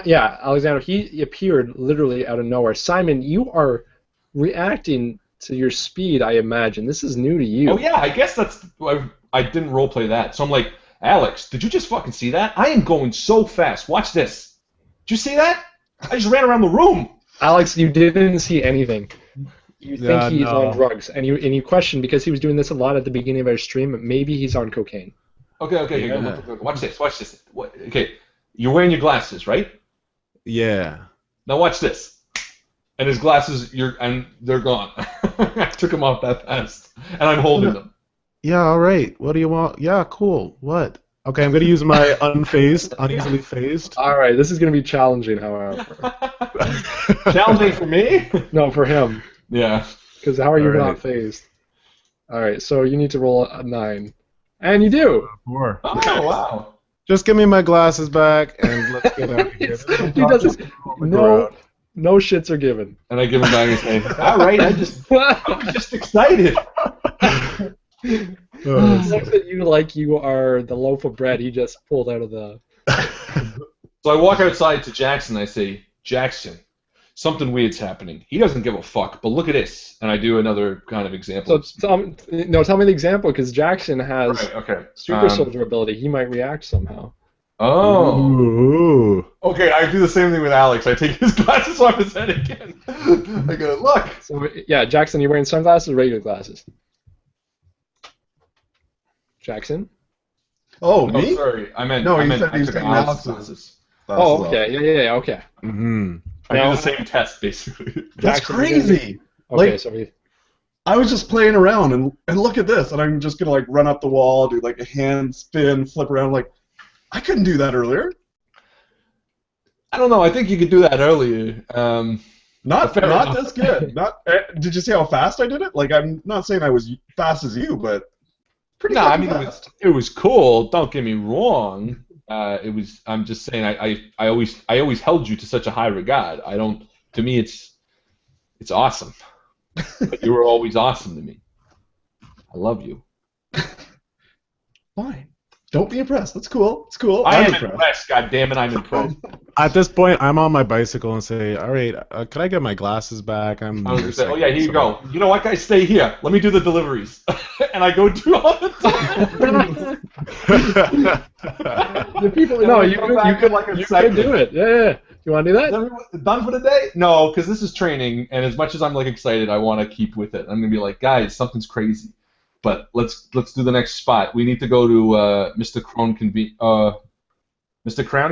Yeah, Alexander, he appeared literally out of nowhere. Simon, you are reacting to your speed, I imagine. This is new to you. Oh, yeah, I guess I didn't roleplay that. So I'm like, Alex, did you just fucking see that? I am going so fast. Watch this. Did you see that? I just ran around the room. Alex, you didn't see anything. You think he's on drugs, and you question because he was doing this a lot at the beginning of our stream. Maybe he's on cocaine. Okay. Yeah. Watch this. Okay, you're wearing your glasses, right? Yeah. Now watch this. And his glasses, they're gone. I took them off that fast, and I'm holding them. Yeah, all right. What do you want? Yeah, cool. What? Okay, I'm gonna use my uneasily phased. All right, this is gonna be challenging, however. Challenging for me? No, for him. Yeah. Because how are you not phased? All right, so you need to roll a 9, and you do. 4. Oh wow. Just give me my glasses back, and let's get out of here. He does this. No shits are given. And I give him back and say, all right, I was just excited. It's like that you are the loaf of bread he just pulled out of the... So I walk outside to Jackson and I say, Jackson, something weird's happening. He doesn't give a fuck, but look at this. And I do another kind of example. So tell me the example, because Jackson has Right, okay. super soldier ability. He might react somehow. Oh. Ooh. Okay, I do the same thing with Alex. I take his glasses off his head again. I go, look. So yeah, Jackson, you wearing sunglasses or regular glasses? Jackson? Oh, No, me? sorry. I meant No, I he meant said I he was took taking Alex's Alex's. glasses. Oh, okay. Yeah, okay. Mm-hmm. I Now- do the same test, basically. That's Jackson, crazy. Okay, Like- so we, I was just playing around and look at this, and I'm just gonna like run up the wall, do like a hand spin, flip around. Like, I couldn't do that earlier. I don't know. I think you could do that earlier. Not Fair enough. this good. Not. Did you see how fast I did it? Like, I'm not saying I was fast as you, but pretty. No, I fucking mean fast. it was cool. Don't get me wrong. It was. I'm just saying. I always held you to such a high regard. I don't. To me, it's awesome. But you were always awesome to me. I love you. Fine. Don't be impressed. That's cool. It's cool. I I'm am impressed. God damn it, I'm impressed. At this point, I'm on my bicycle and say, "All right, can I get my glasses back?" I'm. I was gonna say, oh yeah, here you go. You know what, guys? Stay here. Let me do the deliveries, and I go do all the time. the people. No, you could do it. Yeah. You want to do that? Is everyone done for the day? No, because this is training, and as much as I'm like excited, I want to keep with it. I'm gonna be like, guys, something's crazy, but let's do the next spot. We need to go to Mr. Crown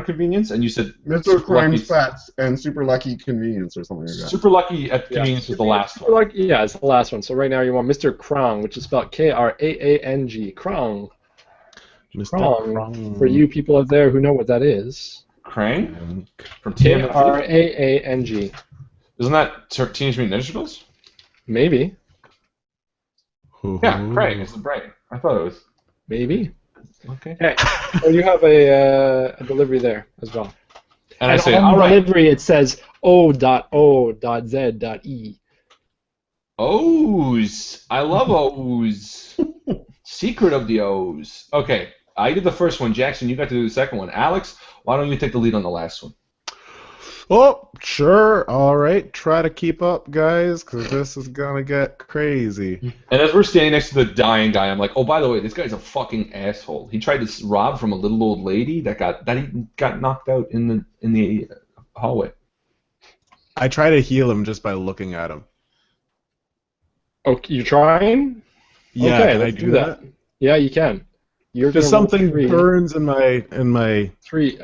Convenience, and you said Mr. Crime's Fats and Super Lucky Convenience or something like that. Super Lucky at Convenience was the last one. Yeah, it's the last one. So right now you want Mr. Krong, which is spelled Kraang. Krong. Krong. For you people out there who know what that is. Krang? From TMNT? Kraang. Isn't that Teenage Mutant Ninja Turtles? Maybe. Yeah, Krang is the brain. I thought it was. Maybe. Okay. Hey, well, you have a delivery there as well. And I say, on all the right. delivery it says O.O.Z.E. O's. I love O's. Secret of the O's. Okay, I did the first one. Jackson, you got to do the second one. Alex, why don't you take the lead on the last one? Oh, sure. All right. Try to keep up, guys, because this is gonna get crazy. And as we're standing next to the dying guy, I'm like, oh, by the way, this guy's a fucking asshole. He tried to rob from a little old lady that he got knocked out in the hallway. I try to heal him just by looking at him. Oh, you're trying? Yeah, okay, can I let's do that? Yeah, you can. You're Because gonna roll something 3. burns in my. 3.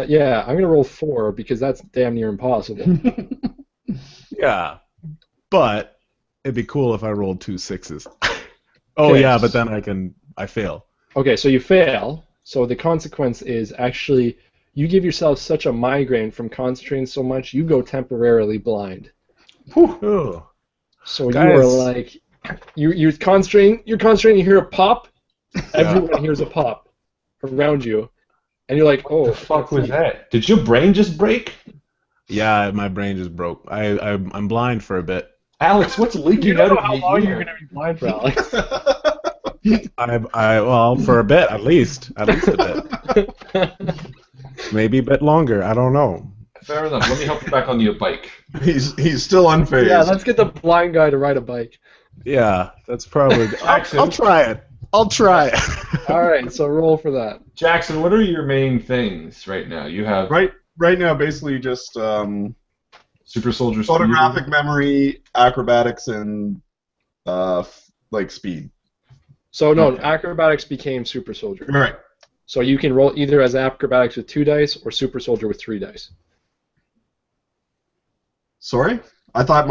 Yeah, I'm gonna roll 4 because that's damn near impossible. Yeah, but it'd be cool if I rolled 2 6s. Oh Okay. yeah, but then I fail. Okay, so you fail. So the consequence is actually you give yourself such a migraine from concentrating so much, you go temporarily blind. Ooh. So Guys. you are like, you're concentrating, you hear a pop, everyone hears a pop around you, and you're like, oh, What the fuck was that? Did your brain just break? Yeah, my brain just broke. I'm blind for a bit. Alex, what's leaking You out don't know of how me long here? you're gonna be blind for, Alex. Well, for a bit at least a bit. Maybe a bit longer. I don't know. Fair enough. Let me help you back onto your bike. He's still unfazed. Yeah, let's get the blind guy to ride a bike. Yeah, that's probably. Jackson. I'll try it. All right, so roll for that. Jackson, what are your main things right now? You have right now, basically just Super Soldier Speed. photographic memory, acrobatics, and like speed. So no, Okay. acrobatics became super soldier. All right. So you can roll either as acrobatics with 2 dice or super soldier with 3 dice. Sorry, I thought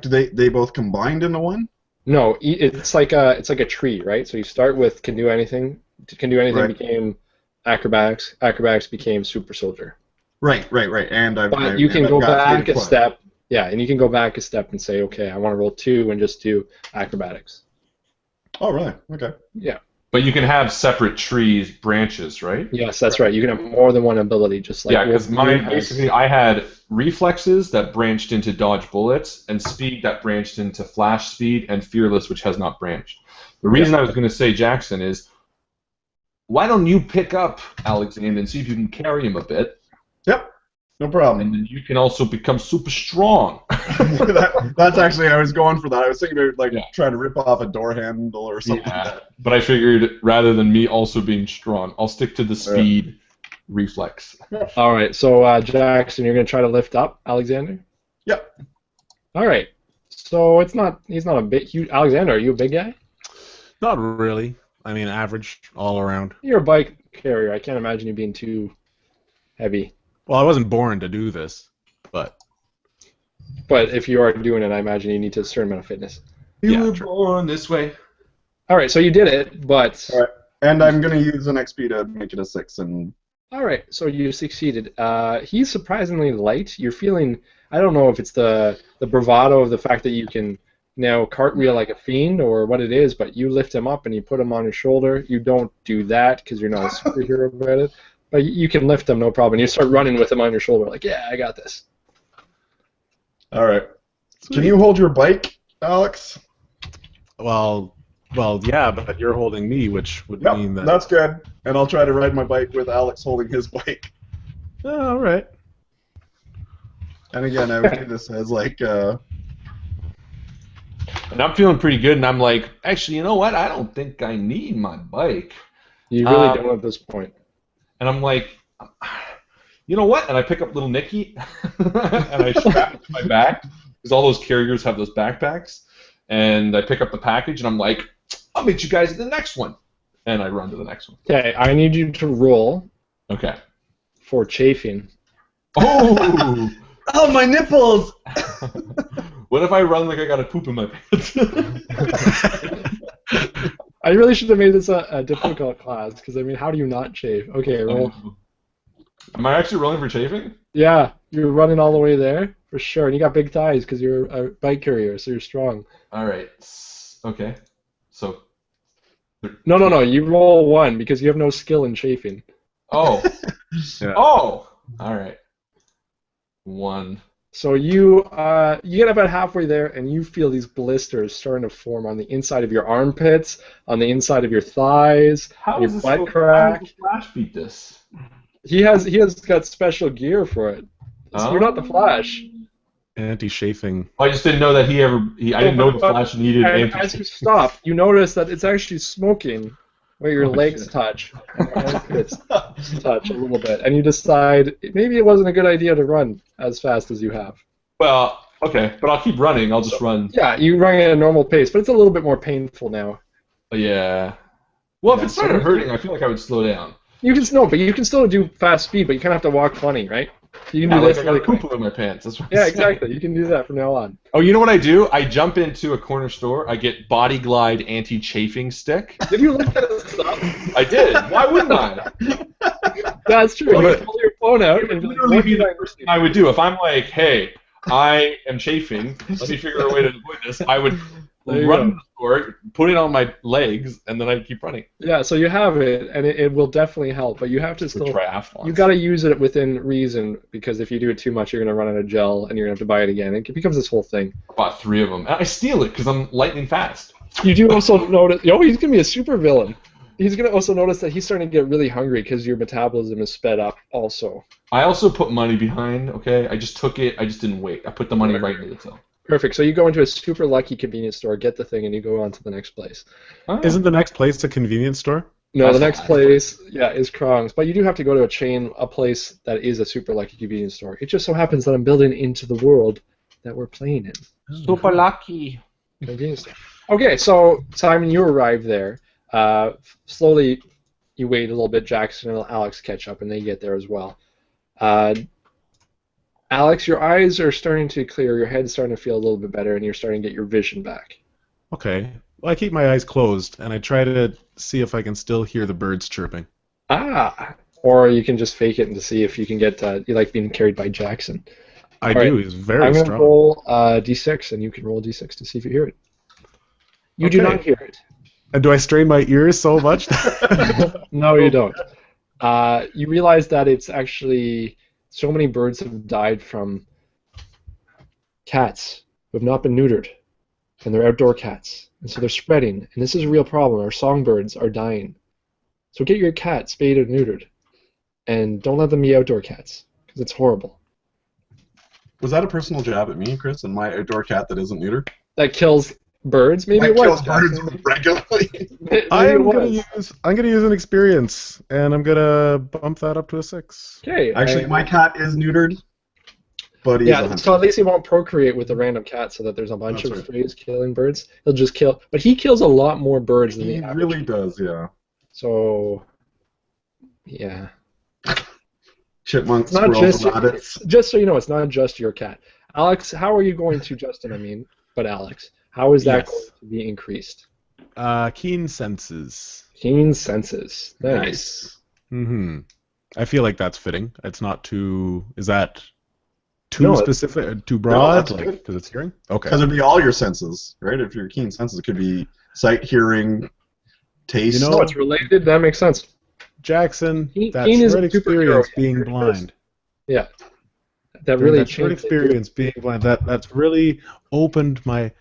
do they both combined into one? No, it's like a tree, right? So you start with can do anything. Right. Became acrobatics. Acrobatics became super soldier. Right. And But you can go back a step. Yeah, and you can go back a step and say, okay, I want to roll 2 and just do acrobatics. Oh, really? Okay. Yeah. But you can have separate trees, branches, right? Yes, that's right. You can have more than one ability, just like Yeah, because mine has. basically I had reflexes that branched into dodge bullets, and speed that branched into flash speed, and fearless, which has not branched. The reason I was going to say Jackson is, why don't you pick up Alexander and see if you can carry him a bit? Yep. No problem. And then you can also become super strong. That's actually, I was going for that. I was thinking about trying to rip off a door handle or something like that. But I figured rather than me also being strong, I'll stick to the speed reflex. All right, so Jackson, you're going to try to lift up Alexander? Yep. All right. So he's not a big, huge. Alexander, are you a big guy? Not really. I mean, average all around. You're a bike carrier. I can't imagine you being too heavy. Well, I wasn't born to do this, but if you are doing it, I imagine you need a certain amount of fitness. You were born this way. All right, so you did it, but... All right, and I'm going to use an XP to make it a 6. All right, so you succeeded. He's surprisingly light. You're feeling... I don't know if it's the bravado of the fact that you can now cartwheel like a fiend or what it is, but you lift him up and you put him on your shoulder. You don't do that because you're not a superhero about it. But you can lift him, no problem. You start running with him on your shoulder, like, yeah, I got this. All right. Can you hold your bike, Alex? Well, yeah, but you're holding me, which would mean that... That's good. And I'll try to ride my bike with Alex holding his bike. Oh, all right. And again, I would do this as And I'm feeling pretty good, and I'm like, actually, you know what? I don't think I need my bike. You really don't at this point. And I'm like, you know what? And I pick up little Nicky, and I strap it to my back, because all those carriers have those backpacks. And I pick up the package, and I'm like, I'll meet you guys at the next one. And I run to the next one. Okay, I need you to roll. Okay. For chafing. Oh! Oh, my nipples! What if I run like I got a poop in my pants? I really should have made this a difficult class, because, I mean, how do you not chafe? Okay, roll. Am I actually rolling for chafing? Yeah, you're running all the way there, for sure. And you got big thighs, because you're a bike carrier, so you're strong. All right. Okay. So... No, you roll 1, because you have no skill in chafing. Oh. Yeah. Oh! All right. 1. So you get about halfway there, and you feel these blisters starting to form on the inside of your armpits, on the inside of your thighs, your butt crack. How does Flash beat this? He has got special gear for it. So you're not the Flash. Anti-chafing. I just didn't know that I didn't know the Flash needed anti-chafing. As you stop, you notice that it's actually smoking where your legs touch and your armpits touch a little bit, and you decide maybe it wasn't a good idea to run as fast as you have. Well, okay, but I'll keep running. I'll just run. Yeah, you run at a normal pace, but it's a little bit more painful now. Yeah. Well, if it started hurting, I feel like I would slow down. You can still do fast speed, but you kind of have to walk funny, right? You can do this. I got a poo-poo in my pants. That's what yeah, exactly. You can do that from now on. Oh, you know what I do? I jump into a corner store. I get Body Glide anti-chafing stick. Did you look at this up? I did. Why wouldn't I? That's true. You pull your phone out and literally be the first thing I would do if I'm like, hey, I am chafing. Let me figure out a way to avoid this. I would run to the store, put it on my legs, and then I'd keep running. Yeah, so you have it, and it will definitely help, but you have to still... You got to use it within reason, because if you do it too much, you're going to run out of gel, and you're going to have to buy it again. It becomes this whole thing. I bought 3 of them. And I steal it, because I'm lightning fast. You do also notice... Oh, he's going to be a super villain. He's going to also notice that he's starting to get really hungry, because your metabolism is sped up also. I also put money behind, okay? I just took it. I just didn't wait. I put the money right into the till. Perfect. So you go into a super lucky convenience store, get the thing, and you go on to the next place. Oh. Isn't the next place a convenience store? No, the next place, is Krong's. But you do have to go to a place that is a super lucky convenience store. It just so happens that I'm building into the world that we're playing in. Super lucky. Convenience store. Okay, so Simon, you arrive there. Slowly, you wait a little bit. Jackson and Alex catch up, and they get there as well. Alex, your eyes are starting to clear, your head's starting to feel a little bit better, and you're starting to get your vision back. Okay. Well, I keep my eyes closed, and I try to see if I can still hear the birds chirping. Ah! Or you can just fake it and to see if you can get, you like being carried by Jackson. I do, he's very strong. I'm going to roll D6, and you can roll D6 to see if you hear it. You do not hear it. And do I strain my ears so much? No, you don't. You realize that it's actually... So many birds have died from cats who have not been neutered, and they're outdoor cats, and so they're spreading, and this is a real problem. Our songbirds are dying. So get your cat spayed or neutered, and don't let them be outdoor cats, because it's horrible. Was that a personal jab at me, Chris, and my outdoor cat that isn't neutered? That kills birds? Maybe it was. Kills birds regularly. I'm gonna use an experience, and I'm gonna bump that up to a 6. Okay. Actually, my cat is neutered, but he's a hunter. So at least he won't procreate with a random cat, so that there's a bunch of strays killing birds. He'll just kill, but he kills a lot more birds than he the average. really does, yeah. So, yeah. Chipmunks, It's not squirrels, rabbits. just so you know, it's not just your cat. Alex, how are you going to, Justin, but Alex, how is that going to be increased? Keen senses. Keen senses. Nice. Mm-hmm. I feel like that's fitting. It's not too... Is that too specific, too broad? No, because it's hearing? Okay. Because it'd be all your senses, right? If you're keen senses, it could be sight, hearing, taste. You know, it's related. That makes sense. Jackson, that Keen is short a experience superhero. being blind. Yeah. That really that short experience being blind. That's really opened my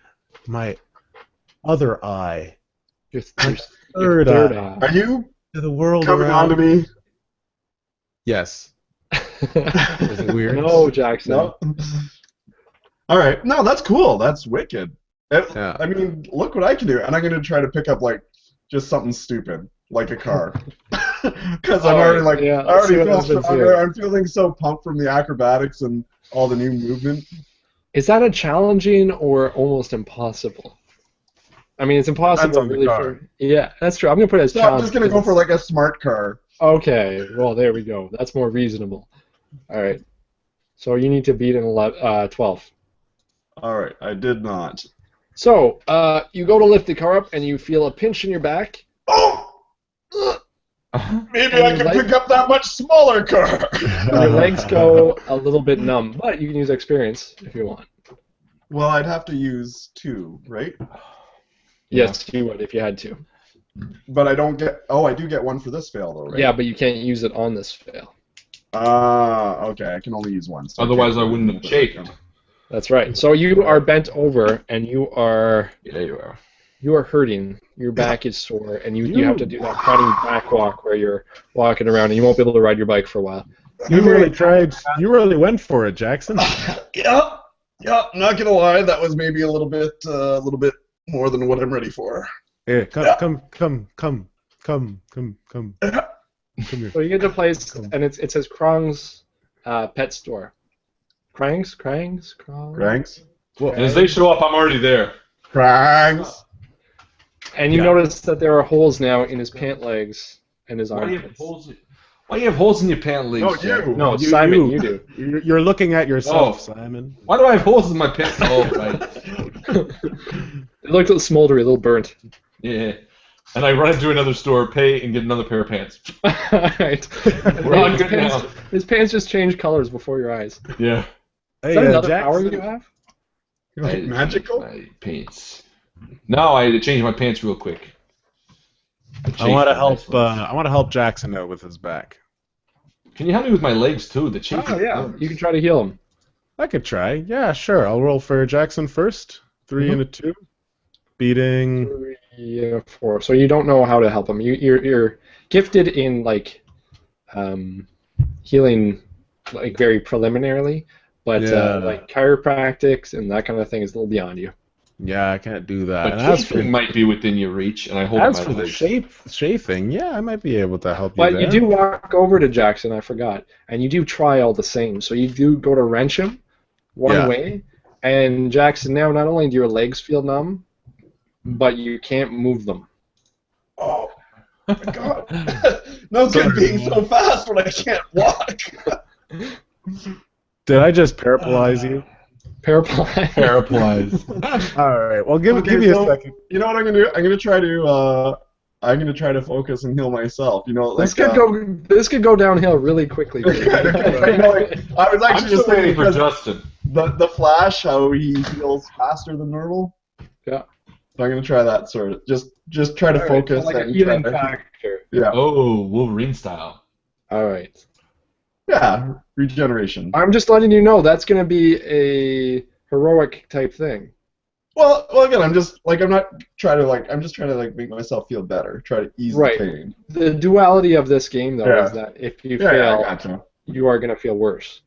other eye. Your Third eye. Are you To the world coming around. on to me? Yes. Is it weird? No, Jackson. No. All right. No, that's cool. That's wicked. Yeah. I mean, look what I can do, and I'm gonna try to pick up like just something stupid, like a car, because I'm already like I already feel stronger. I'm feeling so pumped from the acrobatics and all the new movement. Is that a challenging or almost impossible? I mean, it's impossible really for. Yeah, that's true. I'm gonna put it as challenge. I'm just gonna go for like a smart car. Okay, well there we go. That's more reasonable. All right. So you need to beat an 12. All right, I did not. So you go to lift the car up and you feel a pinch in your back. Oh! Maybe I can pick up that much smaller car. Your legs go a little bit numb, but you can use experience if you want. Well, I'd have to use 2, right? Yes, you would if you had to. But I don't get. Oh, I do get 1 for this fail, though, right? Yeah, but you can't use it on this fail. Okay. I can only use 1. So Otherwise, I wouldn't have chafed. That's right. So you are bent over, and you are. Yeah, you are. You are hurting. Your back is sore, and you have to do that funny back walk where you're walking around, and you won't be able to ride your bike for a while. You really tried. You really went for it, Jackson. Yeah. Not gonna lie, that was maybe a little bit more than what I'm ready for. Here, come here. So you get to place, and it says Krong's pet store. Krang's? Cranks? Well, And as they show up, I'm already there. Cranks? And you notice that there are holes now in his pant legs and his Why do you have armpits. holes? Why do you have holes in your pant legs? No, Jack? you. No, Simon, you do. You're looking at yourself, Oh. Simon. Why do I have holes in my pants? Oh, right. It looked a little smoldery, a little burnt. Yeah. And I run into another store, pay, and get another pair of pants. Alright. We're on good now. His pants just change colors before your eyes. Yeah. Hey, Is that another Jackson. power you have? Like magical? My pants. No, I had to change my pants real quick. I want to help. I want to help Jackson out with his back. Can you help me with my legs too? The chafe. Oh, yeah. You can try to heal him. I could try. Yeah, sure. I'll roll for Jackson first. 3 and a 2. Beating. 3 and 4. So you don't know how to help him. You're gifted in like healing, like very preliminarily, but like chiropractics and that kind of thing is a little beyond you. Yeah, I can't do that. But And as for, chafing might be within your reach, and I hold as my for the legs. chafing, yeah, I might be able to help you But there. you do walk over to Jackson, I forgot, and you do try all the same. So you do go to wrench him one way, and Jackson, now not only do your legs feel numb, but you can't move them. Oh, my God. No good being so fast when I can't walk. Did I just paralyze you? Paralyzed. All right. Well, give me a second. You know what I'm gonna do? I'm gonna try to focus and heal myself. You know, like This could go downhill really quickly. I was I'm actually still just waiting saying for because Justin. the Flash, how he heals faster than normal. Yeah. So I'm gonna try that sort of just try to focus like a and healing try to, factor. yeah, Oh, Wolverine style. All right. yeah, regeneration. I'm just letting you know that's going to be a heroic type thing. Well, again, I'm just trying to make myself feel better, try to ease the pain. The duality of this game, though, is that if you I fail, gotcha. you are going to feel worse.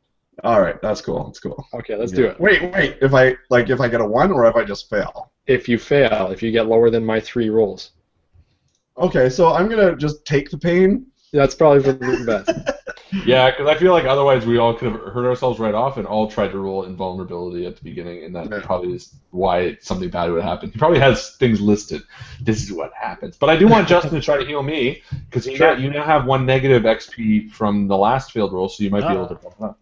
All right, that's cool. That's cool. Okay, let's do it. Wait. If I get a 1 or if I just fail? If you fail, if you get lower than my 3 rolls. Okay, so I'm gonna just take the pain. That's probably for the best. Yeah, because I feel like otherwise we all could have hurt ourselves right off and all tried to roll invulnerability at the beginning, and that probably is why something bad would happen. He probably has things listed. This is what happens. But I do want Justin to try to heal me, because you now have 1 negative XP from the last failed roll, so you might be able to bump up.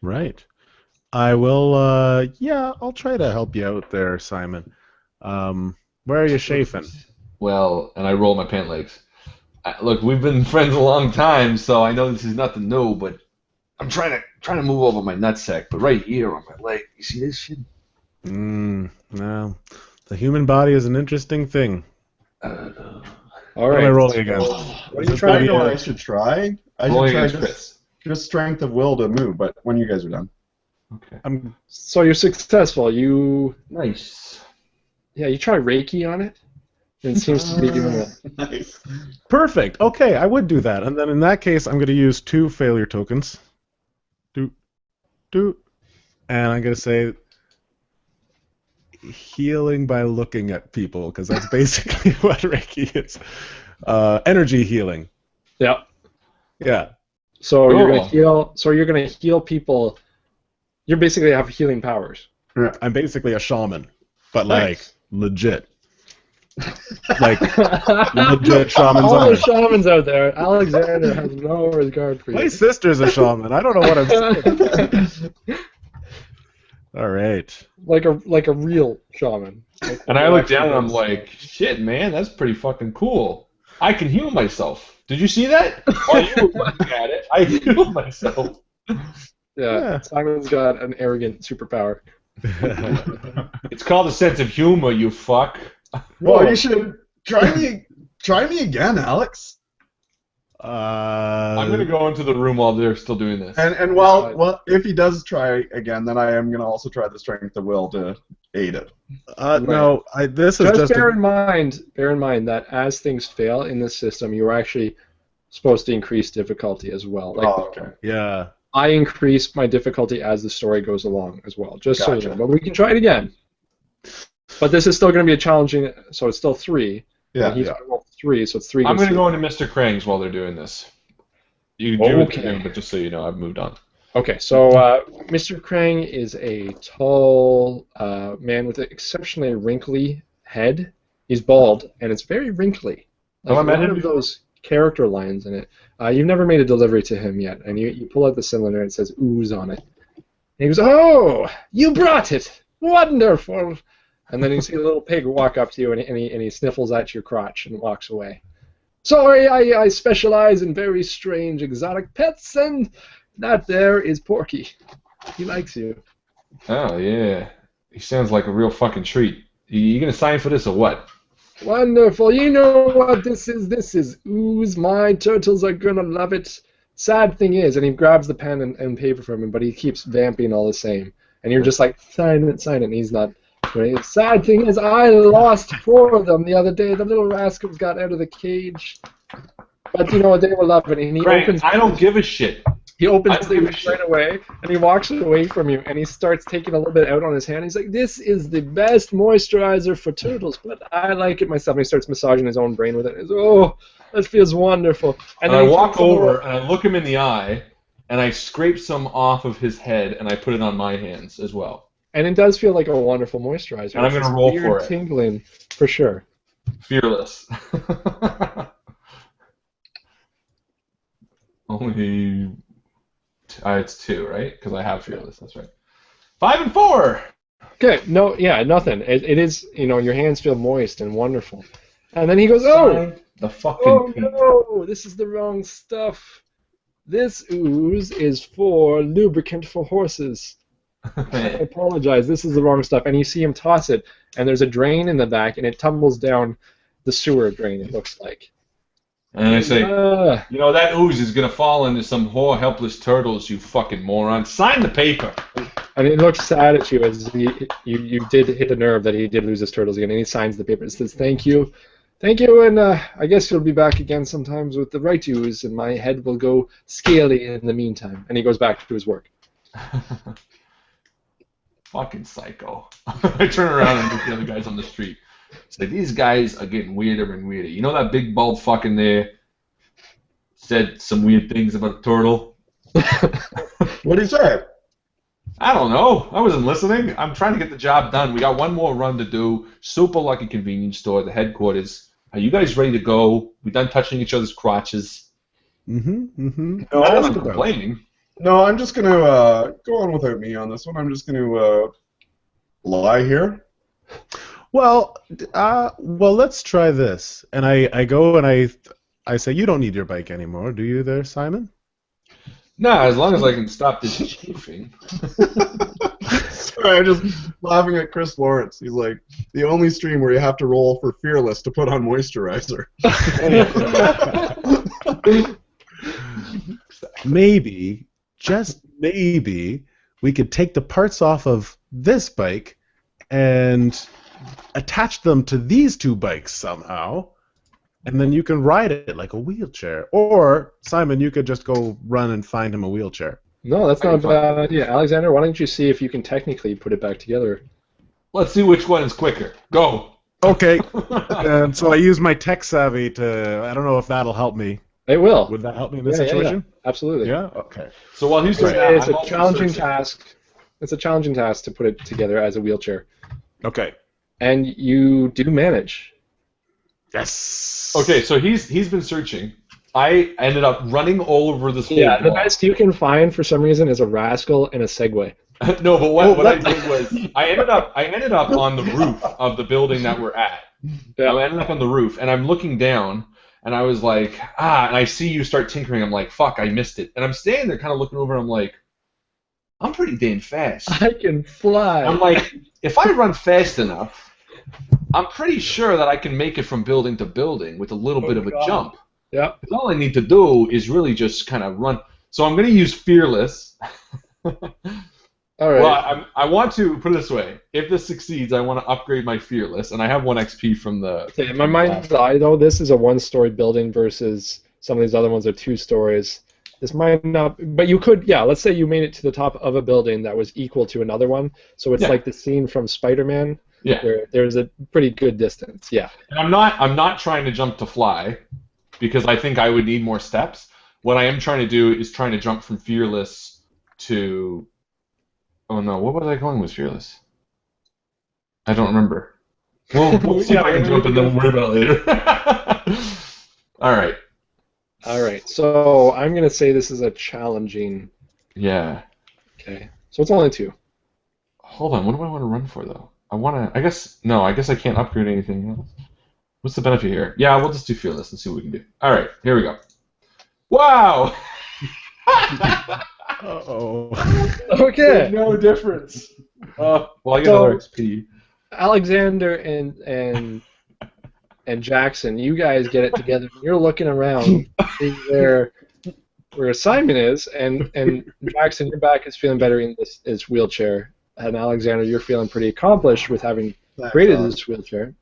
Right. I will, yeah, I'll try to help you out there, Simon. Where are you chafing? Well, and I roll my pant legs. Look, we've been friends a long time, so I know this is nothing new, but I'm trying to move over my nutsack, but right here on my leg, you see this shit? No. The human body is an interesting thing. All right. What am I rolling again? What are you trying to I should try. I should try just strength of will to move, but when you guys are done. Okay. So you're successful. Nice. Yeah, you try Reiki on it. It seems to be doing it. Nice. Perfect. Okay, I would do that. And then in that case, I'm going to use 2 failure tokens. And I'm going to say healing by looking at people, because that's basically what Reiki is. Energy healing. Yeah. Yeah. So you're going to heal. So you're going to heal people. You basically have healing powers. I'm basically a shaman, but like legit. Like legit shamans. All the shamans out there. Alexander has no regard for you. My sister's a shaman. I don't know what I'm saying. All right. Like a real shaman. And I look down and I'm like, shit, man, that's pretty fucking cool. I can heal myself. Did you see that? While you were looking at it, I healed myself. Yeah, Simon's got an arrogant superpower. It's called a sense of humor, you fuck. Well, you should try me again, Alex. I'm gonna go into the room while they're still doing this. And well, if he does try again, then I am gonna also try the strength of will to aid it. No, this is just bear in mind that as things fail in this system, you're actually supposed to increase difficulty as well. Okay. Yeah. I increase my difficulty as the story goes along as well, just so you know. But we can try it again. But this is still going to be a challenging, so it's still 3. Yeah. He's going to roll 3, so it's 3. I'm going to go into Mr. Krang's while they're doing this. You can do it to him, but just so you know, I've moved on. Okay, so Mr. Krang is a tall man with an exceptionally wrinkly head. He's bald, and it's very wrinkly. Like one of those character lines in it. You've never made a delivery to him yet, and you pull out the cylinder and it says ooze on it. And he goes, "Oh, you brought it! Wonderful!" And then you see a little pig walk up to you, and he sniffles at your crotch and walks away. "Sorry, I specialize in very strange exotic pets, and that there is Porky. He likes you." Oh, yeah. He sounds like a real fucking treat. You gonna sign for this or what? Wonderful. You know what this is? This is ooze. My turtles are gonna love it. Sad thing is, and he grabs the pen and paper from him, but he keeps vamping all the same. And you're just like, sign it, and he's not. Right? Sad thing is, I lost 4 of them the other day. The little rascals got out of the cage. But you know what? They were loving it. And he opens. I don't give a shit. He opens the right away, and he walks away from you, and he starts taking a little bit out on his hand. He's like, "This is the best moisturizer for turtles, but I like it myself." And he starts massaging his own brain with it. He's, "Oh, that feels wonderful." And then I walk over, and I look him in the eye, and I scrape some off of his head, and I put it on my hands as well. And it does feel like a wonderful moisturizer. And I'm going to roll for it. Tingling, for sure. Fearless. Only... it's 2, right? Because I have fearless. That's right. 5 and 4. Okay. No. Yeah. Nothing. It is. You know, your hands feel moist and wonderful. And then he goes, "Oh, the fucking. Oh no! This is the wrong stuff. This ooze is for lubricant for horses. I apologize. This is the wrong stuff." And you see him toss it, and there's a drain in the back, and it tumbles down the sewer drain. It looks like. And I say, you know, that ooze is going to fall into some poor helpless turtles, you fucking moron. Sign the paper. And he looks sad at you as you did hit a nerve that he did lose his turtles again, and he signs the paper. It says, "Thank you. Thank you, and I guess you'll be back again sometimes with the right ooze, and my head will go scaly in the meantime." And he goes back to his work. Fucking psycho. I turn around and look at the other guys on the street. It's like, these guys are getting weirder and weirder. You know that big bald fuck in there said some weird things about a turtle? What did he say? I don't know. I wasn't listening. I'm trying to get the job done. We got one more run to do. Super Lucky Convenience Store, the headquarters. Are you guys ready to go? We done touching each other's crotches? No, I'm not complaining. No, I'm just gonna go on without me on this one. I'm just gonna lie here. Well, let's try this. And I go and I say, you don't need your bike anymore, do you there, Simon? Nah, as long as I can stop this chafing. Sorry, I'm just laughing at Chris Lawrence. He's like, the only stream where you have to roll for Fearless to put on moisturizer. Maybe, just maybe, we could take the parts off of this bike and attach them to these two bikes somehow, and then you can ride it like a wheelchair. Or, Simon, you could just go run and find him a wheelchair. No, that's not a bad idea. Alexander, why don't you see if you can technically put it back together? Let's see which one is quicker. Go. Okay. And so I use my tech savvy to, I don't know if that'll help me. It will. Would that help me in this situation? Yeah. Absolutely. Yeah? Okay. So while he's doing that, It's I'm a also challenging searching. task. It's a challenging task to put it together as a wheelchair. Okay. And you do manage. Yes. Okay, so he's been searching. I ended up running all over this whole Yeah, the block. best you can find for some reason is a rascal and a Segway. No, but what I did was I ended up on the roof of the building that we're at. Yeah. I ended up on the roof, and I'm looking down, and I was like, and I see you start tinkering. I'm like, fuck, I missed it. And I'm standing there kind of looking over, and I'm like, I'm pretty damn fast. I can fly. I'm like, if I run fast enough, I'm pretty sure that I can make it from building to building with a little bit of a jump. Yeah. All I need to do is really just kind of run. So I'm going to use Fearless. All right. Well, I want to put it this way. If this succeeds, I want to upgrade my Fearless, and I have 1 XP from the... Okay, in my mind's eye, though, this is a one-story building versus some of these other ones are 2 stories. This might not... But you could... Yeah, let's say you made it to the top of a building that was equal to another one. So it's like the scene from Spider-Man. Yeah. Where there's a pretty good distance. Yeah. And I'm not trying to jump to fly, because I think I would need more steps. What I am trying to do is trying to jump from Fearless to... Oh no, what was I going with Fearless? I don't remember. Well, we'll see if I can jump and then we'll worry about it later. Alright. Alright, so I'm going to say this is a challenging... Yeah. Okay. So it's only 2. Hold on, what do I want to run for, though? I guess I can't upgrade anything else. What's the benefit here? Yeah, we'll just do Fearless and see what we can do. Alright, here we go. Wow! Uh-oh. Okay. No difference. Well, I get So- another XP. Alexander and Jackson, you guys get it together. You're looking around, seeing where Simon is, and Jackson, your back is feeling better in this wheelchair, and Alexander, you're feeling pretty accomplished with having created this wheelchair.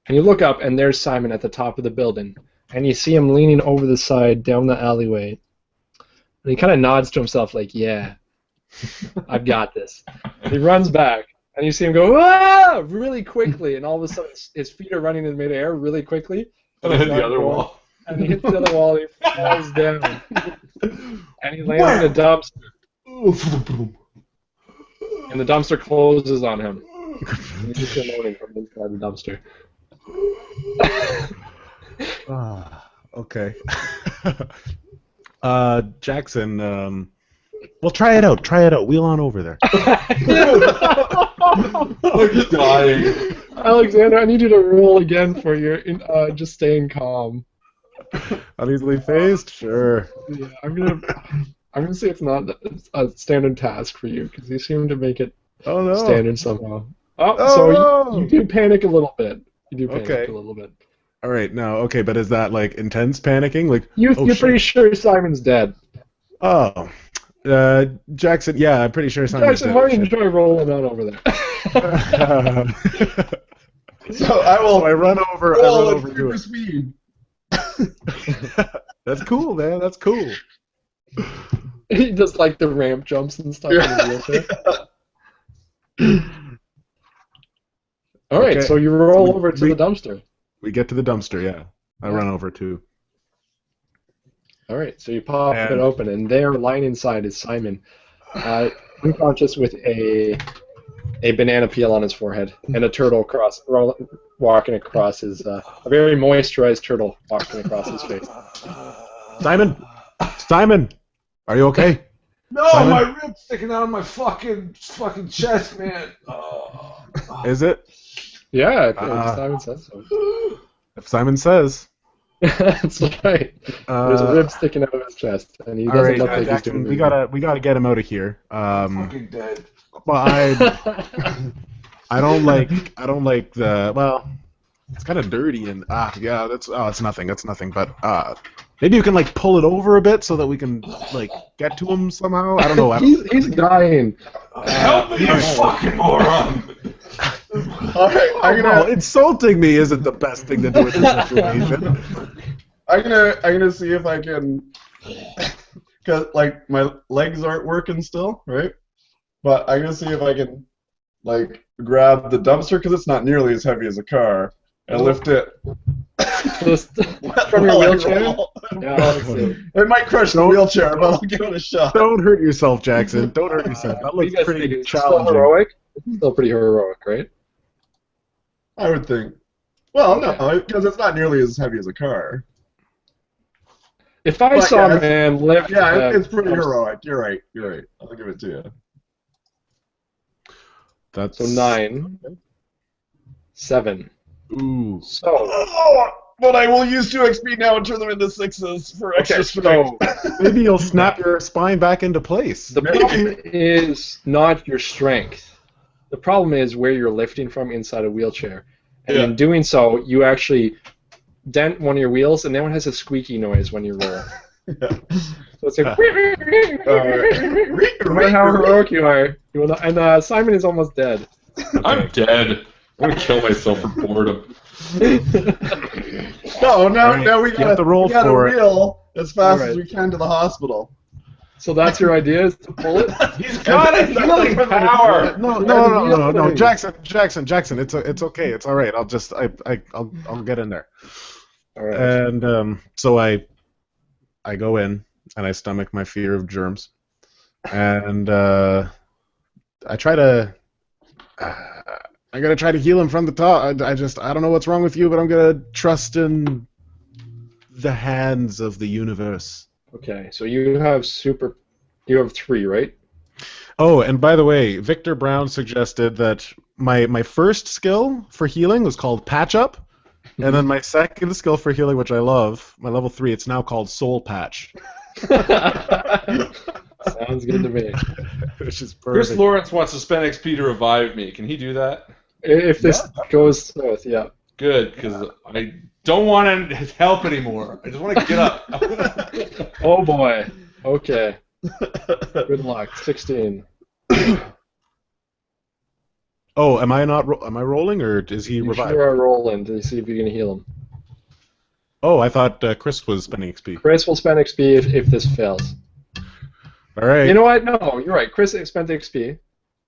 And you look up, and there's Simon at the top of the building, and you see him leaning over the side down the alleyway, and he kind of nods to himself like, "Yeah, I've got this." And he runs back. And you see him go, "Ah!" really quickly, and all of a sudden his feet are running in midair really quickly. And I hit the other wall. And he hits the other wall, and he falls down. And he lands in a dumpster. And the dumpster closes on him. And he's just moaning from inside the dumpster. Okay. Jackson, well, try it out. Try it out. Wheel on over there. I'm dying. Alexander, I need you to roll again for your just staying calm. Uneasily phased? Sure. Yeah, I'm gonna say it's not a standard task for you because you seem to make it Oh, no. standard somehow. Oh, no. You do panic a little bit. You do panic Okay. a little bit. All right, now, okay, but is that, like, intense panicking? Like, You're shit. pretty sure Simon's dead. Oh. Jackson, yeah, I'm pretty sure Simon's Jackson, dead. why don't you try rolling on over there? So I will I run over roll at to super it. speed. That's cool, man. That's cool. He does like the ramp jumps and stuff in his wheelchair. All right, Okay. so you roll over to the dumpster. We get to the dumpster, yeah. I run over too. All right, so you pop it open, and there, lying inside, is Simon, unconscious with a banana peel on his forehead and a turtle walking across his a very moisturized turtle walking across his face. Simon, are you okay? No, Simon? my rib's sticking out of my fucking chest, man. Is it? Yeah, Simon says so. If Simon says. That's right. There's a rib sticking out of his chest, and he doesn't look like Jackson, he's doing we gotta get him out of here. I'm fucking dead. Well, I don't like the, well, it's kind of dirty and yeah, it's nothing. But maybe you can like pull it over a bit so that we can like get to him somehow. I don't know. He's dying. Help me, you fucking moron! Alright, insulting me isn't the best thing to do in this situation. I'm gonna see if I can, cause like my legs aren't working still, right? But I'm gonna see if I can like grab the dumpster because it's not nearly as heavy as a car and lift it. From your wheelchair? Yeah, let's see. It might crush the wheelchair, but I'll give it a shot. Don't hurt yourself, Jackson. Don't hurt yourself. That looks pretty challenging. Still heroic? It's still pretty heroic, right? I would think. Well, no, because it's not nearly as heavy as a car. If I saw a man lift... Yeah, it's pretty heroic. You're right. I'll give it to you. That's... So 9. 7. Ooh. So... But I will use 2 XP now and turn them into 6s for extra strength. So maybe you'll snap your spine back into place. the problem is not your strength. The problem is where you're lifting from inside a wheelchair. And in doing so, you actually dent one of your wheels, and that one has a squeaky noise when you roll. So it's like... no matter how heroic you are. And Simon is almost dead. Okay. I'm dead. I'm gonna kill myself for boredom. No, now we gotta roll for it. wheel as fast as we can to the hospital. So that's your idea, is to pull it? He's got a healing power. No, Jackson, it's okay, it's all right. I'll get in there. All right. And so I go in and I stomach my fear of germs, and I gotta try to heal him from the top. I don't know what's wrong with you, but I'm gonna trust in the hands of the universe. Okay, so you have 3, right? Oh, and by the way, Victor Brown suggested that my first skill for healing was called Patch Up, and then my second skill for healing, which I love, my level 3, it's now called Soul Patch. Sounds good to me. Which is perfect. Chris Lawrence wants to spend XP to revive me. Can he do that? If this goes south, yeah. Good, because I don't want to help anymore. I just want to get up. Oh boy. Okay. Good luck. 16. Oh, am I rolling, or is he revived? You are rolling to see if you can heal him. Oh, I thought Chris was spending XP. Chris will spend XP if this fails. All right. You know what? No, you're right. Chris spent XP.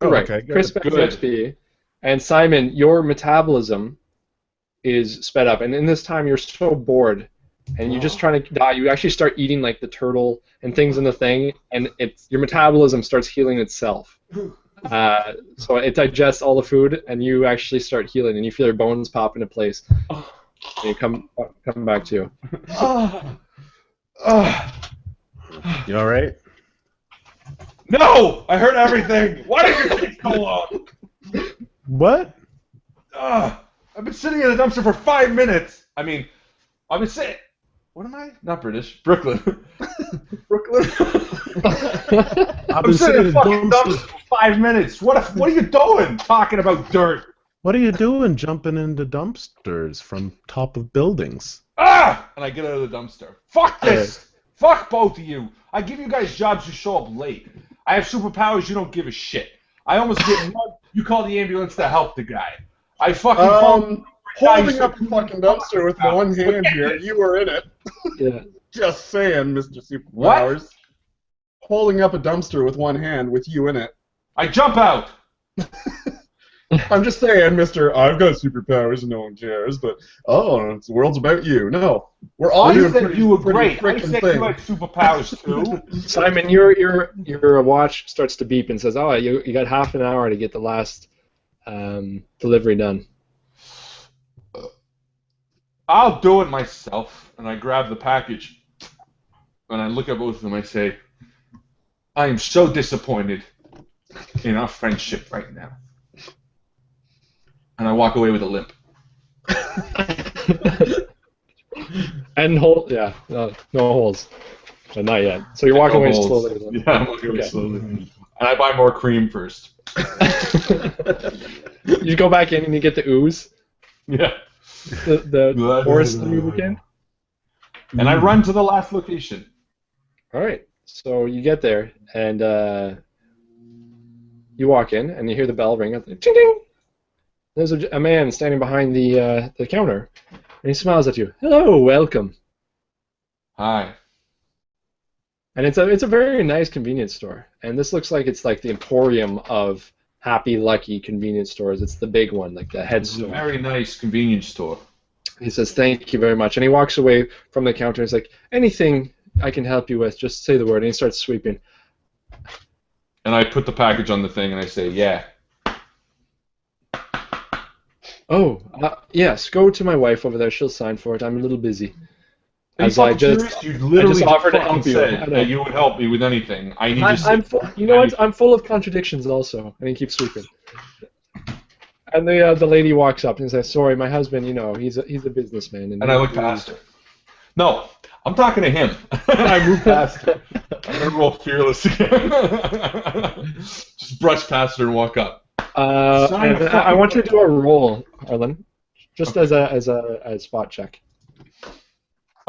You're right. Okay, Chris spent XP. And Simon, your metabolism is sped up, and in this time you're so bored, and you're just trying to die. You actually start eating like the turtle and things in the thing, and your metabolism starts healing itself. So it digests all the food, and you actually start healing, and you feel your bones pop into place. And you come back to you. You all right? No! I heard everything! Why did your kids go on? What? I've been sitting in a dumpster for 5 minutes. I mean, I've been sitting... What am I? Not British. Brooklyn. Brooklyn? I'm sitting in a fucking dumpster for 5 minutes. What are you doing talking about dirt? What are you doing jumping into dumpsters from top of buildings? Ah! And I get out of the dumpster. Fuck this! Fuck both of you. I give you guys jobs, you show up late. I have superpowers, you don't give a shit. I almost get mugged, you call the ambulance to help the guy. I fucking holding up a fucking dumpster with one hand here, you were in it. Yeah. Just saying, Mr. Superpowers. holding up a dumpster with one hand with you in it. I jump out. I'm just saying, Mister. I've got superpowers and no one cares, but the world's about you. No, we're all doing said pretty, you were pretty great. I freaking said things. you had superpowers too. Simon, your watch starts to beep and says, "Oh, you got half an hour to get the last delivery done." I'll do it myself. And I grab the package. And I look at both of them and I say, I am so disappointed in our friendship right now. And I walk away with a limp. And no holes. But not yet. So you're walking away slowly. Yeah, I'm walking away slowly. And I buy more cream first. You go back in and you get the ooze. Yeah. The forest lubricant. And I run to the last location. All right. So you get there and you walk in and you hear the bell ring. Ting ting. There's a man standing behind the counter, and he smiles at you. Hello, welcome. Hi. And it's a very nice convenience store. And this looks like it's like the emporium of Happy Lucky convenience stores. It's the big one, like the head store. It's a very nice convenience store. He says, thank you very much. And he walks away from the counter. He's like, anything I can help you with, just say the word. And he starts sweeping. And I put the package on the thing and I say, yeah. Oh, yes, go to my wife over there. She'll sign for it. I'm a little busy. You literally offered to help you. Said that you would help me with anything. I need you know what? I'm full of contradictions also. And he keeps sweeping. And the lady walks up and says, "Sorry, my husband. You know, he's a businessman." And I look past her. No, I'm talking to him. I move past her. I'm gonna roll fearless again. Just brush past her and walk up. I want you to do a roll, Arlen, just as a spot check.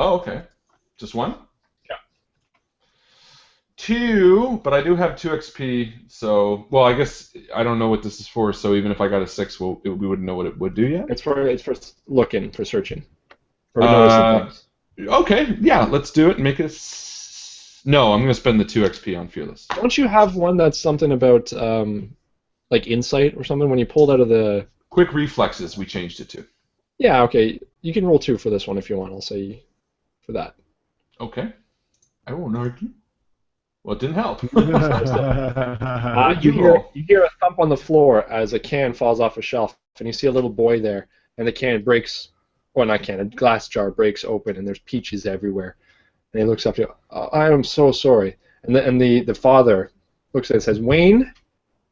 Oh, okay. Just one? Yeah. 2, but I do have 2 XP, so... Well, I guess I don't know what this is for, so even if I got a 6, we wouldn't know what it would do yet? It's for looking, for searching. For noticing things. Okay, yeah, let's do it and make it a... No, I'm going to spend the 2 XP on Fearless. Don't you have one that's something about, like, insight or something when you pulled out of the... Quick reflexes, we changed it to. Yeah, okay. You can roll 2 for this one if you want, I'll say... for that. Okay. I won't argue. Well, it didn't help. You hear a thump on the floor as a can falls off a shelf, and you see a little boy there, and the can breaks, well, not can, a glass jar breaks open, and there's peaches everywhere. And he looks up to you, I am so sorry. And the father looks at it and says, Wayne,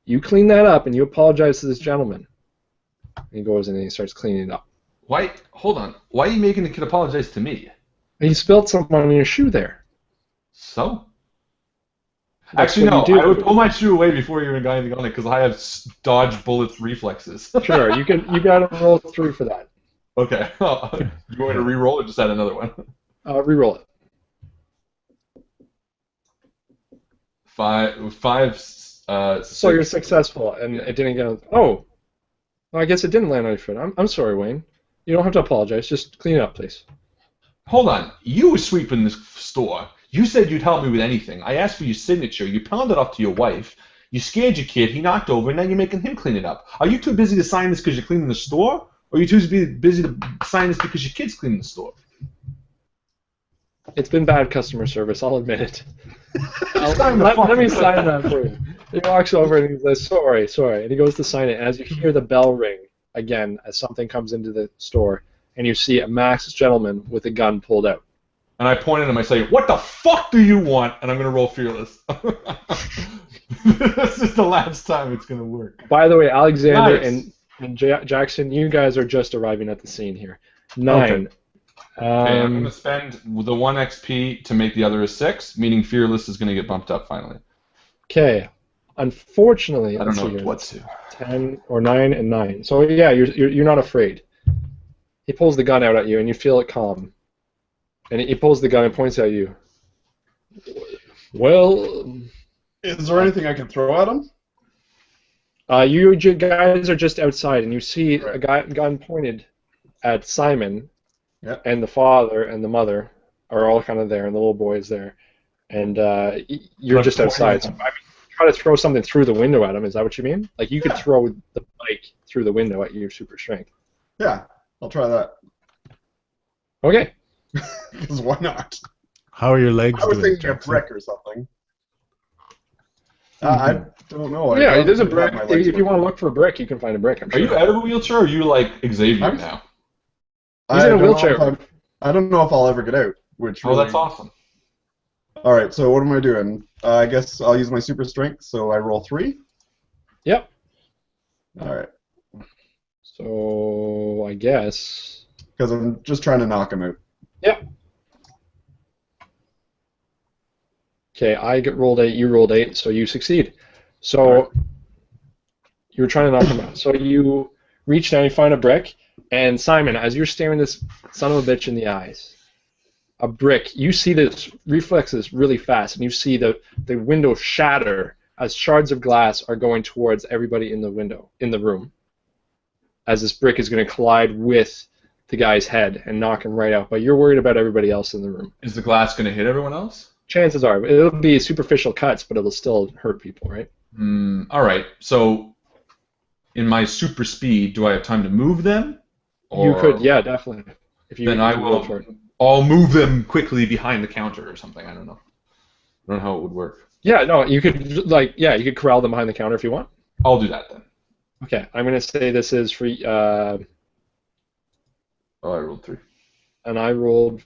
you clean that up, and you apologize to this gentleman. And he goes in and he starts cleaning it up. Why? Hold on. Why are you making the kid apologize to me? And he spilled something on your shoe there. So? That's Actually, no. I would pull my shoe away before you even got anything on it because I have dodge bullets reflexes. Sure, you got to roll 3 for that. Okay. You want me to re-roll or just add another one? Re-roll it. 5. So you're successful, and it didn't go. Oh, well, I guess it didn't land on your foot. I'm sorry, Wayne. You don't have to apologize. Just clean it up, please. Hold on. You were sweeping this store. You said you'd help me with anything. I asked for your signature. You pounded off to your wife. You scared your kid. He knocked over, and now you're making him clean it up. Are you too busy to sign this because you're cleaning the store? Or are you too busy to sign this because your kid's cleaning the store? It's been bad customer service. I'll admit it. Let me sign that for you. He walks over and he says, sorry. And he goes to sign it. And as you hear the bell ring again, as something comes into the store, and you see a masked gentleman with a gun pulled out. And I point at him, I say, what the fuck do you want? And I'm going to roll Fearless. This is the last time it's going to work. By the way, Alexander and Jackson, you guys are just arriving at the scene here. 9. Okay. I'm going to spend the 1 XP to make the other a 6, meaning Fearless is going to get bumped up finally. Okay. Unfortunately, I don't know what to. 10 or 9 and 9. So yeah, you're not afraid. He pulls the gun out at you, and you feel it calm. And he pulls the gun and points at you. Well, is there anything I can throw at him? You guys are just outside, and you see a gun pointed at Simon, yep. And the father and the mother are all kind of there, and the little boy is there. and you're just outside. So, I mean, try to throw something through the window at him. Is that what you mean? Like you could throw the bike through the window at your super strength. Yeah, I'll try that. Okay. Because why not? How are your legs I was doing, thinking a Jackson? brick or something. I don't know. Yeah, there's a brick. My legs If you want to look for a brick, you can find a brick. I'm Are sure. you out of a wheelchair, or are you like Xavier now? He's in a wheelchair. I don't know if I'll ever get out. Which Oh, that's awesome. All right, so what am I doing? I guess I'll use my super strength. So I roll 3. Yep. All right. So I guess. Because I'm just trying to knock him out. Yep. Okay, I rolled 8, you rolled 8, so you succeed. So you were trying to knock him out. So you reach down, you find a brick, and Simon, as you're staring this son of a bitch in the eyes, a brick, you see this reflexes really fast, and you see the window shatter as shards of glass are going towards everybody in the room, as this brick is going to collide with the guy's head and knock him right out. But you're worried about everybody else in the room. Is the glass going to hit everyone else? Chances are. It'll be superficial cuts, but it'll still hurt people, right? All right. So, in my super speed, do I have time to move them? You could, yeah, definitely. If you then I will. I'll move them quickly behind the counter or something. I don't know. I don't know how it would work. Yeah, no, you could you could corral them behind the counter if you want. I'll do that then. Okay, I'm gonna say this is for. Oh, I rolled 3. And I rolled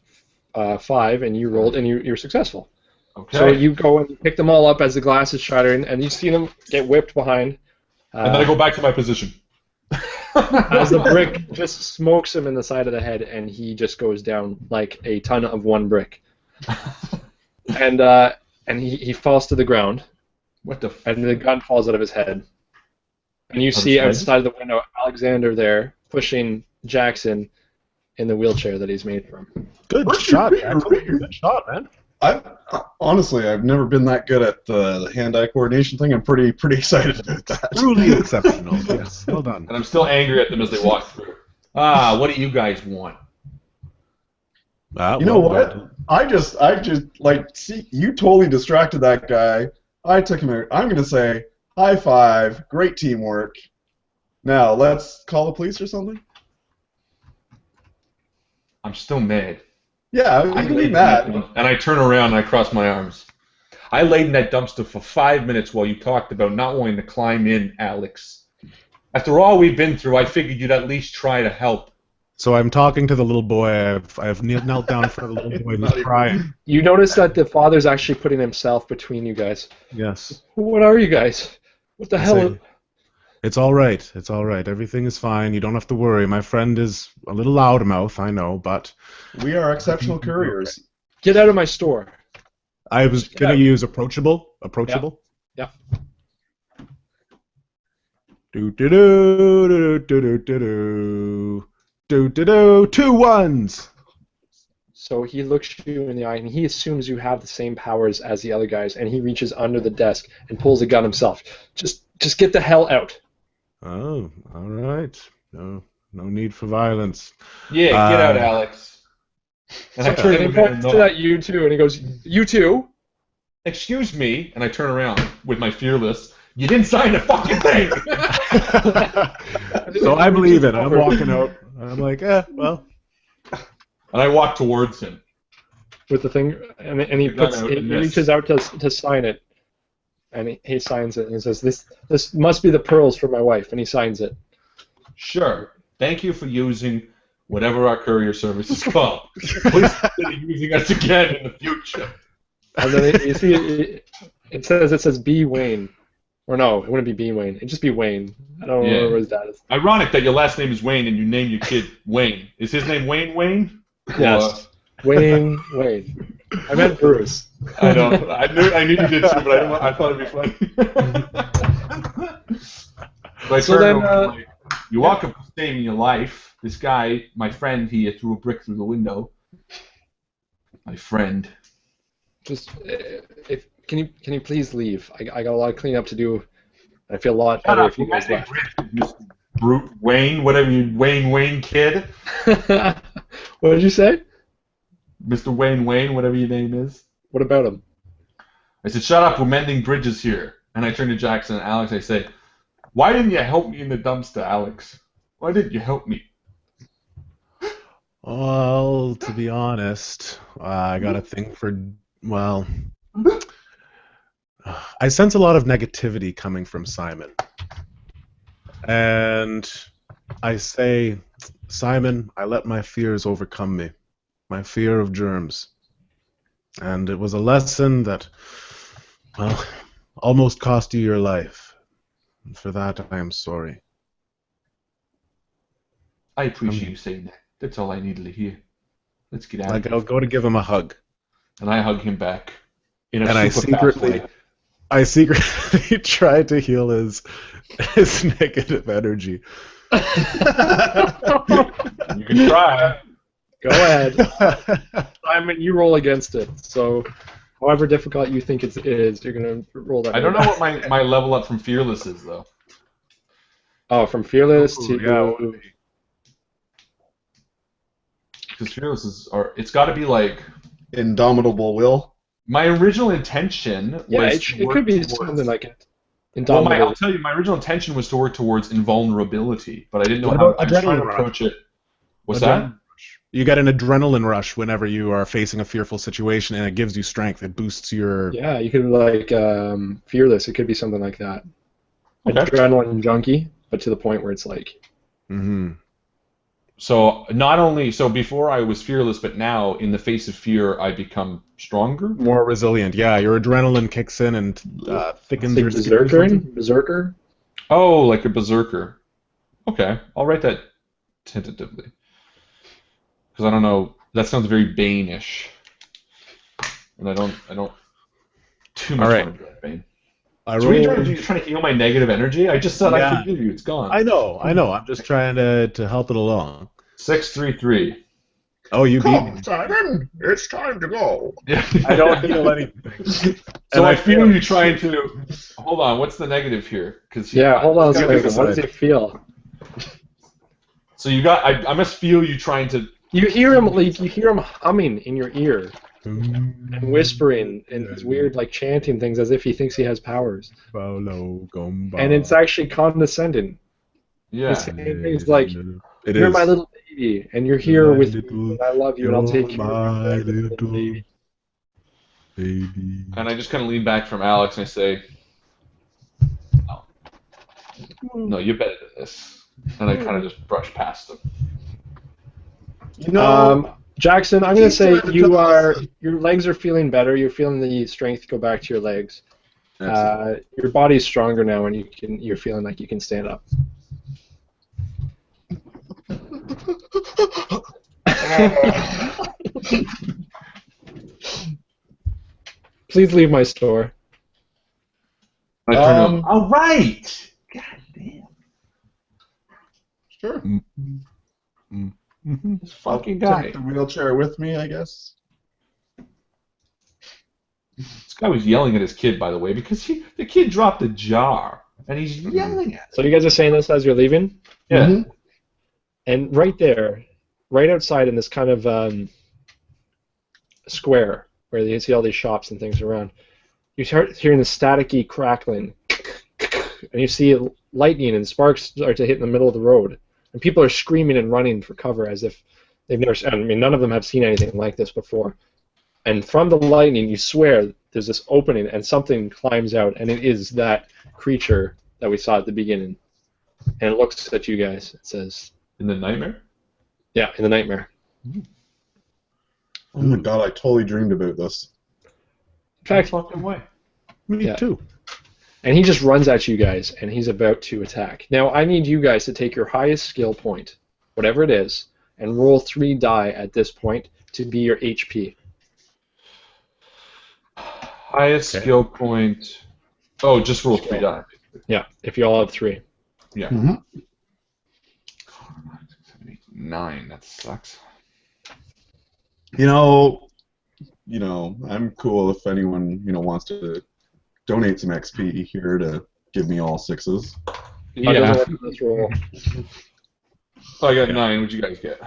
5, and you rolled, and you're successful. Okay. So you go and you pick them all up as the glass is shattering, and you see them get whipped behind. And then I go back to my position. As the brick just smokes him in the side of the head, and he just goes down like a ton of one brick. And he falls to the ground. What the? And the gun falls out of his head. And you see outside of the window Alexander there pushing Jackson in the wheelchair that he's made for him. Good shot, Jackson. Good shot, man. Honestly, I've never been that good at the hand-eye coordination thing. I'm pretty excited about that. Truly exceptional. Yes, well done. And I'm still angry at them as they walk through. What do you guys want? You know what? I just see, you totally distracted that guy. I took him out. I'm gonna say high five, great teamwork. Now let's call the police or something. I'm still mad. Yeah, you can be mad. And I turn around and I cross my arms. I laid in that dumpster for 5 minutes while you talked about not wanting to climb in, Alex. After all we've been through, I figured you'd at least try to help. So I'm talking to the little boy. I've knelt down for the little boy who's crying. You notice that the father's actually putting himself between you guys. Yes. What are you guys? What the hell? It's all right. It's all right. Everything is fine. You don't have to worry. My friend is a little loudmouth, I know, but we are exceptional couriers. Get out of my store. I was going to use approachable. Approachable? Yeah. Do-do-do-do-do-do-do. Do-do-do. 2 1s. So he looks you in the eye, and he assumes you have the same powers as the other guys, and he reaches under the desk and pulls a gun himself. Just get the hell out. Oh, all right. No need for violence. Yeah, get out, Alex. And I turn and he points to that you too, and he goes, "You too." Excuse me, and I turn around with my fearless. You didn't sign the fucking thing. So I believe it. I'm walking out. I'm like, well. And I walk towards him with the thing, and he reaches out to sign it. And he signs it, and he says, "This must be the pearls for my wife," and he signs it. Sure. Thank you for using whatever our courier service is called. Please consider using us again in the future. And then you see it says B. Wayne. Or no, it wouldn't be B. Wayne. It'd just be Wayne. I don't know where his dad is. Ironic that your last name is Wayne and you name your kid Wayne. Is his name Wayne? Yes. Wayne. I meant Bruce. I know. I knew you did too, but I thought it'd be funny. So I turned over, like, you're welcome for saving your life. This guy, my friend here, threw a brick through the window. My friend. Just, can you please leave? I got a lot of cleanup to do. I feel a lot better if you guys left. Mr. Brute Wayne, whatever you, Wayne kid. What did you say? Mr. Wayne, whatever your name is. What about him? I said, shut up, we're mending bridges here. And I turn to Jackson and Alex, I say, why didn't you help me in the dumpster, Alex? Why didn't you help me? Well, to be honest, I got a thing for, well, I sense a lot of negativity coming from Simon. And I say, Simon, I let my fears overcome me, my fear of germs. And it was a lesson that, well, almost cost you your life. And for that, I am sorry. I appreciate you saying that. That's all I needed to hear. Let's get out of Like, here. I'll go to give him a hug. And I hug him back. In a And super fast way. I secretly tried to heal his negative energy. You can try. Go ahead. Simon, you roll against it. So, however difficult you think it is, you're going to roll that. I don't know what my level up from Fearless is, though. Oh, from Fearless Ooh, to... yeah. Because Fearless is... It's got to be like... Indomitable will. My original intention was... Yeah, it could be something like it. Indomitable. I'll tell you, my original intention was to work towards invulnerability, but I didn't know What how about I was trying to adrenaline approach it. What's that? You get an adrenaline rush whenever you are facing a fearful situation, and it gives you strength. It boosts your... Yeah, you could like Fearless. It could be something like that. Okay. Adrenaline junkie, but to the point where it's like... Mm-hmm. So not only... So before I was fearless, but now, in the face of fear, I become stronger? More resilient, yeah. Your adrenaline kicks in and thickens your skin. Berserker? Oh, like a berserker. Okay, I'll write that tentatively. Because I don't know... That sounds very Bane-ish. And I don't too much want to dread Bane. So what are you trying to do? You're trying to heal my negative energy? I just said I forgive you. It's gone. I know. I'm just trying to help it along. 633. Oh, you beat me. Simon, it's time to go. I don't heal anything. So I feel you trying to... Hold on, what's the negative here? Hold on a second. What does it feel? So you got... I must feel you trying to... You hear him humming in your ear. And whispering and it's weird, like chanting things as if he thinks he has powers. And it's actually condescending. Yeah. He's saying things like, "You're my little baby, and you're here with me, and I love you, and I'll take care of you, little baby." And I just kind of lean back from Alex and I say, "Oh, no, you're better than this." And I kind of just brush past him. You know, Jackson, I'm going to say your legs are feeling better. You're feeling the strength go back to your legs. Your body's stronger now, and you're feeling like you can stand up. Please leave my store. I turn to him, all right. God damn. Sure. This fucking guy. Take the wheelchair with me, I guess. This guy was yelling at his kid, by the way, because the kid dropped a jar, and he's yelling at him. So you guys are saying this as you're leaving? Yeah. Mm-hmm. And right there, right outside in this kind of square where you see all these shops and things around, you start hearing the staticky crackling, and you see lightning and sparks start to hit in the middle of the road. And people are screaming and running for cover as if they've never... I mean, none of them have seen anything like this before. And from the lightning, you swear there's this opening and something climbs out, and it is that creature that we saw at the beginning. And it looks at you guys. It says... In the nightmare? Yeah, in the nightmare. Oh my god, I totally dreamed about this. In fact, Fucking way. Me too. And he just runs at you guys, and he's about to attack. Now, I need you guys to take your highest skill point, whatever it is, and roll 3 die at this point to be your HP. Highest skill point... Oh, just roll 3 die. Yeah, if you all have 3. Yeah. Mm-hmm. 9, that sucks. You know, I'm cool if anyone, wants to donate some XP here to give me all 6s. Yeah. Let's roll. So I got 9. What'd you guys get?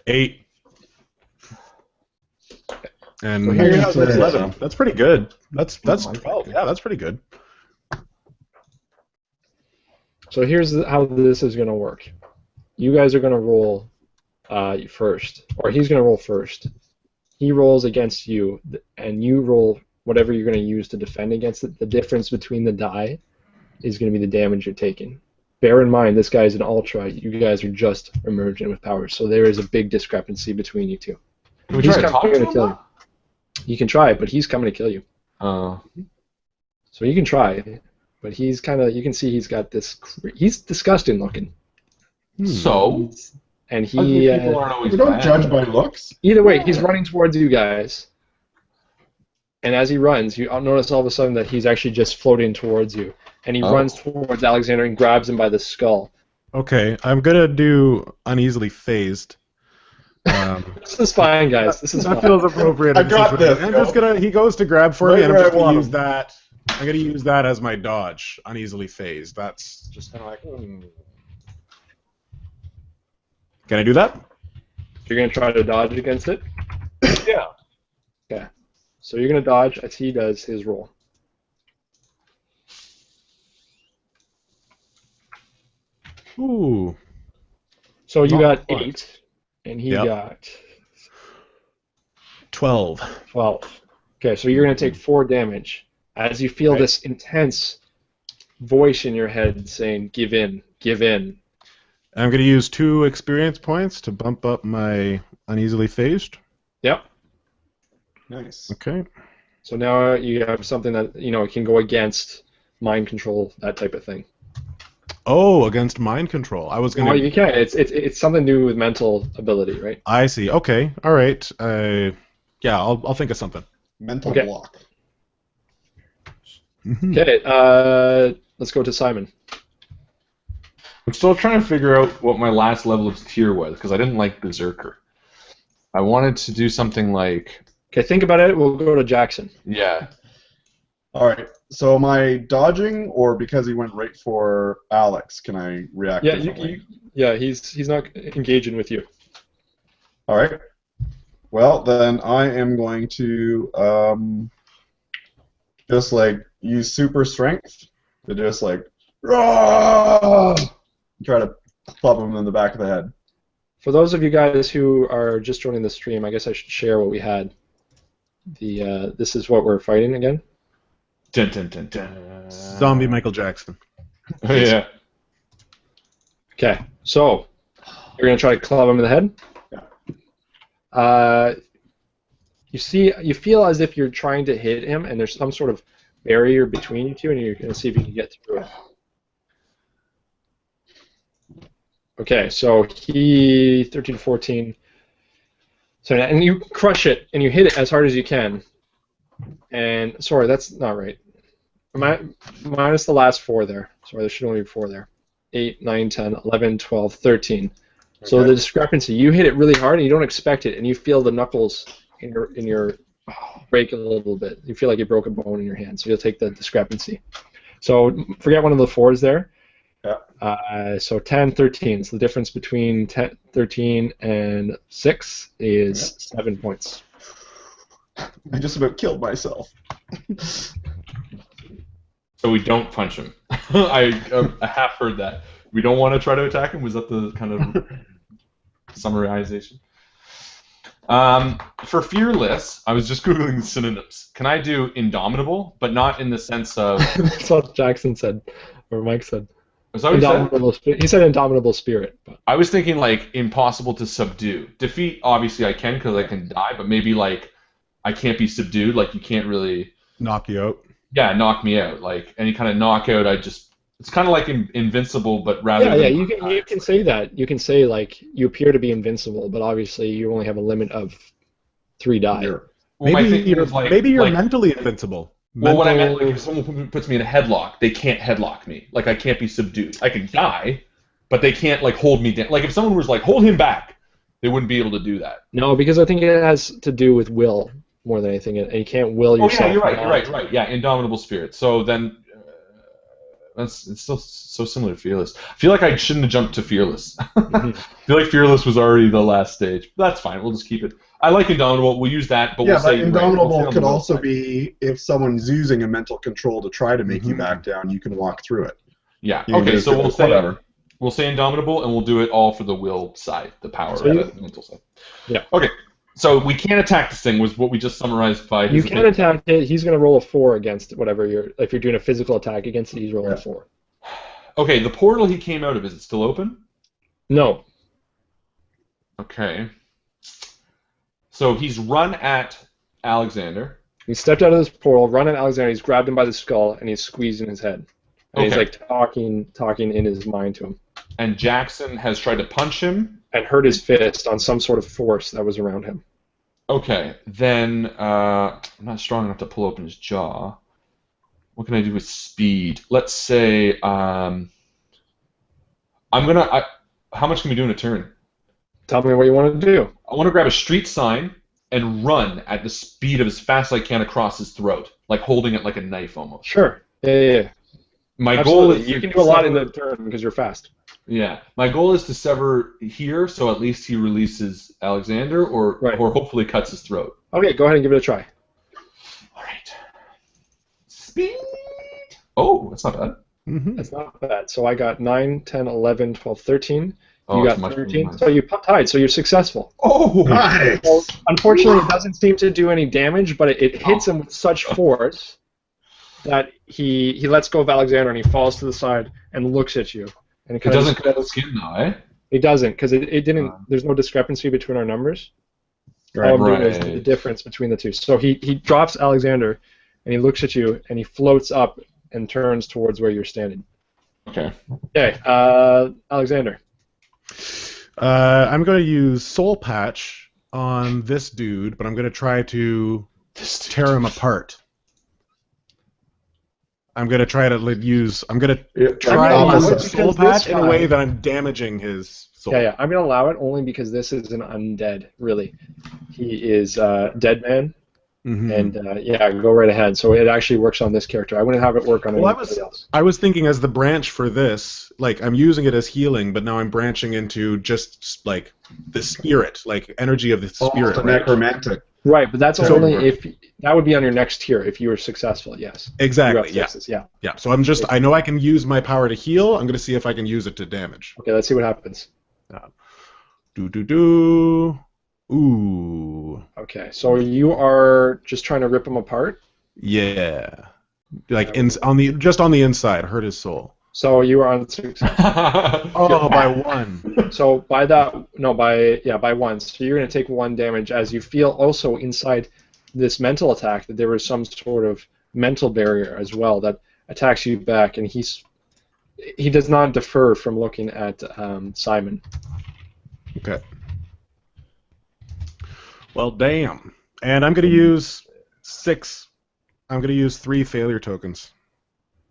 8. And So he here's has the- 11. That's pretty good. That's Oh, 12. Yeah, that's pretty good. So here's how this is going to work. You guys are going to roll first, or he's going to roll first. He rolls against you, and you roll whatever you're going to use to defend against it. The difference between the die is going to be the damage you're taking. Bear in mind, this guy's an ultra. You guys are just emergent with powers, so there is a big discrepancy between you two. Can we try to talk to him? kill you. You can try, but he's coming to kill you. Oh. So you can try, but he's kind of. You can see he's got this. He's disgusting looking, So? and Ugly he. people aren't always We don't bad. judge by looks. Either way, he's running towards you guys. And as he runs, you notice all of a sudden that he's actually just floating towards you. And he runs towards Alexander and grabs him by the skull. Okay, I'm gonna do uneasily phased. This is fine, guys. This is That fine. feels appropriate. I got this, I'm yo. just gonna. He goes to grab for Right me, and I'm where just I gonna want use him. that. I'm gonna use that as my dodge. Uneasily phased. That's just kind of like. Can I do that? You're going to try to dodge against it? Yeah. Okay. So you're going to dodge as he does his roll. Ooh. So you Not got fun. 8, and he Yep. got 12. 12. Okay, so you're going to take 4 damage as you feel Right. this intense voice in your head saying, give in, give in. I'm gonna use 2 experience points to bump up my uneasily phased. Yep. Nice. Okay. So now you have something that, can go against mind control, that type of thing. Oh, against mind control. I was gonna. Well, you can. It's something to do with mental ability, right? I see. Okay. All right. Yeah, I'll think of something. Mental Okay. block. Mhm. Okay, let's go to Simon. I'm still trying to figure out what my last level of tier was, because I didn't like Berserker. I wanted to do something like... Okay, think about it. We'll go to Jackson. Yeah. All right. So am I dodging, or because he went right for Alex, can I react Yeah, differently? he's not engaging with you. All right. Well, then I am going to just like use super strength to just like try to club him in the back of the head. For those of you guys who are just joining the stream, I guess I should share what we had. This is what we're fighting again. Dun, dun, dun, dun. Zombie Michael Jackson. Oh, yeah. Okay, so you're gonna try to club him in the head. Yeah. You feel as if you're trying to hit him, and there's some sort of barrier between you two, and you're gonna see if you can get through it. Okay, so he 13 to 14. So and you crush it and you hit it as hard as you can. And sorry, that's not right. Minus the last 4 there. Sorry, there should only be 4 there. 8, 9, 10, 11, 12, 13. So Okay. the discrepancy, you hit it really hard and you don't expect it, and you feel the knuckles in your break a little bit. You feel like you broke a bone in your hand, so you'll take the discrepancy. So forget one of the 4s there. Yeah. So 10, 13. So the difference between 10, 13 and 6 is 7 points. I just about killed myself. So we don't punch him. I half heard that. We don't want to try to attack him? Was that the kind of summarization? For fearless, I was just Googling the synonyms. Can I do indomitable, but not in the sense of... That's what Jackson said, or Mike said. Was that what you said? Indomitable he said indomitable spirit. But. I was thinking like impossible to subdue. Defeat, obviously I can because I can die, but maybe like I can't be subdued. Like you can't really... Knock you out. Yeah, knock me out. Like any kind of knockout, it's kind of like invincible, but rather Yeah, than... you can say that. You can say like you appear to be invincible, but obviously you only have a limit of 3 die. Well, my thinking Maybe is, like, you're mentally invincible. Well, what I meant, Mental- like, if someone puts me in a headlock, they can't headlock me. Like, I can't be subdued. I can die, but they can't, like, hold me down. Like, if someone was like, hold him back, they wouldn't be able to do that. No, because I think it has to do with will more than anything, and you can't will yourself. Oh, yeah, you're right. Yeah, indomitable spirit. So then, it's still so similar to fearless. I feel like I shouldn't have jumped to fearless. I feel like fearless was already the last stage. But that's fine. We'll just keep it. I like Indomitable. We'll use that, but yeah, we'll say but Indomitable we'll say could on the also side. be if someone's using a mental control to try to make you back down, you can walk through it. Yeah. You can Okay. just So be like, whatever. we'll say Indomitable, and we'll do it all for the will side, the power, So the mental side. Yeah. Okay. So we can't attack this thing. Was what we just summarized by. You can attack it. He's going to roll a 4 against whatever if you're doing a physical attack against it, he's rolling a 4. Okay. The portal he came out of, is it still open? No. Okay. So he's run at Alexander. He stepped out of this portal, run at Alexander. He's grabbed him by the skull, and he's squeezing his head. And he's like talking in his mind to him. And Jackson has tried to punch him. And hurt his fist on some sort of force that was around him. Okay, then I'm not strong enough to pull open his jaw. What can I do with speed? Let's say I'm gonna. How much can we do in a turn? Tell me what you want to do. I want to grab a street sign and run at the speed of as fast as I can across his throat, like holding it like a knife almost. Sure. Yeah. My goal is you can do a lot in the turn because you're fast. Yeah, my goal is to sever here, so at least he releases Alexander, or hopefully cuts his throat. Okay, go ahead and give it a try. All right. Speed. Oh, that's not bad. That's not bad. So I got 9, 10, 11, 12, 13. Oh, you got 13. So you tied. So you're successful. Oh, nice. Well, unfortunately, it doesn't seem to do any damage, but it hits him with such force that he lets go of Alexander and he falls to the side and looks at you. And it doesn't cut the skin though, eh? It doesn't, because it didn't. There's no discrepancy between our numbers. Right. All I'm doing is the difference between the two. So he drops Alexander, and he looks at you, and he floats up and turns towards where you're standing. Okay. Okay, Alexander. I'm going to use Soul Patch on this dude, but I'm going to try to tear him apart. I'm going to try to use... I'm going to try to use a Soul Patch in a way that I'm damaging his soul. Yeah, I'm going to allow it only because this is an undead, really. He is dead man. And go right ahead. So it actually works on this character. I wouldn't have it work on anybody else. I was thinking as the branch for this, like I'm using it as healing, but now I'm branching into just like the spirit, like energy of the spirit. The necromantic. Right, but that's only if that would be on your next tier if you were successful. Yes. Exactly. Yeah. So I know I can use my power to heal. I'm going to see if I can use it to damage. Okay, let's see what happens. Ooh. Okay, so you are just trying to rip him apart? Yeah. Like on the inside, hurt his soul. So you are on 6. By 1. So by 1. So you're going to take 1 damage as you feel also inside this mental attack that there was some sort of mental barrier as well that attacks you back, and he does not defer from looking at Simon. Okay. Well, damn. And I'm going to use 6. I'm going to use 3 failure tokens.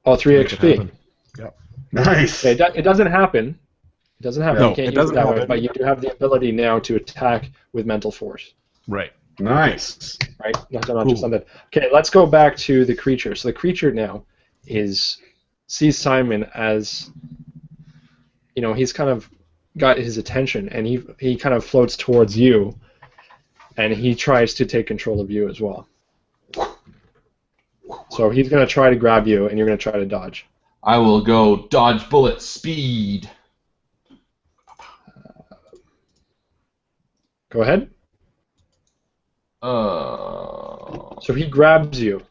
Oh, 3 XP. Yep. Nice. Okay, it doesn't happen. It doesn't happen. No, you can't it use doesn't it that way, happen. but you do have the ability now to attack with mental force. Right. Nice. Right? Not just on that. Okay, let's go back to the creature. So the creature now sees Simon as, he's kind of got his attention, and he kind of floats towards you, and he tries to take control of you as well. So he's going to try to grab you, and you're going to try to dodge. I will go dodge bullet speed. Go ahead. So he grabs you,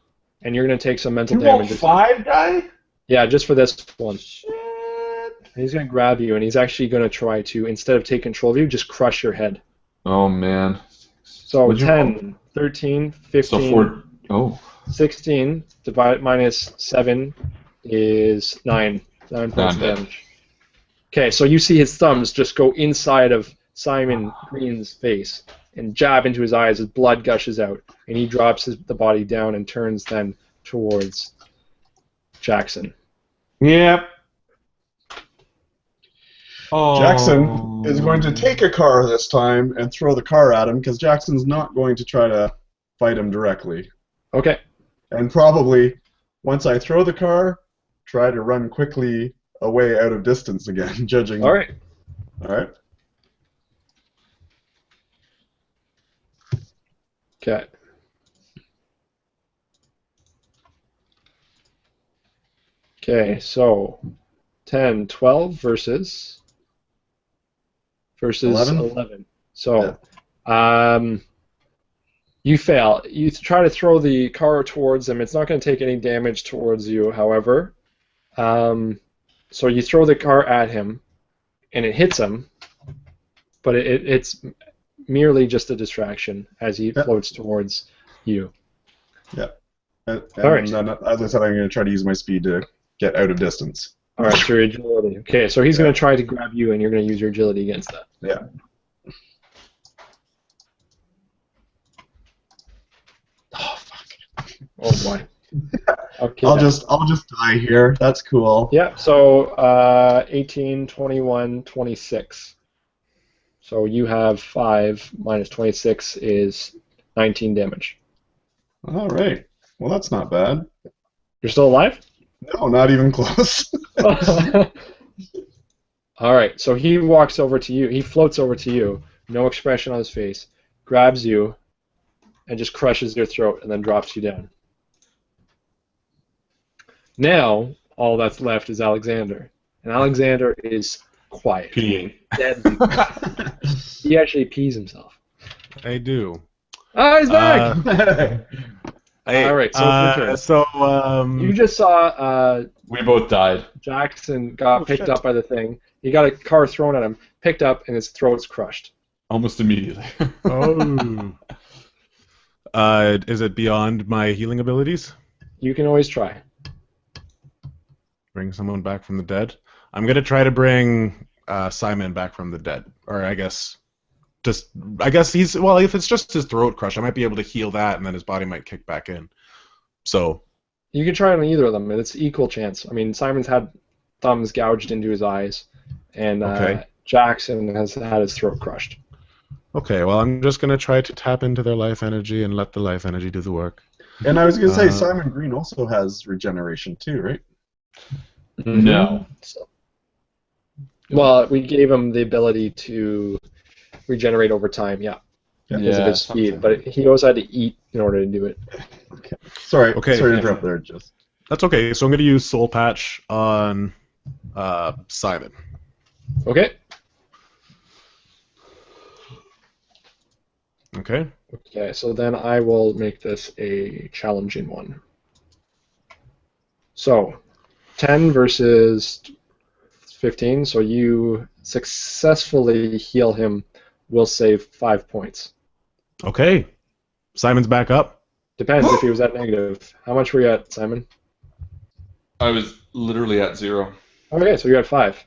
and you're going to take some mental damage. 5 guy? Yeah, just for this one. Shit. And he's going to grab you, and he's actually going to try to, instead of take control of you, just crush your head. Oh, man. So 10, 13, 15, 16, minus 7 is 9. 9 points of damage. Okay, so you see his thumbs just go inside of Simon Green's face and jab into his eyes as blood gushes out, and he drops the body down and turns then towards Jackson. Yep. Oh. Jackson is going to take a car this time and throw the car at him because Jackson's not going to try to fight him directly. Okay. And probably, once I throw the car, try to run quickly away out of distance again, judging. All right. All right. Okay. Okay, so 10, 12 versus 11? 11. So, you fail. You try to throw the car towards him. It's not going to take any damage towards you, however. So you throw the car at him, and it hits him, but it's merely just a distraction as he floats towards you. Yeah. And All right. then, as I said, I'm going to try to use my speed to get out of distance. All right, so your agility. Okay, so he's going to try to grab you, and you're going to use your agility against that. Yeah. Oh fuck! Oh boy. Okay. I'll just die here. That's cool. Yeah. So 18, 21, 26. So you have 5 minus 26 is 19 damage. All right. Well, that's not bad. You're still alive? No, not even close. All right. So he walks over to you. He floats over to you. No expression on his face. Grabs you, and just crushes your throat, and then drops you down. Now, all that's left is Alexander. And Alexander is quiet. Peeing. Deadly. He actually pees himself. I do. Oh, he's back! Hey, all right, so you just saw We both died. Jackson got picked up by the thing. He got a car thrown at him, picked up, and his throat's crushed. Almost immediately. Oh. Is it beyond my healing abilities? You can always try. Bring someone back from the dead? I'm going to try to bring Simon back from the dead. Or I guess he's... Well, if it's just his throat crush, I might be able to heal that, and then his body might kick back in. So... You can try on either of them. It's equal chance. I mean, Simon's had thumbs gouged into his eyes, and Jackson has had his throat crushed. Okay, well, I'm just going to try to tap into their life energy and let the life energy do the work. And I was going to say, Simon Green also has regeneration too, right? No. So, well, we gave him the ability to regenerate over time, because of his speed, but he also had to eat in order to do it. Okay. Sorry to interrupt there, just. That's okay, so I'm going to use Soul Patch on Simon. Okay. Okay. Okay, so then I will make this a challenging one. So, 10 versus 15, so you successfully heal him, will save 5 points. Okay. Simon's back up. Depends if he was at negative. How much were you at, Simon? I was literally at 0. Okay, so you're at 5.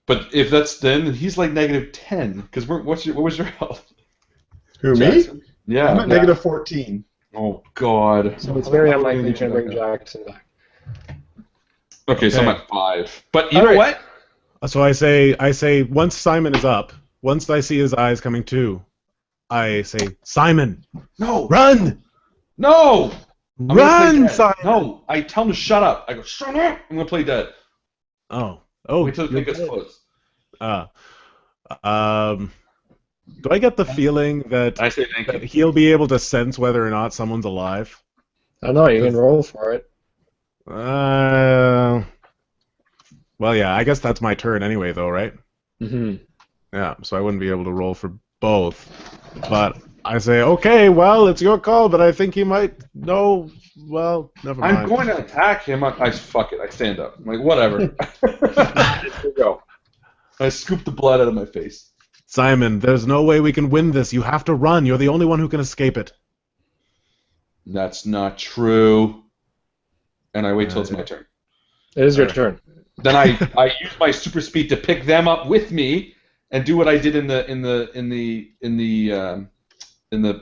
But if that's then he's like negative 10. Because what was your health? Who, Jackson? me? Yeah. I'm at negative 14. Oh God. So it's very unlikely you can bring Jackson back. Okay, so I'm at 5. But you know what? So I say once Simon is up, once I see his eyes coming to, I say, Simon, No. run! No! Run, Simon! No, I tell him to shut up. I go, shut up! I'm gonna play dead. Oh, Wait till the thing gets close. Do I get the feeling that, I say thank you. he'll be able to sense whether or not someone's alive? I don't know, you can roll for it. Well, yeah, I guess that's my turn anyway, though, right? Mm-hmm. Yeah, so I wouldn't be able to roll for both. But I say, okay, well, it's your call, but I think he might know. Well, never mind. I'm going to attack him. Fuck it. I stand up. I'm like, whatever. Here we go. I scoop the blood out of my face. Simon, there's no way we can win this. You have to run. You're the only one who can escape it. That's not true. And I wait till it's my turn. It is your turn. Then I use my super speed to pick them up with me and do what I did in the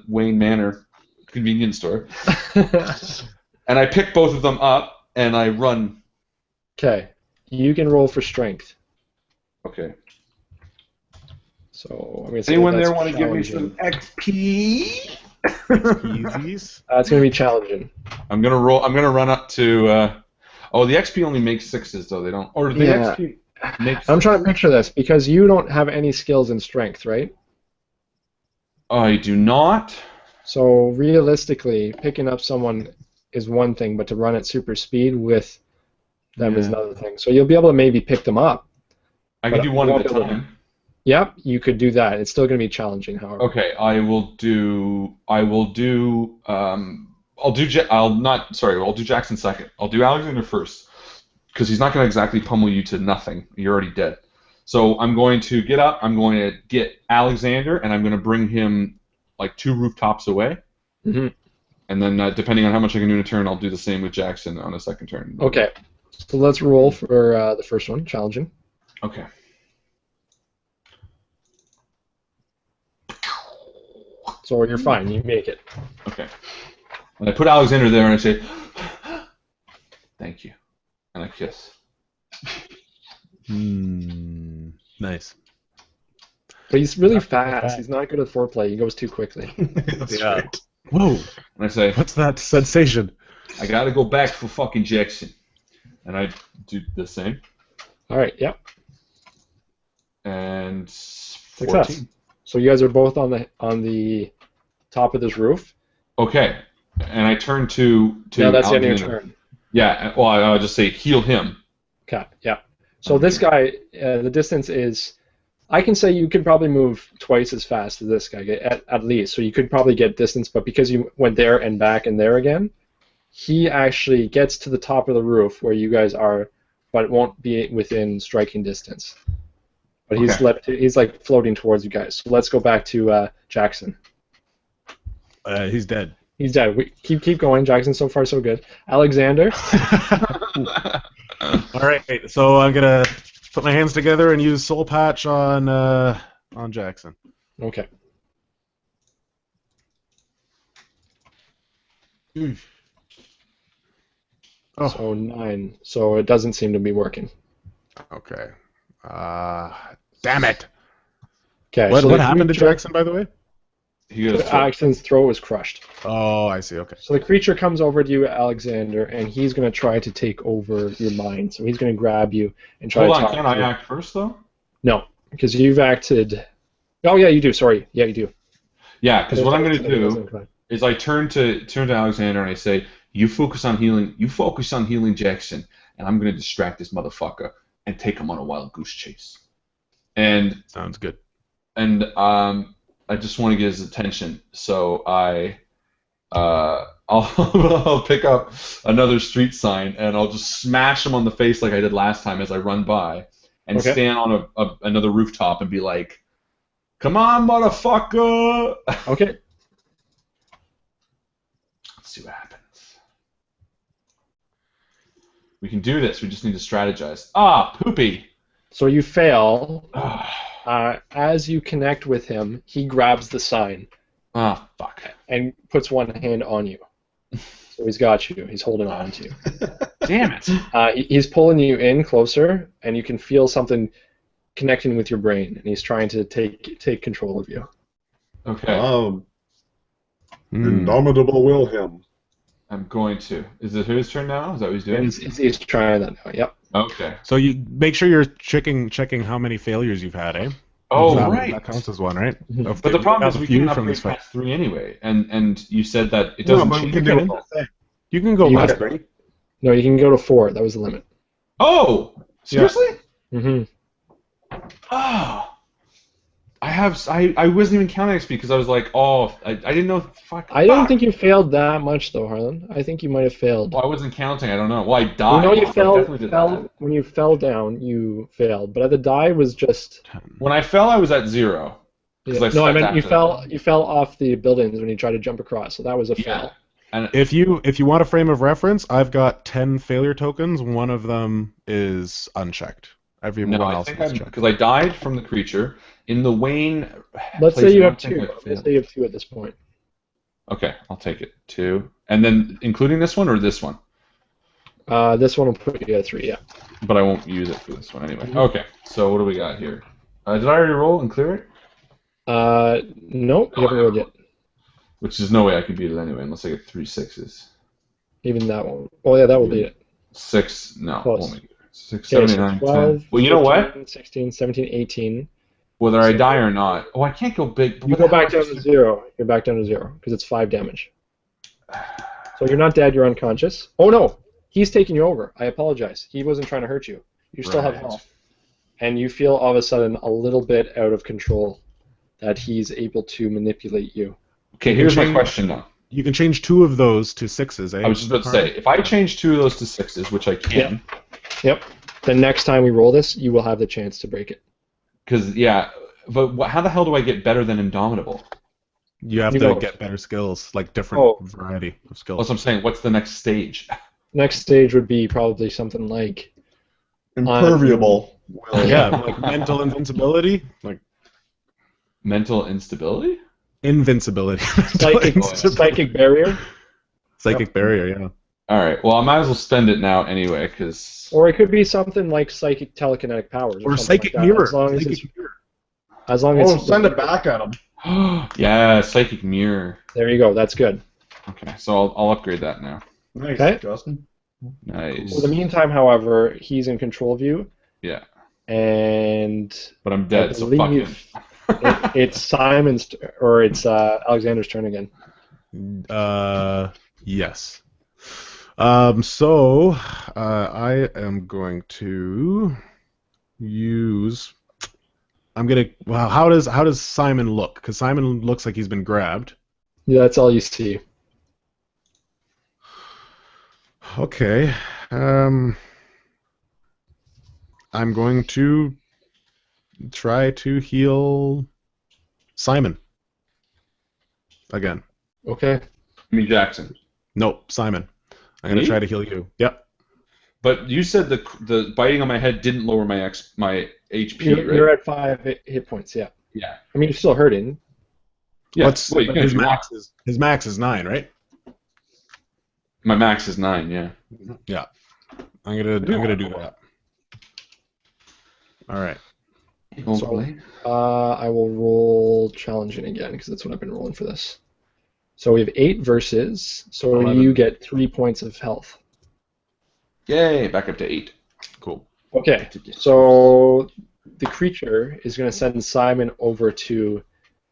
Wayne Manor convenience store. And I pick both of them up and I run. Okay. You can roll for strength. Okay. So I'm gonna say anyone that's there want to give me some XP? Easies. It's gonna be challenging. I'm gonna run up to. Oh, the XP only makes 6s though. They don't. Or the XP makes. I'm trying to picture this because you don't have any skills in strength, right? I do not. So realistically, picking up someone is one thing, but to run at super speed with them is another thing. So you'll be able to maybe pick them up. I can do one at a time. Yep, you could do that. It's still going to be challenging, however. Okay, I'll do Jackson second. I'll do Alexander first, because he's not going to exactly pummel you to nothing. You're already dead. So I'm going to get up, I'm going to get Alexander, and I'm going to bring him like 2 rooftops away. Mm-hmm. And then depending on how much I can do in a turn, I'll do the same with Jackson on a second turn. Okay, so let's roll for the first one, challenging. Okay. So you're fine, you make it. Okay. And I put Alexander there and I say, thank you. And I kiss. Nice. But he's really fast. He's not good at foreplay. He goes too quickly. That's right. Whoa. And I say, What's that sensation? I gotta go back for fucking Jackson. And I do the same. All right, yep. And 14. Success. So you guys are both on the top of this roof. Okay. And I turn to Yeah, that's the end Alexander. of your turn. Yeah, well, I'll just say heal him. Okay, yeah. So this guy, the distance is, I can say you could probably move twice as fast as this guy, at least. So you could probably get distance, but because you went there and back and there again, he actually gets to the top of the roof where you guys are, but won't be within striking distance. But he's like floating towards you guys. So let's go back to Jackson. He's dead. He's dead. We keep going. Jackson, so far so good. Alexander. All right, so I'm gonna put my hands together and use Soul Patch on Jackson. Okay. Oh. So 9. So it doesn't seem to be working. Okay. Damn it. Okay. What happened to Jackson, by the way? He goes, Jackson's throat was crushed. Oh, I see. Okay. So the creature comes over to you, Alexander, and he's going to try to take over your mind. So he's going to grab you and try to talk to you. Can I act first, though? No, because you've acted... Oh, yeah, you do. Sorry. Yeah, you do. Yeah, because what I'm going to do is I turn to Alexander and I say, you focus on healing Jackson, and I'm going to distract this motherfucker and take him on a wild goose chase. And sounds good. And I just want to get his attention, so I'll pick up another street sign and I'll just smash him on the face like I did last time as I run by, and stand on another rooftop and be like, "Come on, motherfucker!" Okay. Let's see what happens. We can do this. We just need to strategize. Ah, poopy. So you fail. As you connect with him, he grabs the sign. Ah, fuck. And puts one hand on you. So he's got you. He's holding on to you. Damn it. He's pulling you in closer, and you can feel something connecting with your brain, and he's trying to take control of you. Okay. Indomitable Wilhelm. I'm going to. Is it his turn now? Is that what he's doing? He's trying that now. Yep. Okay. So you make sure you're checking how many failures you've had, eh? Oh, right. That counts as one, right? But the problem is we can upgrade past 3 anyway, and you said that it doesn't change. You can go past 3. No, you can go to 4. That was the limit. Oh, seriously? Yeah. Mm-hmm. Oh. I wasn't even counting XP because I was like, I didn't know. I don't think you failed that much though, Harlan. I think you might have failed. Well, I wasn't counting. I don't know. Well, I died. You know, you fell when you fell down. You failed, but the die was just. When I fell, I was at 0. Yeah. No, I meant you fell off the buildings when you tried to jump across. So that was a fail. And if you want a frame of reference, I've got 10 failure tokens. One of them is unchecked. Everyone else is checked. Because I died from the creature. In the Wayne. Let's say you have 2. Let's say you have 2 at this point. Okay, I'll take it. 2. And then including this one or this one? This one will put you at 3, yeah. But I won't use it for this one anyway. Okay, so what do we got here? Did I already roll and clear it? No, you haven't rolled yet. Which is no way I can beat it anyway, unless I get 3 6s. Even that one. Oh, yeah, that will beat it. 6, no. Close. Won't make it. 6, 7, 8, 9, 12, 10. Well, you know what? 16, 17, 18. Whether I die or not. Oh, I can't go big. You go back down to 0. You're back down to 0 because it's 5 damage. So you're not dead. You're unconscious. Oh no, he's taking you over. I apologize. He wasn't trying to hurt you. You still have health, and you feel all of a sudden a little bit out of control. That he's able to manipulate you. Okay, here's my question now. You can change 2 of those to 6s, eh? I was just about to say, if I change 2 of those to 6s, which I can. Yep. The next time we roll this, you will have the chance to break it. Because, yeah, but how the hell do I get better than Indomitable? You have to get better skills, like different variety of skills. That's what I'm saying. What's the next stage? Next stage would be probably something like... Impermeable. Yeah, like mental invincibility. Like mental instability? Invincibility. Psychic barrier? Psychic barrier, yeah. Alright, well, I might as well spend it now anyway, because... Or it could be something like psychic telekinetic powers. Or psychic mirror. As long as send it back at him. Yeah, psychic mirror. There you go, that's good. Okay, so I'll upgrade that now. Nice, Justin. Nice. For the meantime, however, he's in control of you. Yeah. And... But I'm dead, so fuck him. It's Simon's, or it's Alexander's turn again. Yes. So I am going to use. Wow. How does Simon look? Because Simon looks like he's been grabbed. Yeah, that's all you see. Okay. I'm going to try to heal Simon again. Okay. Me, Jackson. Nope, Simon. I'm going to try to heal you. Yep. But you said the biting on my head didn't lower my HP, right? You're at 5 hit points, yeah. Yeah. I mean, you're still hurting. Yeah. His max is 9, right? My max is 9, yeah. Yeah. I'm gonna do that. All right. So, I will roll challenging again because that's what I've been rolling for this. So we have 8 versus, so 11. You get 3 points of health. Yay, back up to 8. Cool. Okay, so the creature is going to send Simon over to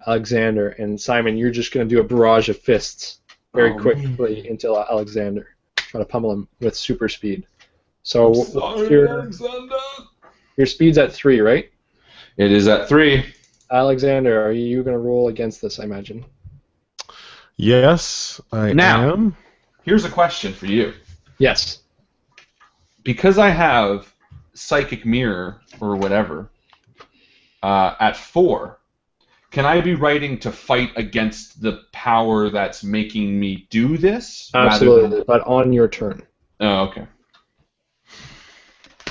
Alexander, and Simon, you're just going to do a barrage of fists very quickly into Alexander. Try to pummel him with super speed. So your speed's at 3, right? It is at 3. Alexander, are you going to roll against this, I imagine? Yes, I am. Here's a question for you. Yes. Because I have Psychic Mirror, or whatever, at 4, can I be writing to fight against the power that's making me do this? Absolutely, but on your turn. Oh, okay.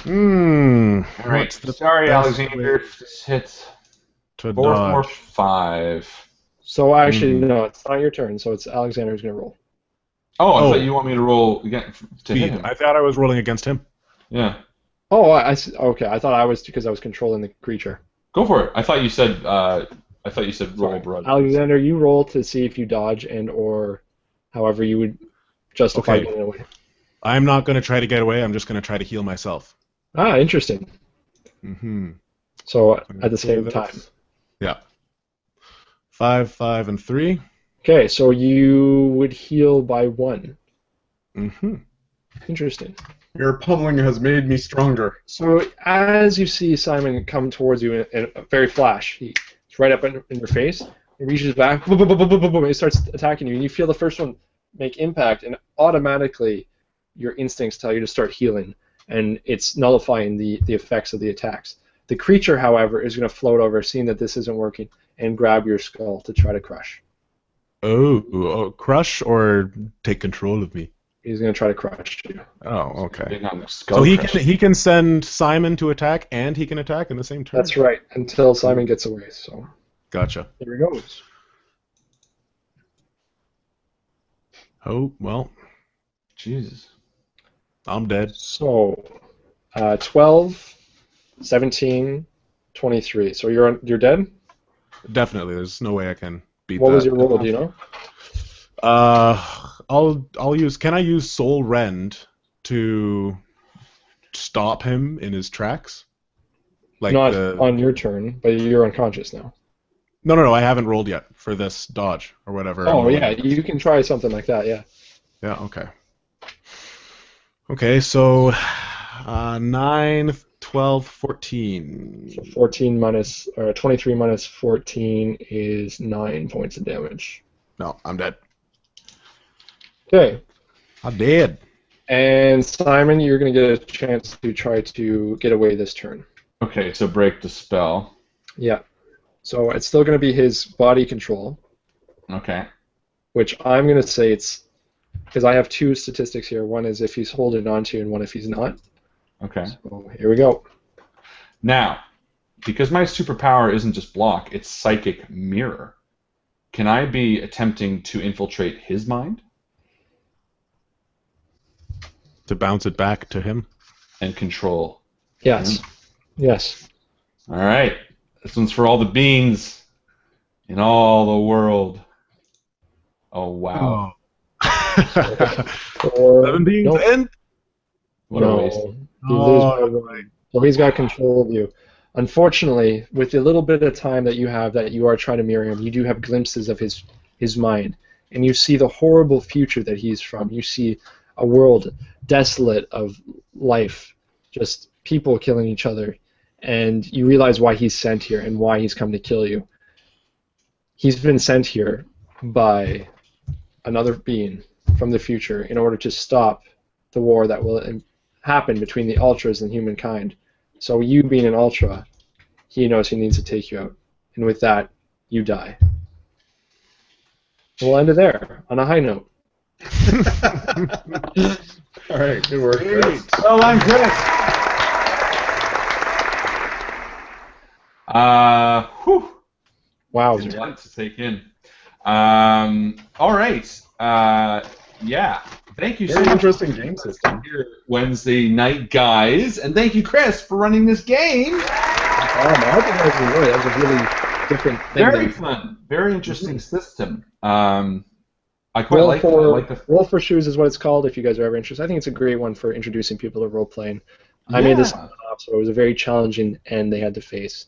All right. Sorry, Alexander. This hits 4, 4, 5. So actually, no, it's not your turn. So it's Alexander who's going to roll. Oh, I thought you want me to roll again to hit him. I thought I was rolling against him. Yeah. Oh, okay. I thought I was because I was controlling the creature. Go for it. I thought you said roll broad. Alexander, you roll to see if you dodge or however you would justify getting away. I'm not going to try to get away. I'm just going to try to heal myself. Ah, interesting. Mm-hmm. So at the same time. Yeah. 5, 5, and 3. Okay, so you would heal by 1. Mm-hmm. Interesting. Your pummeling has made me stronger. So as you see Simon come towards you in a very flash, he's right up in your face. He reaches back, boom, boom, boom, boom, boom, boom, and he starts attacking you, and you feel the first one make impact, and automatically your instincts tell you to start healing, and it's nullifying the effects of the attacks. The creature, however, is going to float over, seeing that this isn't working, and grab your skull to try to crush. Oh, crush or take control of me? He's going to try to crush you. Oh, okay. So he can send Simon to attack, and he can attack in the same turn? That's right, until Simon gets away. So. Gotcha. There he goes. Oh, well. Jesus. I'm dead. So, 12, 17, 23. So you're dead? Definitely. There's no way I can beat that. What was your roll? Do you know? I'll use. Can I use Soul Rend to stop him in his tracks? Like Not on your turn, but you're unconscious now. No. I haven't rolled yet for this dodge or whatever. Oh yeah, you can try something like that. Yeah. Yeah. Okay. Okay. So 9, 12, 14. So 14 minus, or 23 minus 14 is 9 points of damage. No, I'm dead. Okay. I'm dead. And Simon, you're going to get a chance to try to get away this turn. Okay, so break the spell. Yeah. So it's still going to be his body control. Okay. Which I'm going to say it's, because I have two statistics here. One is if he's holding on to, and one if he's not. Okay. So here we go. Now, because my superpower isn't just block, it's psychic mirror. Can I be attempting to infiltrate his mind? To bounce it back to him? And control. Yes. him? Yes. All right. This one's for all the beans in all the world. Oh, wow. Or, 7 beans nope. in? What a waste. So he's got control of you. Unfortunately, with the little bit of time that you have that you are trying to mirror him, you do have glimpses of his mind. And you see the horrible future that he's from. You see a world desolate of life, just people killing each other. And you realize why he's sent here and why he's come to kill you. He's been sent here by another being from the future in order to stop the war that will happen between the Ultras and humankind. So you being an Ultra, he knows he needs to take you out. And with that, you die. We'll end it there, on a high note. All right, good work, Chris. Well, I'm Chris. Whew. Wow. There's a lot to take in. All right. Yeah. Thank you so Very much. interesting game system. Here Wednesday night, guys, and thank you, Chris, for running this game. I hope you guys enjoyed it. That was a really different thing. Very fun. Very interesting system. I quite like it. I like the Roll for Shoes is what it's called if you guys are ever interested. I think it's a great one for introducing people to role-playing. I made this up, so it was a very challenging end they had to face.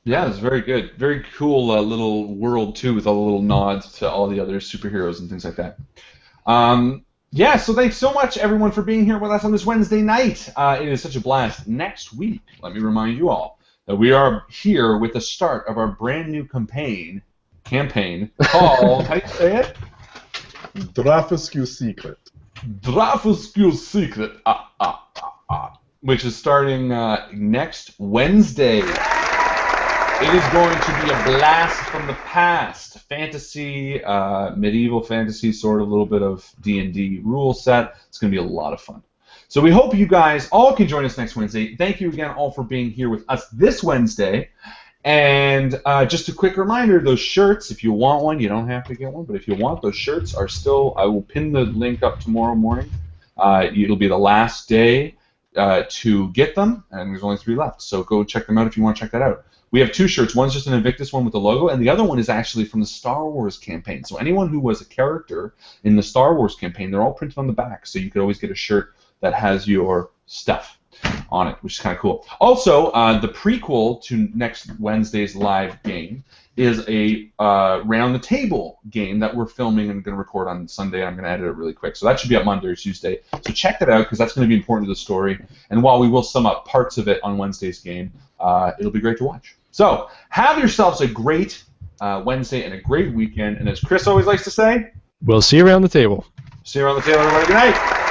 Yeah, it was very good. Very cool little world, too, with all the little nods to all the other superheroes and things like that. Yeah, so thanks so much, everyone, for being here with us on this Wednesday night. It is such a blast. Next week, let me remind you all that we are here with the start of our brand new campaign called, how do you say it? Drafuscu Secret. Drafuscu Secret, which is starting next Wednesday. It is going to be a blast from the past. Fantasy, medieval fantasy, sort of a little bit of D&D rule set. It's going to be a lot of fun. So we hope you guys all can join us next Wednesday. Thank you again all for being here with us this Wednesday. And just a quick reminder, those shirts, if you want one, you don't have to get one, but if you want, those shirts are still, I will pin the link up tomorrow morning. It'll be the last day to get them, and there's only 3 left. So go check them out if you want to check that out. We have 2 shirts. One's just an Invictus one with the logo, and the other one is actually from the Star Wars campaign. So anyone who was a character in the Star Wars campaign, they're all printed on the back, so you could always get a shirt that has your stuff on it, which is kind of cool. Also, the prequel to next Wednesday's live game is a round the table game that we're filming and going to record on Sunday. I'm going to edit it really quick, so that should be up Monday or Tuesday. So check that out because that's going to be important to the story. And while we will sum up parts of it on Wednesday's game, it'll be great to watch. So have yourselves a great Wednesday and a great weekend. And as Chris always likes to say, we'll see you around the table. See you around the table, everybody. Good night.